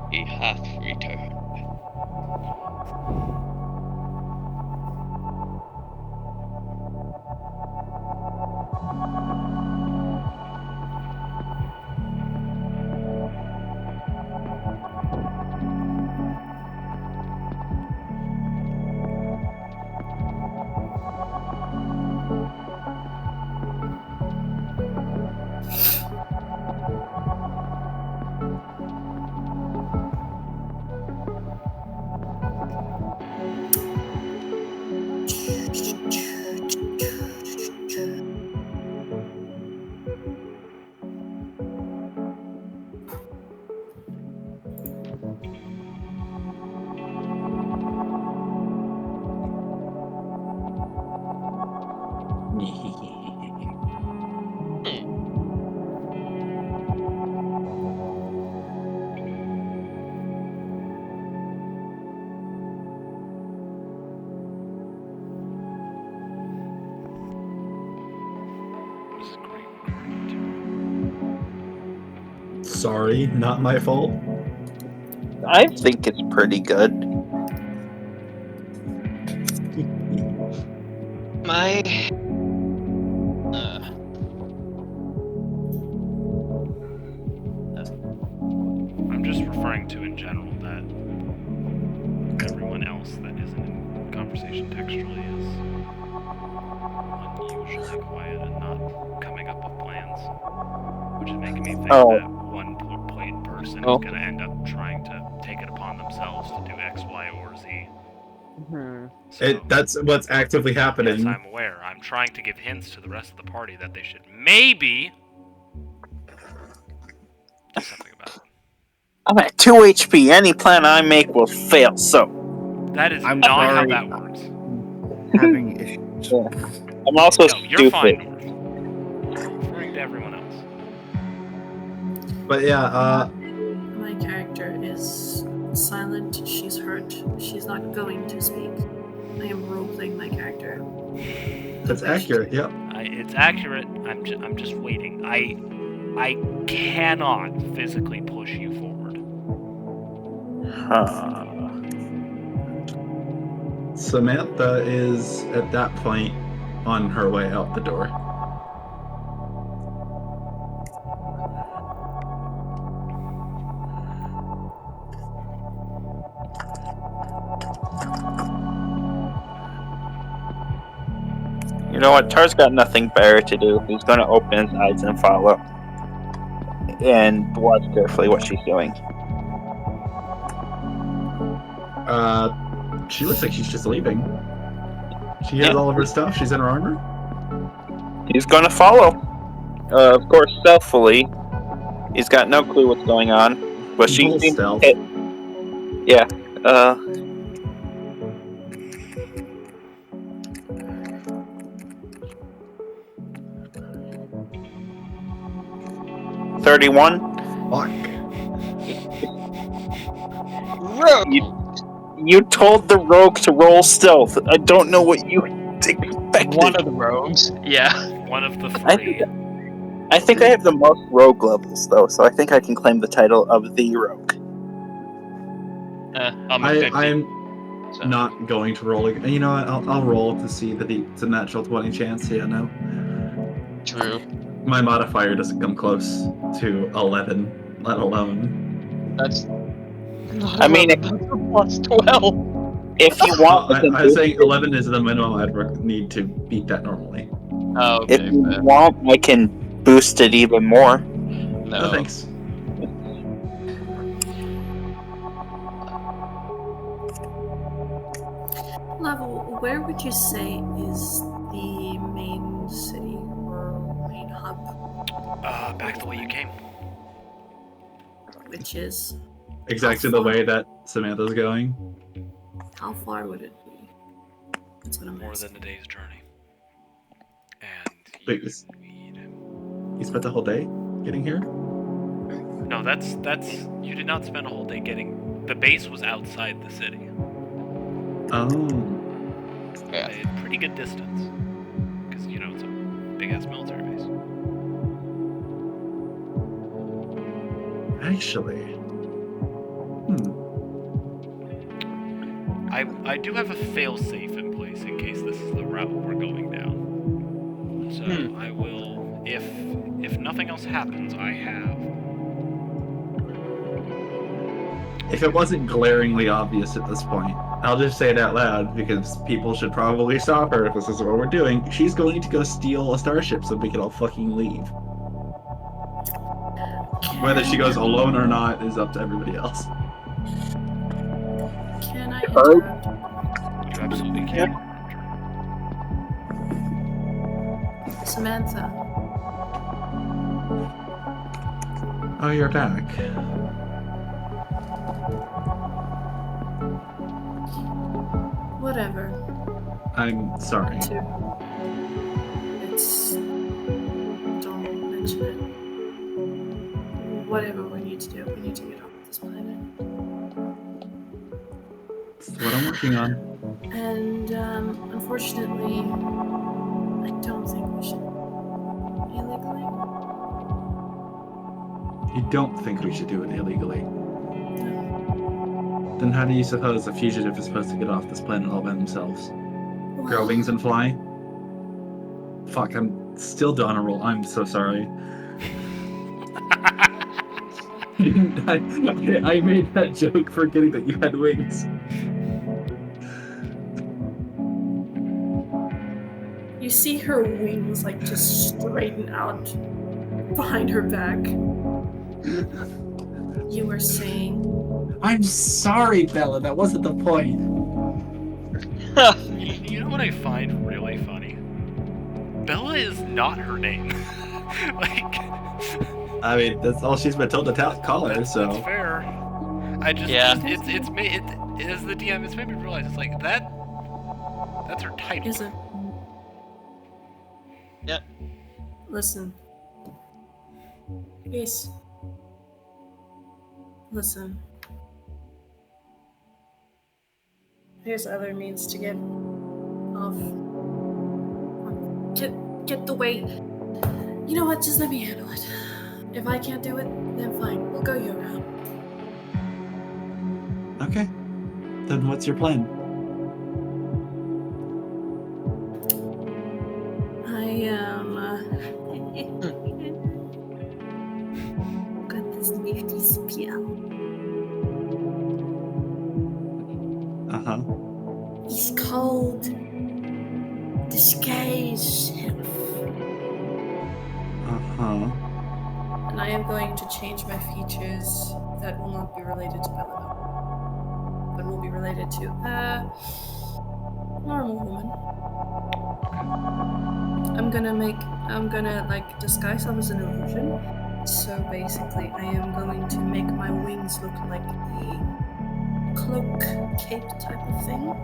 He hath returned. Sorry, not my fault. I think it's pretty good. My. I'm just referring to in general that everyone else that isn't in conversation textually is unusually quiet and not coming up with plans, which is making me think that one plate person is going to end up trying to take it upon themselves to do X, Y, or Z. So, That's what's actively happening. yes, I'm aware. I'm trying to give hints to the rest of the party that they should maybe do something about it. I'm at 2 HP. Any plan I make will fail, so... That is I'm not how sorry. that works. Having issues. I'm also No, you're fine, stupid. North. I'm referring to everyone else. But yeah, My character is silent. She's hurt. She's not going to speak. I am role-playing my character. that's accurate, yep. It's accurate. I'm just waiting. I cannot physically push you forward. Samantha is, at that point, on her way out the door. You know what? Tar's got nothing better to do. He's going to open his eyes and follow. And watch carefully what she's doing. She looks like she's just leaving. She has all of her stuff. She's in her armor. He's going to follow. Of course, stealthily. He's got no clue what's going on. But she Full seems stealth. Yeah. 31. Fuck. You told the rogue to roll stealth. I don't know what you expected. One of the rogues. Yeah. One of the three. I think I have the most rogue levels, though, so I think I can claim the title of the rogue. I'm a 50. I'm not going to roll again. You know what? I'll roll to see that it's a natural 20 chance. Yeah, no. True. My modifier doesn't come close to 11, let alone. That's. I mean, that's a plus 12. If you want, I was saying 11 is the minimum I'd need to beat that normally. Oh, okay. If you want, I can boost it even more. No, thanks. Level, where would you say is the main city or main hub? Back the way you came. Which is? Exactly the way that Samantha's going. How far would it be? That's what I'm More asking. than a day's journey. And Wait, you spent the whole day getting here? no, that's you did not spend a whole day getting. The base was outside the city. Oh. A pretty good distance, because it's a big ass military base. Actually. I do have a fail-safe in place in case this is the route we're going down. So I will, if nothing else happens, I have. If it wasn't glaringly obvious at this point, I'll just say it out loud because people should probably stop her if this is what we're doing. She's going to go steal a starship so we can all fucking leave. Whether she goes alone or not is up to everybody else. Can I interrupt? You absolutely can. Samantha. Oh, you're back. Whatever. I'm sorry. It's... Don't mention it. Whatever we need to do, we need to get off this planet. That's what I'm working on. And, unfortunately, I don't think we should illegally. You don't think we should do it illegally? Then how do you suppose a fugitive is supposed to get off this planet all by themselves? Grow wings and fly? Fuck, I'm still on a roll. I'm so sorry. I made that joke forgetting that you had wings. You see her wings like just straighten out behind her back. You were saying? I'm sorry, Bella. That wasn't the point. You know what I find really funny? Bella is not her name. Like, I mean, that's all she's been told to call her. So that's fair. I just it's made as the DM, it's made me realize it's like that's her title. Is it? Yeah. Listen. Ace. Listen. There's other means to get off. Get the weight. You know what? Just let me handle it. If I can't do it, then fine. We'll go your route. okay. Then what's your plan? Got this nifty spell. Uh-huh. He's called Disguise Self. Uh-huh. And I am going to change my features that will not be related to Belladonna, but will be related to a normal woman. I'm gonna like disguise myself as an illusion. So basically, I am going to make my wings look like a cloak, cape type of thing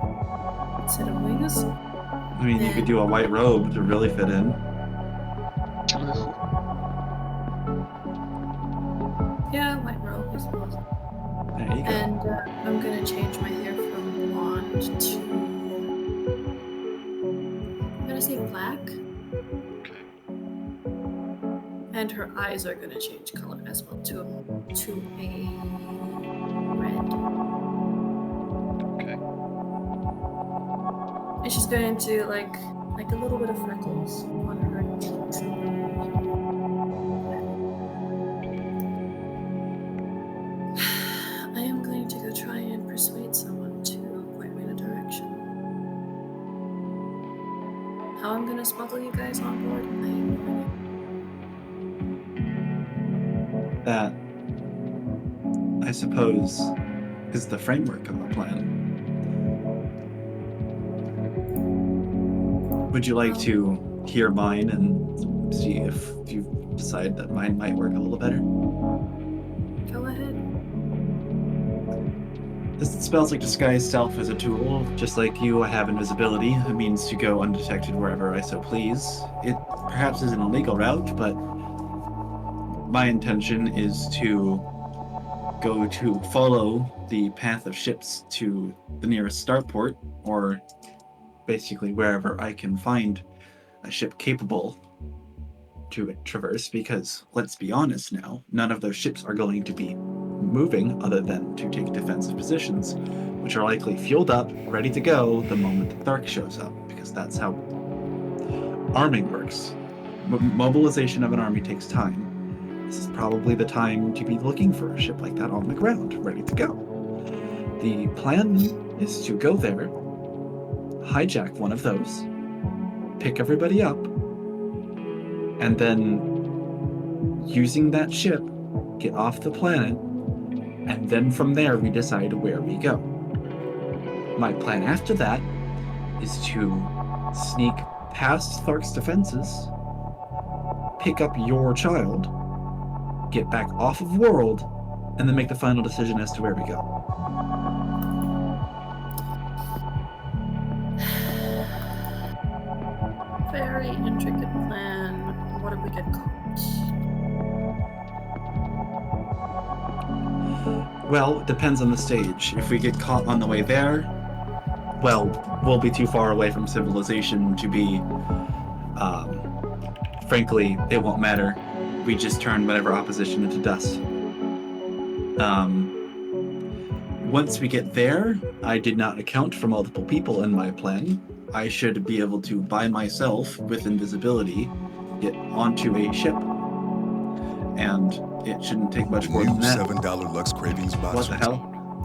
instead of wings. I mean, you could do a white robe to really fit in. Yeah, white robe, I suppose. There you go. And I'm gonna change my hair from blonde to, I'm gonna say black. Okay. And her eyes are gonna change color as well to a red. Okay. And she's going to like a little bit of freckles on her cheeks. I am going to go try and persuade someone to point me in a direction. How I'm gonna smuggle you guys on board, I have no idea. That, I suppose, is the framework of the plan. Would you like to hear mine and see if you decide that mine might work a little better? Go ahead. This spells like disguise self as a tool. Just like you, I have invisibility, a means to go undetected wherever I so please. It perhaps is an illegal route, but my intention is to go to follow the path of ships to the nearest starport, or basically wherever I can find a ship capable to traverse, because let's be honest now, none of those ships are going to be moving other than to take defensive positions, which are likely fueled up, ready to go the moment the Thark shows up, because that's how arming works. Mobilization of an army takes time. This is probably the time to be looking for a ship like that on the ground, ready to go. The plan is to go there, hijack one of those, pick everybody up, and then using that ship, get off the planet, and then from there we decide where we go. My plan after that is to sneak past Thark's defenses, pick up your child, get back off of world, and then make the final decision as to where we go. Very intricate plan. What if we get caught? Well, it depends on the stage. If we get caught on the way there, well, we'll be too far away from civilization to be, frankly, it won't matter. we just turn whatever opposition into dust. Once we get there, I did not account for multiple people in my plan. I should be able to, by myself, with invisibility, get onto a ship. And it shouldn't take much more than that. $7 Lux Cravings box. What the hell?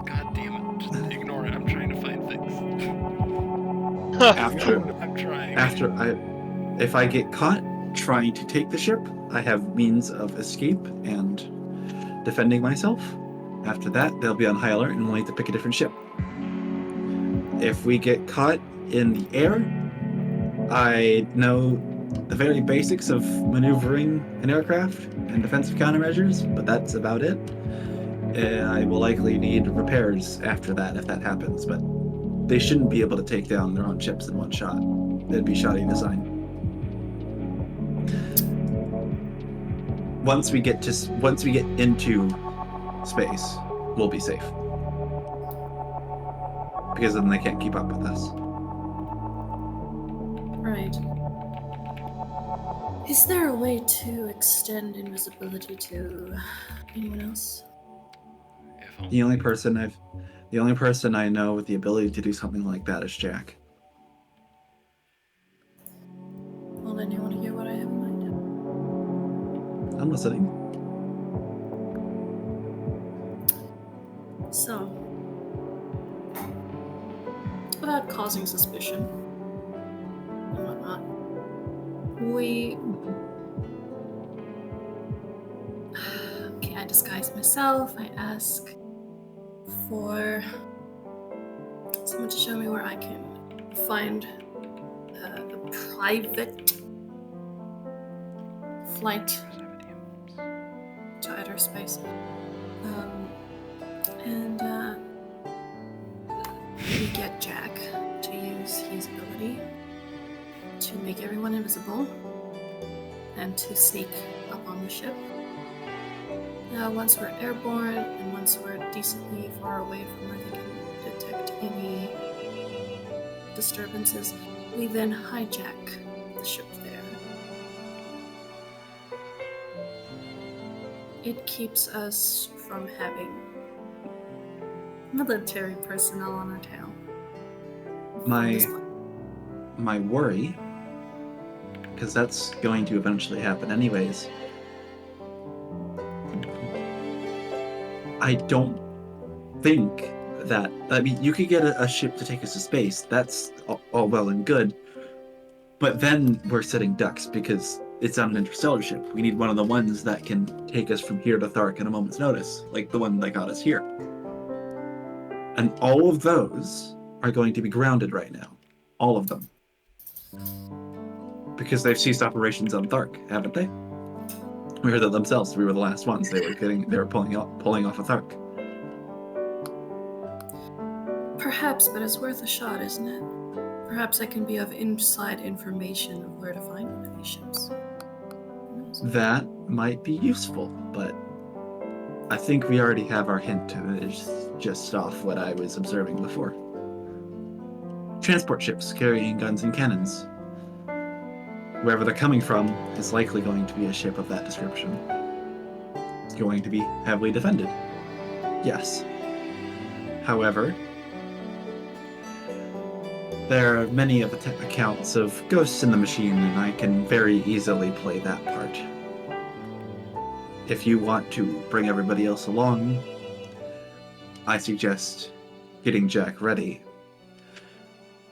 God damn it. Just ignore it. I'm trying to find things. If I get caught trying to take the ship, I have means of escape and defending myself. After that, they'll be on high alert and we'll need to pick a different ship. If we get caught in the air, I know the very basics of maneuvering an aircraft and defensive countermeasures, but that's about it. I will likely need repairs after that if that happens, but they shouldn't be able to take down their own ships in one shot. It'd be shoddy design. Once we get into space, we'll be safe. Because then they can't keep up with us. Right. Is there a way to extend invisibility to anyone else? The only person I know with the ability to do something like that is Jack. Well, then you want to hear what I have in mind? I'm listening. So, without causing suspicion and whatnot, I disguise myself. I ask for someone to show me where I can find a private flight to outer space. And we get Jack to use his ability to make everyone invisible and to sneak up on the ship. Once we're airborne and once we're decently far away from where they can detect any disturbances, we then hijack the ship there. It keeps us from having military personnel on our tail. My worry, because that's going to eventually happen anyways, I don't think that, you could get a ship to take us to space, that's all well and good, but then we're sitting ducks because it's on an interstellar ship. We need one of the ones that can take us from here to Thark in a moment's notice, like the one that got us here. And all of those are going to be grounded right now. All of them. Because they've ceased operations on Thark, haven't they? We heard that themselves. We were the last ones. They were pulling off a Thark. Perhaps, but it's worth a shot, isn't it? Perhaps I can be of inside information of where to find one of these ships. That might be useful, but I think we already have our hint just off what I was observing before. Transport ships carrying guns and cannons. Wherever they're coming from is likely going to be a ship of that description. It's going to be heavily defended. Yes. However, there are many of the accounts of ghosts in the machine, and I can very easily play that part. If you want to bring everybody else along, I suggest getting Jack ready,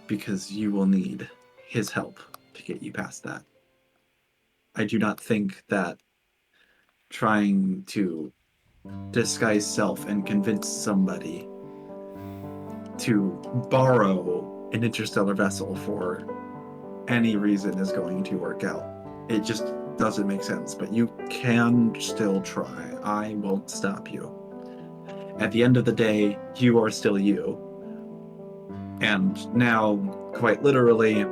because you will need his help to get you past that. I do not think that trying to disguise self and convince somebody to borrow an interstellar vessel for any reason is going to work out. It just doesn't make sense, but you can still try. I won't stop you. At the end of the day, you are still you. And now, quite literally,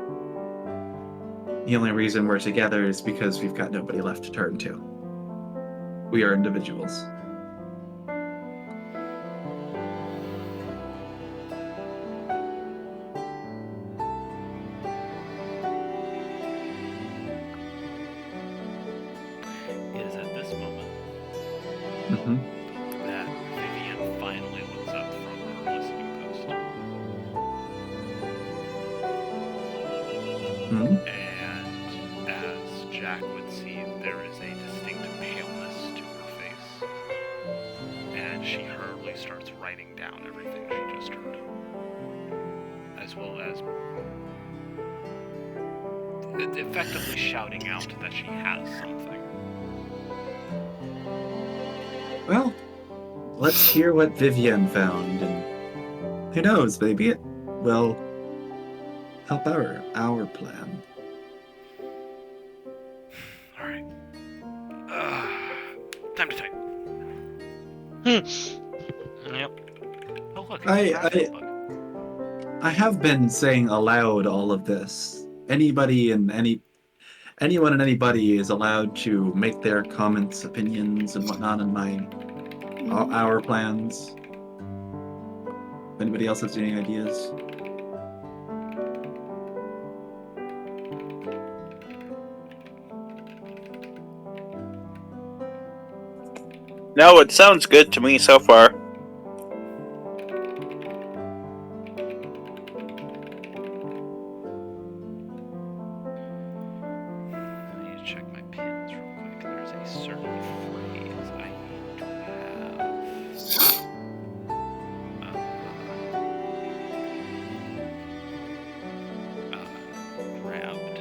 the only reason we're together is because we've got nobody left to turn to. We are individuals. Is it Mm-hmm. that Vivian finally looks up from her listening post. Mm-hmm. And as Jack would see, there is a distinct paleness to her face. And she hurriedly starts writing down everything she just heard. As well as effectively shouting out that she has something. Well, let's hear what Vivian found, and who knows, maybe it will help our plan. Alright. Time to type. Yep. Oh look, it's a graphic book. I have been saying aloud all of this. Anyone and anybody is allowed to make their comments, opinions, and whatnot on our plans. If anybody else has any ideas? No, it sounds good to me so far. I need to check my pins real quick. There's a certain phrase I need to have grabbed.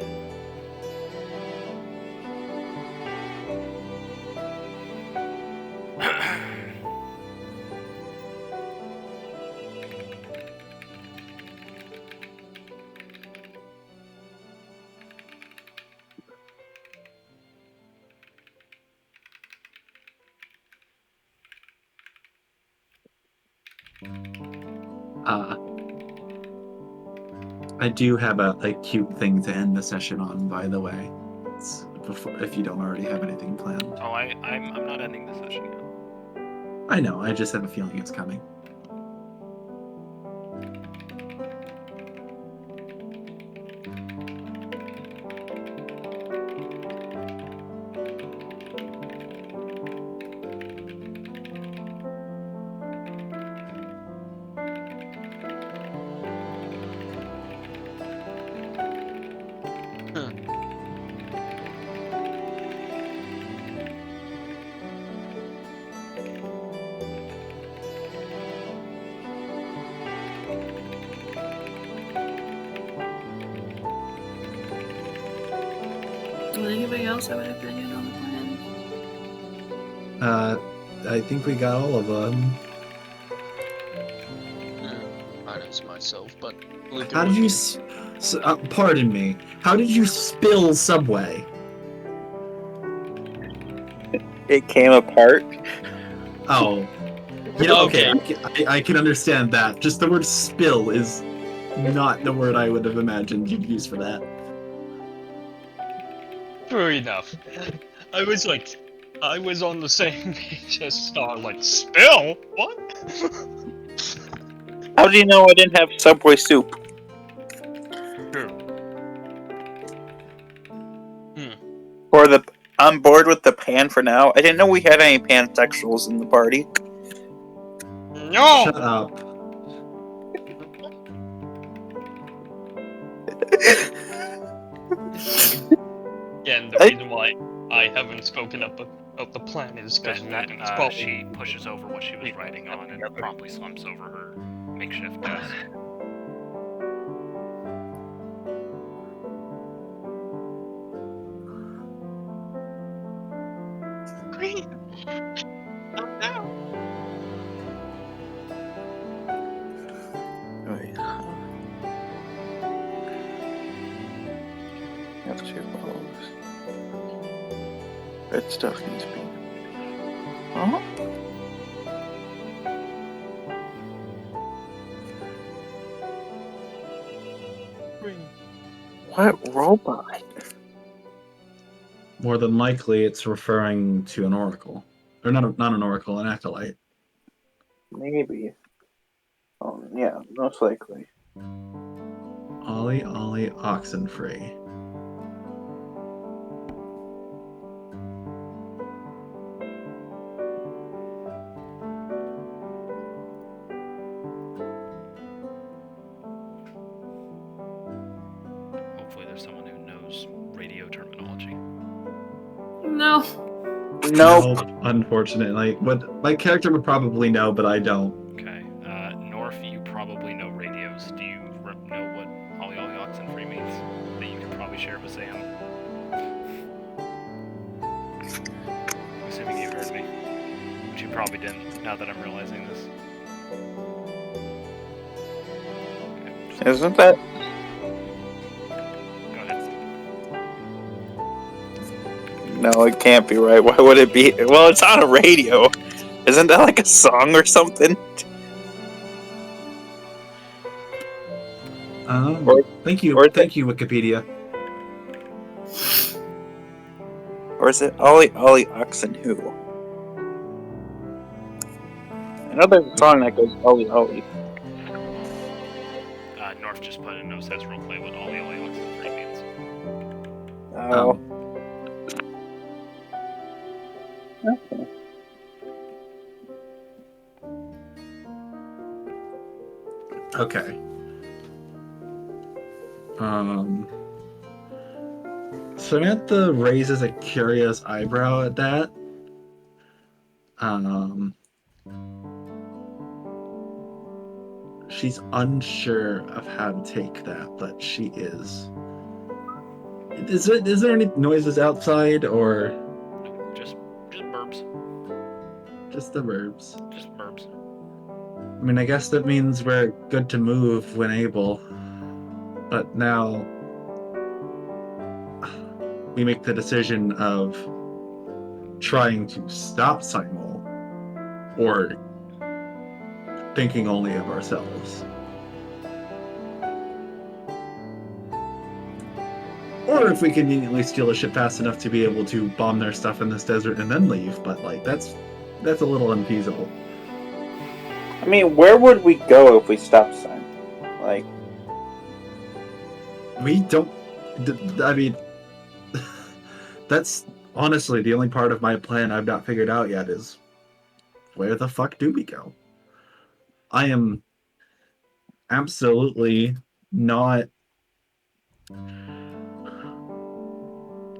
I do have a cute thing to end the session on, by the way. If you don't already have anything planned. Oh, I'm not ending the session yet. I know, I just have a feeling it's coming. Does anybody else have an opinion on the plan? I think we got all of them. Minus myself, but How did you... pardon me. How did you spill Subway? It came apart. Oh. You know, okay, I can understand that. Just the word spill is not the word I would have imagined you'd use for that. Fair enough. I was on the same page as Star, like, spill? What? How do you know I didn't have Subway soup? I'm bored with the pan for now. I didn't know we had any pansexuals in the party. No! Shut up. Again, the reason why I haven't spoken up about the plan is because She pushes over what she was writing on and promptly slumps over her makeshift desk. Green! Oh no! That stuff needs to be. Huh? What robot? More than likely, it's referring to an oracle. Or not an oracle, an acolyte. Maybe. Oh, yeah, most likely. Ollie, Oxenfree. No. Nope. Unfortunately. My character would probably know, but I don't. Okay. North, you probably know radios. Do you know what Ollie Oxen Free means? That you can probably share with Sam? I'm assuming you heard me. Which you probably didn't, now that I'm realizing this. Okay, Isn't that? go ahead. No, it can't be right. Why would it be? Well, it's on a radio. Isn't that like a song or something? Thank you, Wikipedia. Or is it Ollie Oxen Who? I know there's a song that goes Ollie Ollie. North just put in no says roleplay what Ollie Oxen Free means. Oh. Okay. Samantha raises a curious eyebrow at that. She's unsure of how to take that, but she is. Is there any noises outside, or Just burbs. just the verbs? Just burbs. I mean, I guess that means we're good to move when able. But now we make the decision of trying to stop Simul or thinking only of ourselves. Or if we conveniently steal a ship fast enough to be able to bomb their stuff in this desert and then leave, but like that's a little unfeasible. I mean, where would we go if we stopped Simul? Like, we don't. I mean, that's honestly the only part of my plan I've not figured out yet is where the fuck do we go? I am absolutely not.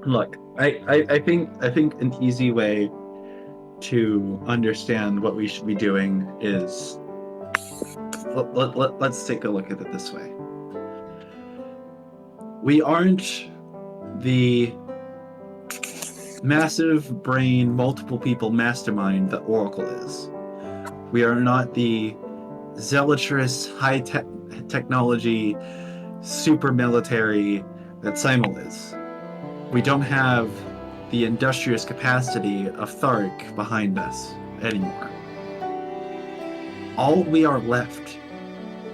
Look, I think an easy way to understand what we should be doing is let's take a look at it this way. We aren't the massive brain, multiple people mastermind that Oracle is. We are not the zealotrous, technology, super military that Simul is. We don't have the industrious capacity of Thark behind us anymore. All we are left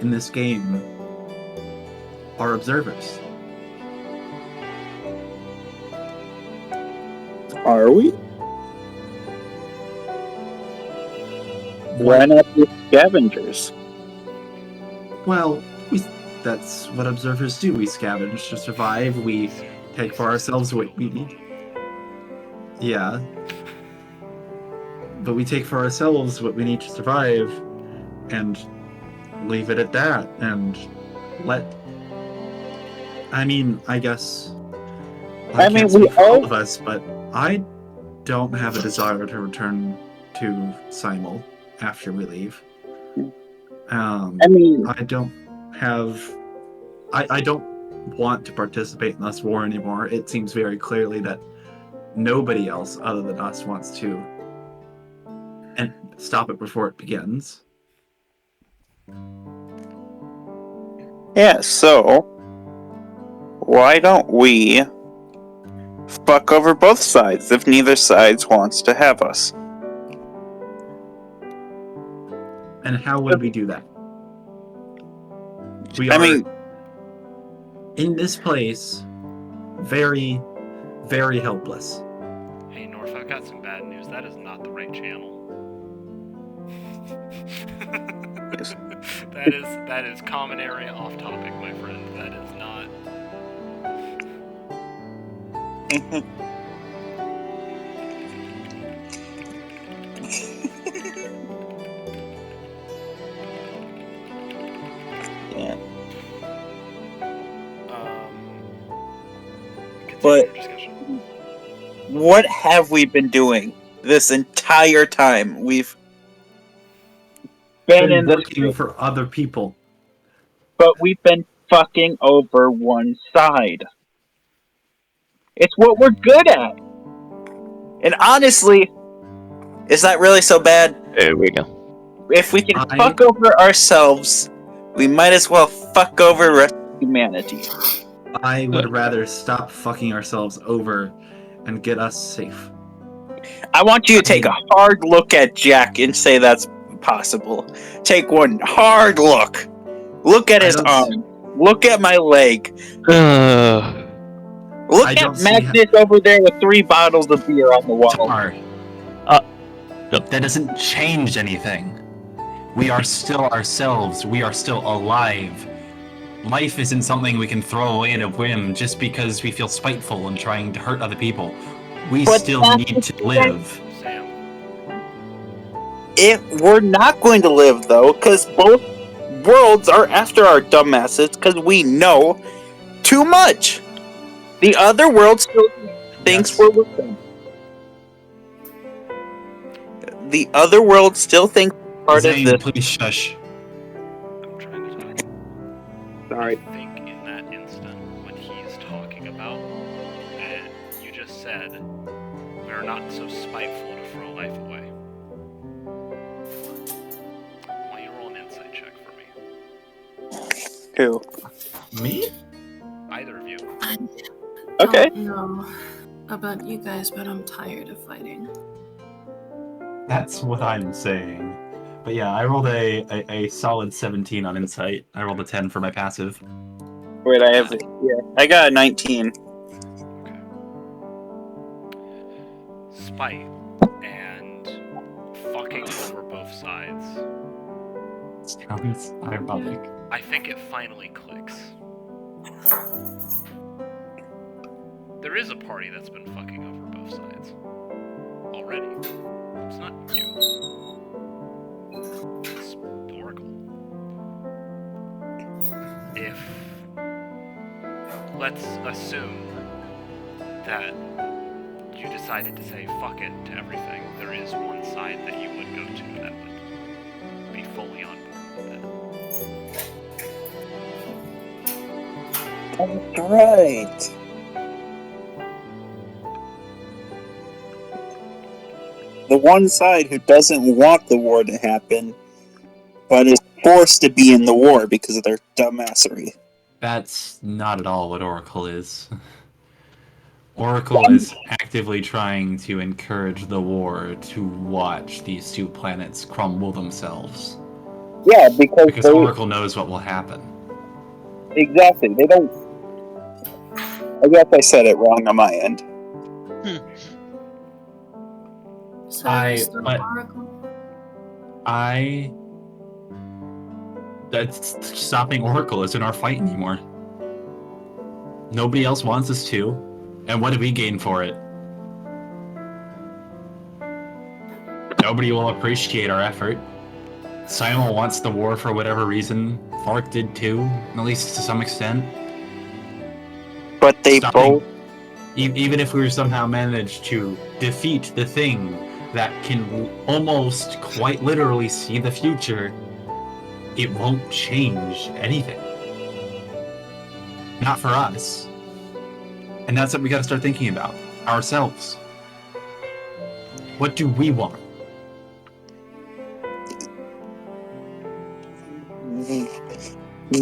in this game are observers. are we? Why not be scavengers? Well, that's what observers do. We scavenge to survive. We take for ourselves what we need. Yeah. But we take for ourselves what we need to survive and leave it at that and I guess I mean, can't speak for all of us, but I don't have a desire to return to Simul after we leave. I don't want to participate in this war anymore. It seems very clearly that nobody else other than us wants to and stop it before it begins. Yeah, so why don't we fuck over both sides if neither side wants to have us? And how would we do that? We are in this place very, very helpless. Hey, North, I've got some bad news. That is not the right channel. Yes. That is common area off topic, my friend. That is not. Yeah. Continue your discussion. What have we been doing this entire time? We've been in working this, for other people. but we've been fucking over one side. It's what we're good at. And honestly, is that really so bad? There we go. If we can fuck over ourselves, we might as well fuck over the rest of humanity. I would rather stop fucking ourselves over and get us safe. I want you to take a hard look at Jack and say that's possible. Take one hard look. Look at his arm. Look at my leg. Look at Magnus over there with 3 bottles of beer on the wall. Tar, that doesn't change anything. We are still ourselves. We are still alive. Life isn't something we can throw away at a whim just because we feel spiteful and trying to hurt other people. We still need to live. We're not going to live, though, because both worlds are after our dumbasses because we know too much. The other world still thinks we're with them. The other world still thinks part Zane, of this. Please shush. I'm trying to talk. Sorry. I think in that instant, when he's talking about, and you just said, we're not so spiteful to throw life away. Why don't you roll an insight check for me? Who? Me? Either of you. Okay. I don't know about you guys, but I'm tired of fighting. That's what I'm saying. But yeah, I rolled a solid 17 on insight. I rolled a 10 for my passive. Wait, I got a 19. Okay. Spite and fucking over both sides. Sounds ironic. I think it finally clicks. There is a party that's been fucking over both sides. Already. It's not you. It's Oracle. If... Let's assume that you decided to say fuck it to everything. There is one side that you would go to that would be fully on board with that. That's right. The one side who doesn't want the war to happen, but is forced to be in the war because of their dumbassery. That's not at all what Oracle is. Oracle is actively trying to encourage the war to watch these 2 planets crumble themselves. Yeah, because Oracle knows what will happen. Exactly. They don't... I guess I said it wrong on my end. So that's stopping Oracle isn't our fight anymore. Nobody else wants us to, and what do we gain for it? Nobody will appreciate our effort. Simon wants the war for whatever reason. Thark did too, at least to some extent. But they both... Even if we somehow manage to defeat the thing that can almost quite literally see the future, it won't change anything. Not for us. And that's what we gotta start thinking about. Ourselves. What do we want?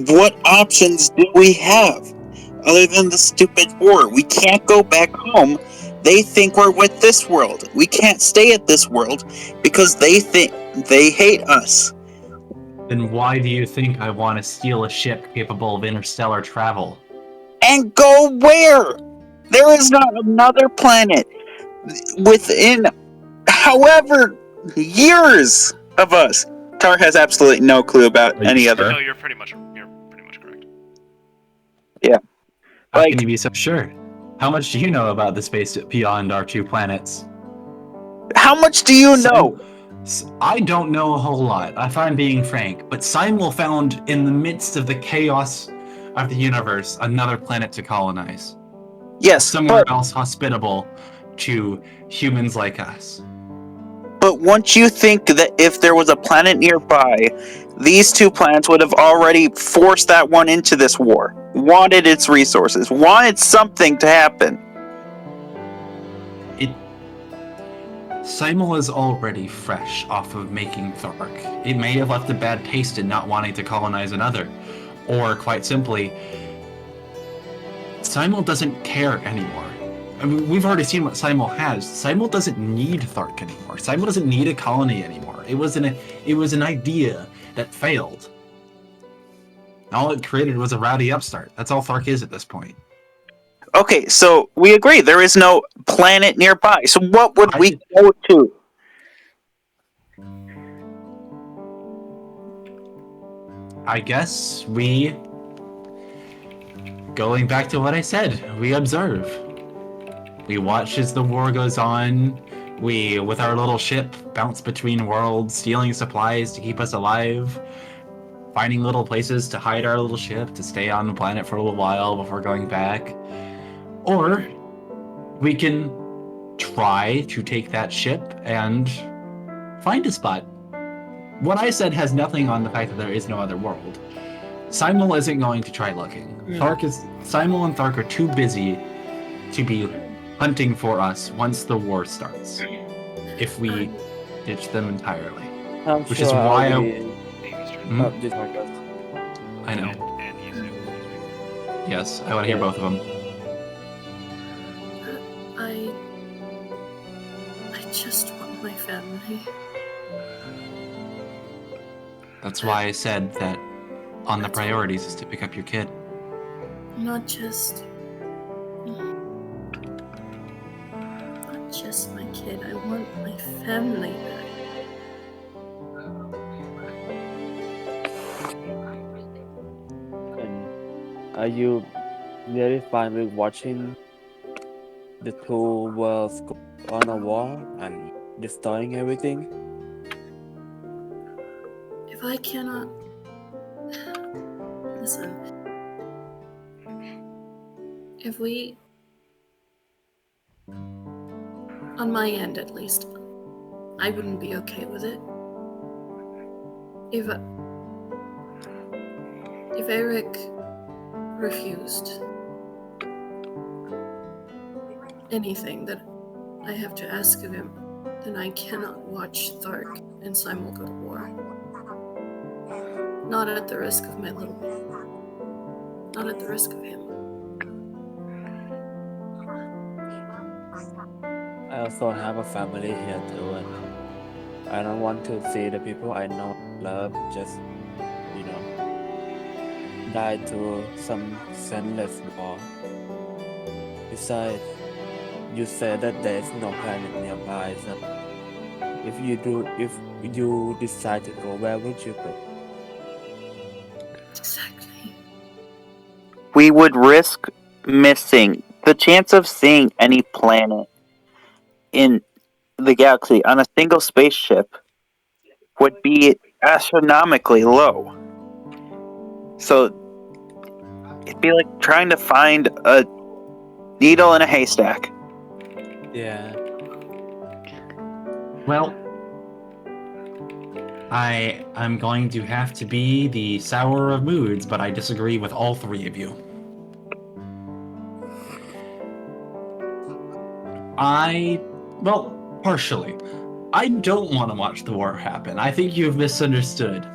What options do we have other than the stupid war? We can't go back home. They think we're with this world. We can't stay at this world because they think they hate us. Then why do you think I want to steal a ship capable of interstellar travel? And go where? There is not another planet within however years of us. Tar has absolutely no clue about any other. No, you're pretty much correct. Yeah. How can you be so sure? How much do you know about the space beyond our 2 planets? How much do you know? I don't know a whole lot, if I'm being frank, but Sinew found in the midst of the chaos of the universe another planet to colonize. Yes, somewhere else hospitable to humans like us. But won't you think that if there was a planet nearby, these two planets would have already forced that one into this war, wanted its resources, wanted something to happen? Simul is already fresh off of making Thark. It may have left a bad taste in not wanting to colonize another. Or, quite simply, Simul doesn't care anymore. I mean, we've already seen what Simul has. Simul doesn't need Thark anymore. Simul doesn't need a colony anymore. It was an idea that failed. All it created was a rowdy upstart. That's all Thark is at this point. Okay, so we agree there is no planet nearby. So what would we go to? I guess going back to what I said, we observe. We watch as the war goes on. We, with our little ship, bounce between worlds, stealing supplies to keep us alive, finding little places to hide our little ship, to stay on the planet for a little while before going back. Or we can try to take that ship and find a spot. What I said has nothing on the fact that there is no other world. Simul isn't going to try looking. Simul and Thark are too busy to be hunting for us once the war starts. If we ditch them entirely. Which is why I know. Yes, I want to hear both of them. I just want my family. That's why I said that on the priorities is to pick up your kid. Not just my kid. I want my family back. And are you very fine with watching the two worlds go on a war and destroying everything? If I cannot... Listen. If we... On my end, at least, I wouldn't be okay with it. If Eric refused anything that I have to ask of him, then I cannot watch Thark and Simul go to war. Not at the risk of my little one. Not at the risk of him. I also have a family here too, and I don't want to see the people I know love just, die to some senseless war. Besides, you said that there is no planet nearby, so if you decide to go, where would you go? Exactly. We would risk missing the chance of seeing any planet in the galaxy on a single spaceship would be astronomically low. So it'd be like trying to find a needle in a haystack. Yeah. Well, I'm going to have to be the sour of moods, but I disagree with all three of you. Well, partially. I don't want to watch the war happen. I think you've misunderstood.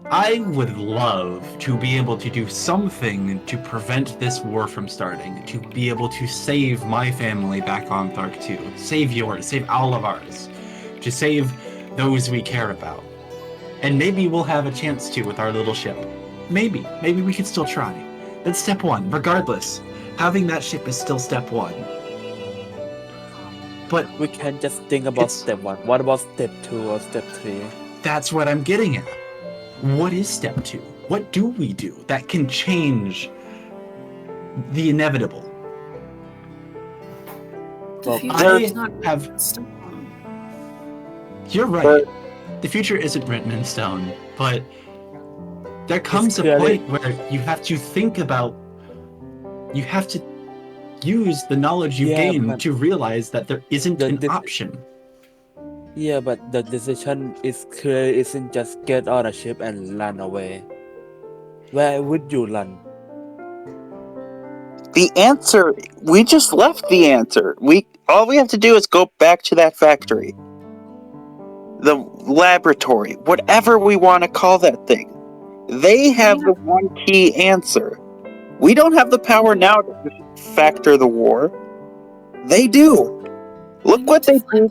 I would love to be able to do something to prevent this war from starting, to be able to save my family back on Thark 2, save yours, save all of ours, to save those we care about. And maybe we'll have a chance to with our little ship. Maybe we could still try. That's step one, regardless. Having that ship is still step one. But we can't just think about step one. What about step 2 or step 3? That's what I'm getting at. What is step 2? What do we do that can change the inevitable? Well, You're right. The future isn't written in stone, but there comes a point where you have to think about. You have to use the knowledge you've Yeah, gained but to realize that there isn't the an dec- option. yeah, but the decision is clear. Isn't just get on a ship and run away. Where would you run? The answer, we just left the answer. All we have to do is go back to that factory. The laboratory, whatever we want to call that thing. They have the one key answer. We don't have the power now to factor the war. They do. Look what they do.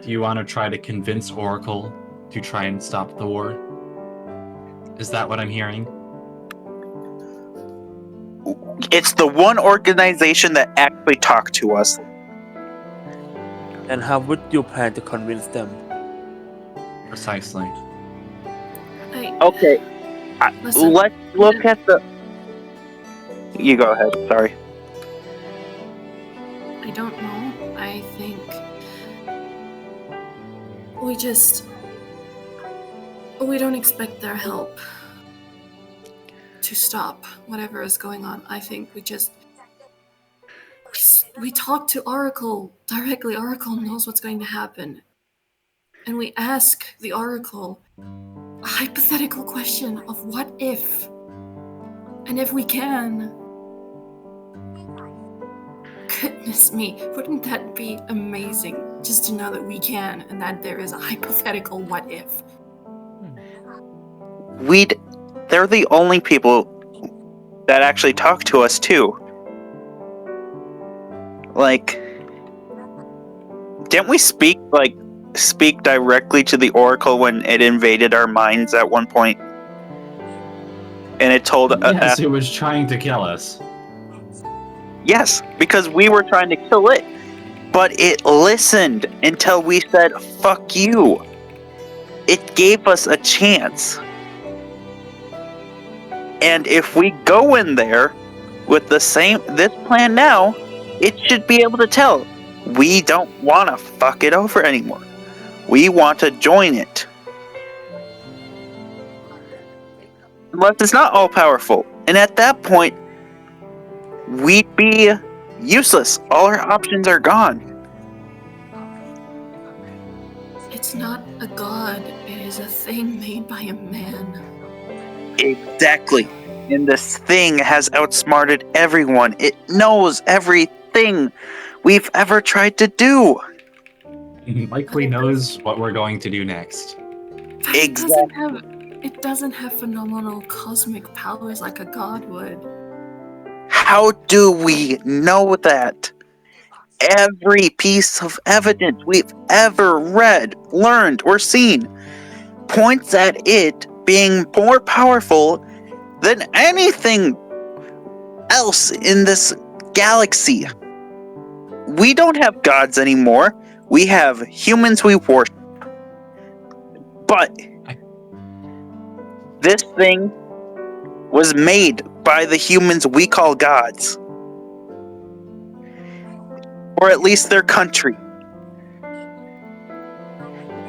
Do you want to try to convince Oracle to try and stop the war? Is that what I'm hearing? It's the one organization that actually talked to us. And how would you plan to convince them? Precisely. Okay, Listen, let's look at the... You go ahead, sorry. I don't know. I think we don't expect their help to stop whatever is going on. I think we talk to Oracle directly. Oracle knows what's going to happen. And we ask the Oracle a hypothetical question of what if? And if we can... Goodness me, wouldn't that be amazing? Just to know that we can, and that there is a hypothetical what if. They're the only people that actually talk to us, too. Like, didn't we speak directly to the Oracle when it invaded our minds at one point? And it told Yes, it was trying to kill us. Yes, because we were trying to kill it. But it listened until we said, fuck you. It gave us a chance. And if we go in there with this plan now, it should be able to tell, we don't want to fuck it over anymore. We want to join it. Unless it's not all-powerful. And at that point, we'd be useless. All our options are gone. It's not a god, it is a thing made by a man. Exactly. And this thing has outsmarted everyone. It knows everything we've ever tried to do. Likely knows what we're going to do next. But it doesn't have phenomenal cosmic powers like a god would. How do we know that? Every piece of evidence we've ever read, learned, or seen points at it being more powerful than anything else in this galaxy. We don't have gods anymore. We have humans we worship. But this thing was made by the humans we call gods. Or at least their country.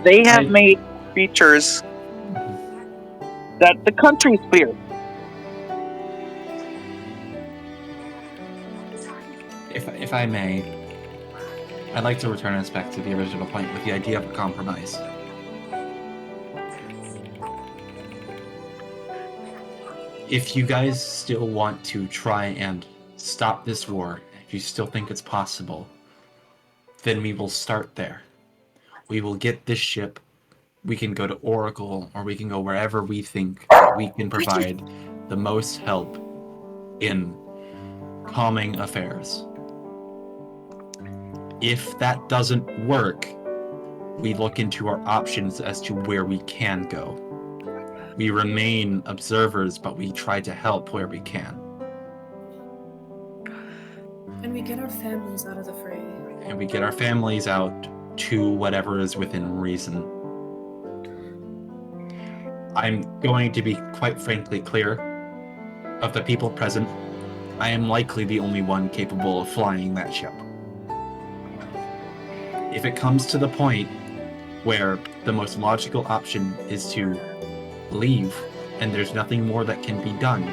They have made creatures that the countries fear. If I may, I'd like to return us back to the original point with the idea of a compromise. If you guys still want to try and stop this war, if you still think it's possible, then we will start there. We will get this ship, we can go to Oracle, or we can go wherever we think that we can provide the most help in calming affairs. If that doesn't work, we look into our options as to where we can go. We remain observers, but we try to help where we can. And we get our families out of the fray. And we get our families out to whatever is within reason. I'm going to be quite frankly clear. Of the people present, I am likely the only one capable of flying that ship. If it comes to the point where the most logical option is to leave and there's nothing more that can be done,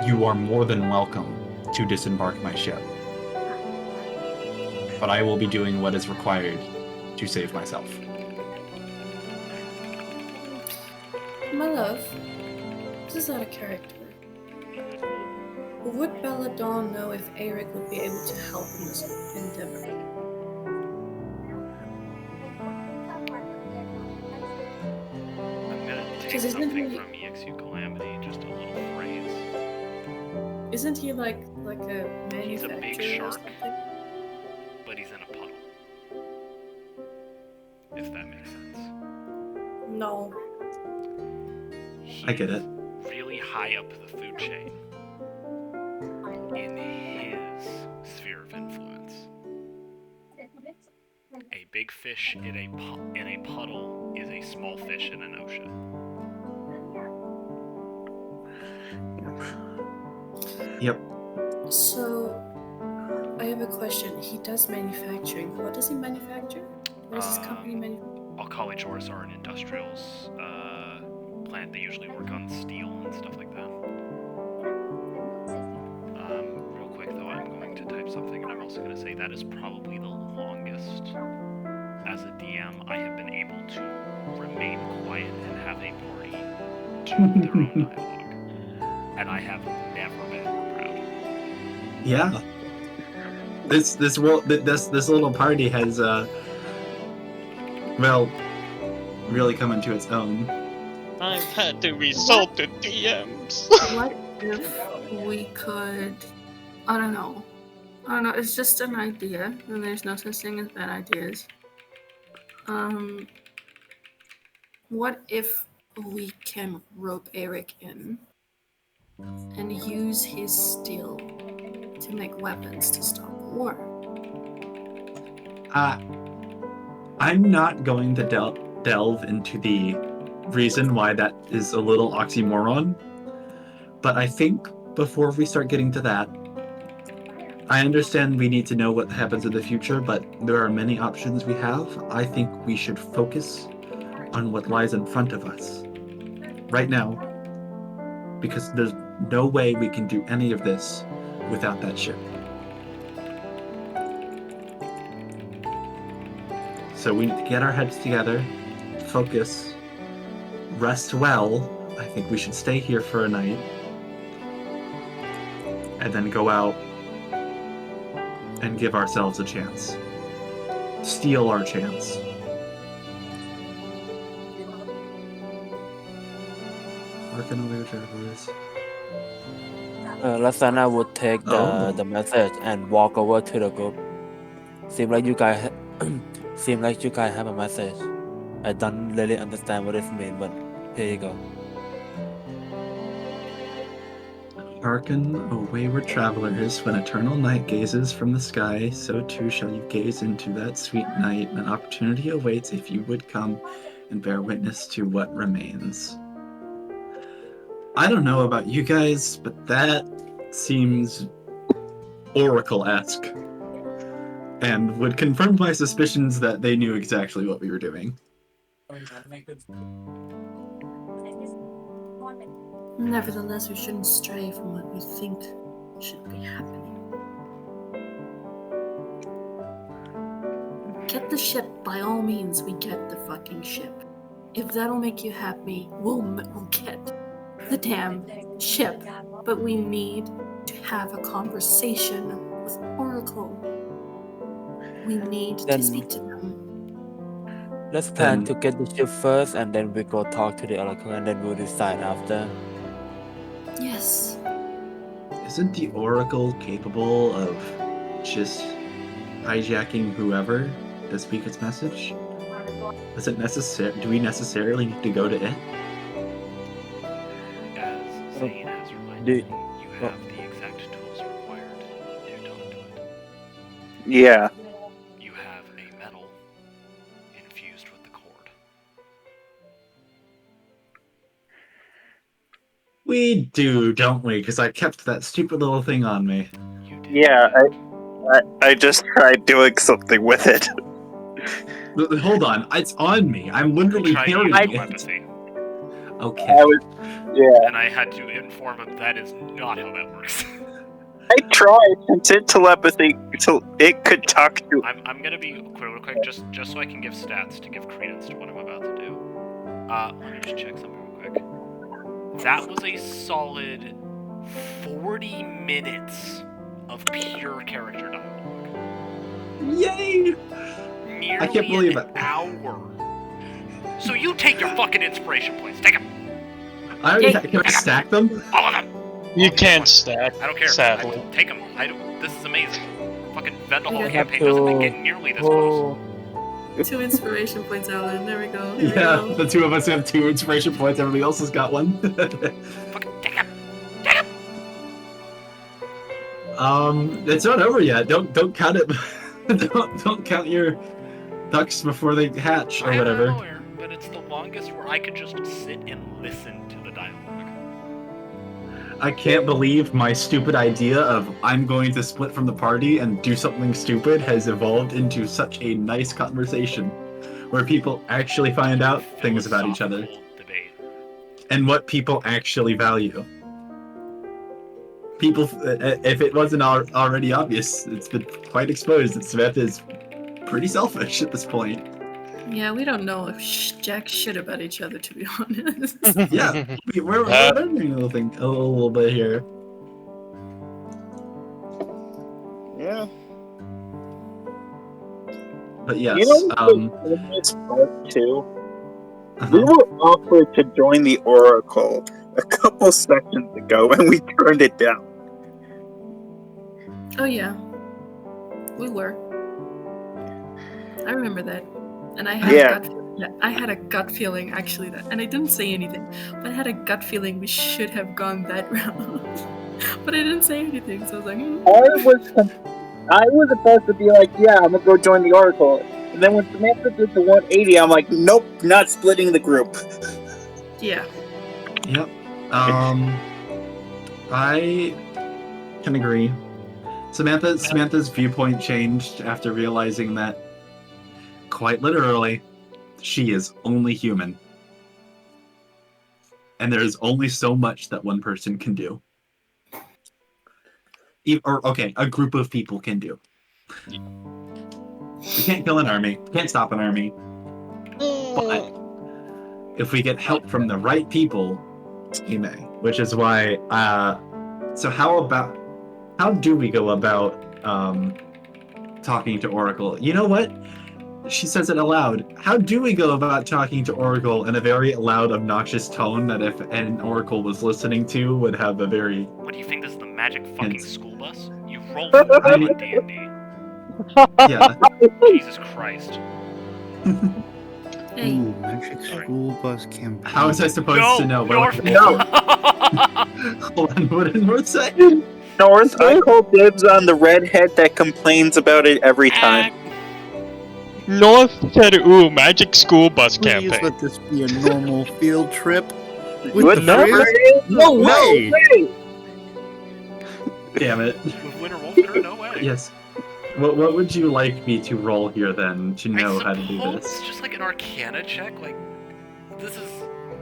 you are more than welcome to disembark my ship. But I will be doing what is required to save myself. My love, this is out of character. Would Belladonna know if Eric would be able to help in this endeavor? I'm gonna take 'Cause isn't something he- from EXU Calamity, just a little phrase. Isn't he like a He's a manufacturer big or shark, something? but he's in a puddle. If that makes sense. No. I get it. Really high up the food chain in his sphere of influence. A big fish in a puddle is a small fish in an ocean. Yep. So, I have a question. He does manufacturing. What does he manufacture? What does his company manufacture? Alkali-Jors are an industrials plant. They usually work on steel and stuff like that. Real quick though, I'm going to type something, and I'm also going to say that is probably the longest, as a DM, I have been able to remain quiet and have a party do their own dialogue. And I have never been more proud. Yeah. This little party has really come into its own. I've had to resort to DMs. What if we could... I don't know, it's just an idea, and there's no such thing as bad ideas. What if we can rope Eric in and use his steel to make weapons to stop war? I'm not going to delve into the reason why that is a little oxymoron, but I think before we start getting to that, I understand we need to know what happens in the future, but there are many options we have. I think we should focus on what lies in front of us right now, because there's no way we can do any of this without that ship. So we need to get our heads together, focus, rest well. I think we should stay here for a night, and then go out and give ourselves a chance. Steal our chance. Working away travelers. Lasana would take the message and walk over to the group. Seems like you guys have a message. I don't really understand what it means, but here you go. Hearken, O wayward travelers, when eternal night gazes from the sky, so too shall you gaze into that sweet night. An opportunity awaits if you would come and bear witness to what remains. I don't know about you guys, but that seems Oracle-esque, and would confirm my suspicions that they knew exactly what we were doing. Nevertheless, we shouldn't stray from what we think should be happening. Get the ship, by all means, we get the fucking ship. If that'll make you happy, we'll get the damn ship. But we need to have a conversation with Oracle. We need to speak to them. Let's plan to get the ship first, and then we go talk to the Oracle, and then we'll decide after. Yes. Isn't the Oracle capable of just hijacking whoever to speak its message? Is it necessary? Do we necessarily need to go to it? As Zane has reminded you, you have the exact tools required to talk to it. Yeah. You have a metal infused with the cord. We do, don't we? Because I kept that stupid little thing on me. Yeah, I just tried doing something with it. Hold on, it's on me. I'm literally carrying it. Okay. And I had to inform him that is not how that works. I tried since it telepathy, so it could talk to. I'm gonna be real quick, just so I can give stats to give credence to what I'm about to do. Let me just check something real quick. That was a solid 40 minutes of pure character dialogue. Yay! Nearly I can't believe an it. hour. So you take your fucking inspiration points. Take them. I already can I stack them? All of them. You can't stack. I don't care. Sadly. Take them. This is amazing. Fucking Vendahall I campaign doesn't get nearly this close. 2 inspiration points, Alan. There we go. Here we Yeah, go. the two of us have 2 inspiration points. Everybody else has got 1. Fucking take them. Take them. It's not over yet. Don't count it. don't count your ducks before they hatch or whatever. I'm aware, but it's the longest where I could just sit and listen to the dialogue. I can't believe my stupid idea of I'm going to split from the party and do something stupid has evolved into such a nice conversation where people actually find out things about each other Debate. and what people actually value. People, if it wasn't already obvious, it's been quite exposed that Samantha is pretty selfish at this point. Yeah, we don't know jack shit about each other, to be honest. Yeah, we're learning a little bit here. Yeah. But yes, this part too. We were offered to join the Oracle a couple seconds ago, and we turned it down. Oh yeah, we were. I remember that, and I had I had a gut feeling actually that, and I didn't say anything, but I had a gut feeling we should have gone that route. But I didn't say anything, so I was like, I was supposed to be like, yeah, I'm gonna go join the Oracle, and then when Samantha did the 180, I'm like, nope, not splitting the group. yeah. Yep. I can agree. Samantha's viewpoint changed after realizing that, quite literally, she is only human. And there is only so much that one person can do. A group of people can do. You can't kill an army, can't stop an army. But if we get help from the right people, we may. Which is why, so how do we go about talking to Oracle? You know what? She says it aloud. How do we go about talking to Oracle in a very loud, obnoxious tone that if an Oracle was listening to would have a very... What do you think this is the magic fucking school bus? You roll for it, D&D. Yeah. Jesus Christ. Hey. Ooh, magic school bus campaign. How was I supposed to know? North. Hold on, what did North say? North, I call dibs on the redhead that complains about it every time. North said, ooh, magic school bus Please campaign. let this be a normal field trip. With the phrase, no way! Damn it. With Winter Wolf, no way. Yes. What would you like me to roll here then to know how to do this? It's just like an Arcana check. Like, this is.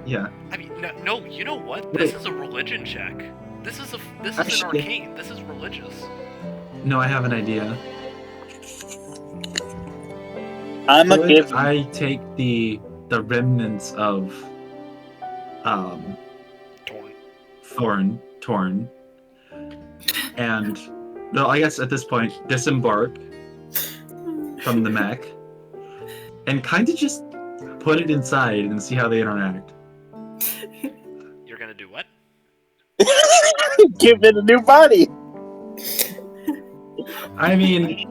Yeah. I mean, no. You know what? This is a religion check. This is an arcane. This is religious. No, I have an idea. I take the remnants of Torn, and no, I guess at this point disembark from the mech and kind of just put it inside and see how they interact. You're gonna do what? Give it a new body. I mean,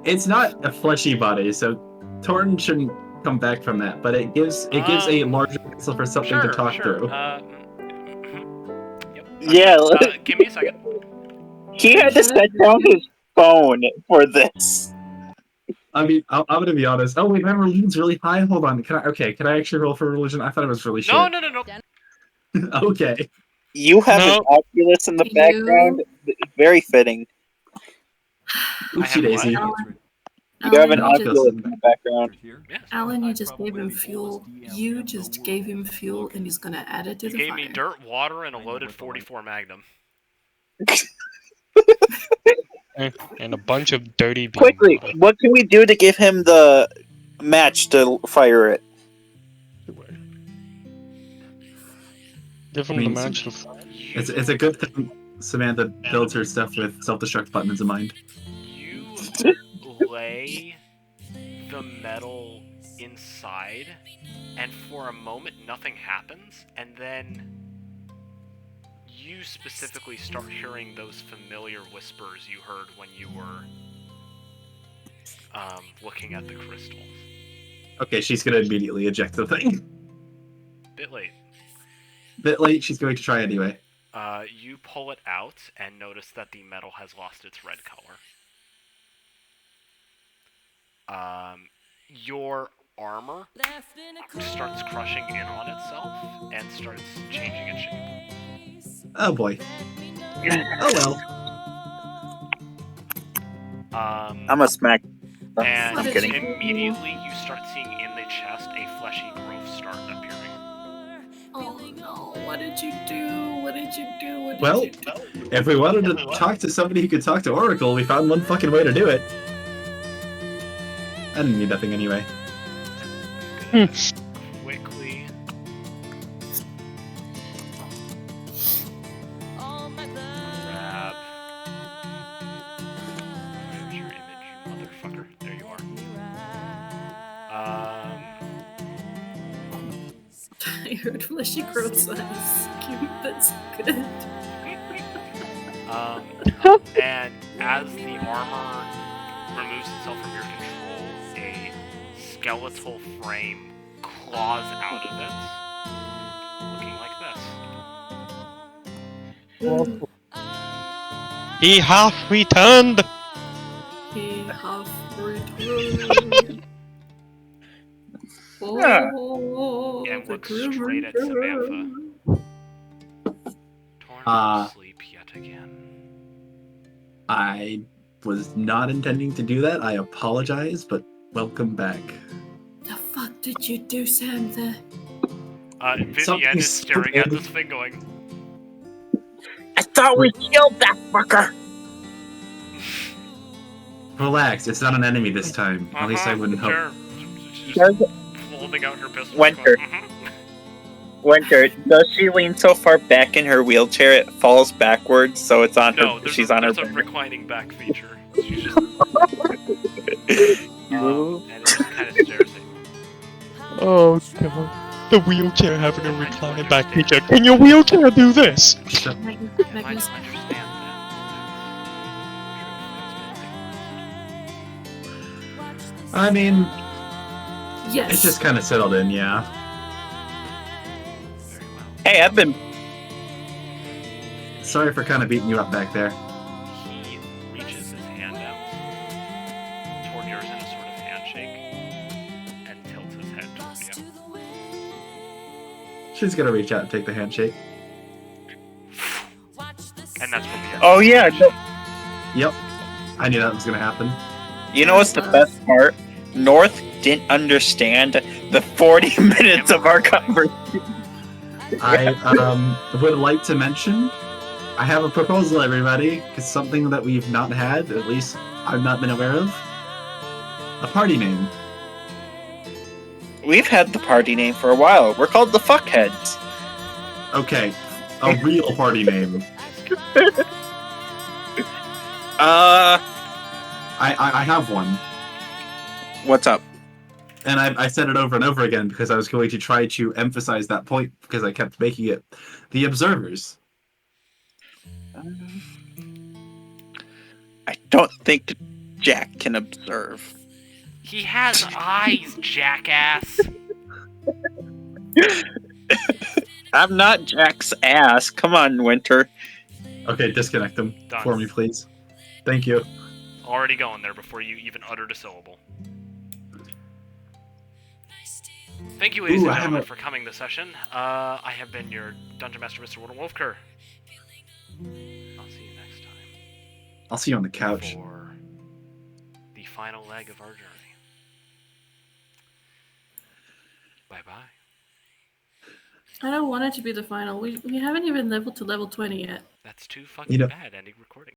it's not a fleshy body, so Torn shouldn't come back from that, but it gives a larger vessel for something to talk through. Yep. Yeah. Give me a second. He had to set down his phone for this. I mean, I'm gonna be honest. Oh wait, my religion's really high. Hold on. Can I actually roll for religion? I thought it was really short. No. Okay. You have an Oculus in the background. Very fitting. Oopsie daisy. You have an Alan, you oculus in the background. Alan, you just gave him fuel. You just gave him fuel, and he's gonna add it to You the gave fire. me dirt, water, and a loaded 44 Magnum. And a bunch of dirty bean Quickly, water. what can we do to give him the match to fire it? Give him I the mean, match to It's a good thing Samantha builds her stuff with self-destruct buttons in mind. You lay the metal inside, and for a moment nothing happens, and then you specifically start hearing those familiar whispers you heard when you were looking at the crystals. Okay, she's gonna immediately eject the thing. Bit late. Bit late, she's going to try anyway. You pull it out and notice that the metal has lost its red color. Your armor starts crushing in on itself and starts changing its shape. Oh boy. Oh well. I'm a smack. And I'm kidding. immediately you start seeing in the chest a fleshy growth start appearing. Oh no, what did you do? What did you do? What did Well, you do? if we wanted to talk to somebody who could talk to Oracle, we found one fucking way to do it. I didn't need that thing anyway. Quickly. Grab. Where's your image, you motherfucker? There you are. I heard fleshy growth size. That's good. And as the armor removes itself from your control, a skeletal frame claws out of it, looking like this. He half returned! He half returned. Oh, And the looks straight at Grimmer. Samantha. Torn from sleep yet again. I was not intending to do that. I apologize, but welcome back. The fuck did you do, Samantha? Vivienne is staring at this thing going, I thought we killed that fucker! Relax, it's not an enemy this time. At least I wouldn't hope. Sure. She's just holding out her pistol. Winter. Winter, does she lean so far back in her wheelchair it falls backwards, so it's on No, her? She's on her. there's a reclining back feature. She's just, and it just kind of stares at you. Oh god. The wheelchair having a reclining back feature. Can your wheelchair do this? Magnus, I mean, yes. it's just kind of settled in, yeah. Hey, I've been. Sorry for kind of beating you up back there. He reaches his hand out toward yours in a sort of handshake and tilts his head toward you. She's gonna reach out and take the handshake. And that's what we have. Oh yeah. Yep. I knew that was gonna happen. You know what's the best part? North didn't understand the 40 minutes of our conversation. I would like to mention, I have a proposal, everybody. It's something that we've not had, at least I've not been aware of. A party name. We've had the party name for a while. We're called the Fuckheads. Okay, a real party name. I have one. What's up? And I said it over and over again because I was going to try to emphasize that point because I kept making it. The Observers. I don't think Jack can observe. He has eyes, jackass. I'm not Jack's ass. Come on, Winter. Okay, disconnect them Done. for me, please. Thank you. Already going there before you even uttered a syllable. Thank you, ladies and gentlemen, for coming this session. I have been your Dungeon Master, Mr. Warden Wolfker. I'll see you next time. I'll see you on the couch. For the final leg of our journey. Bye-bye. I don't want it to be the final. We haven't even leveled to level 20 yet. That's too fucking bad ending recording.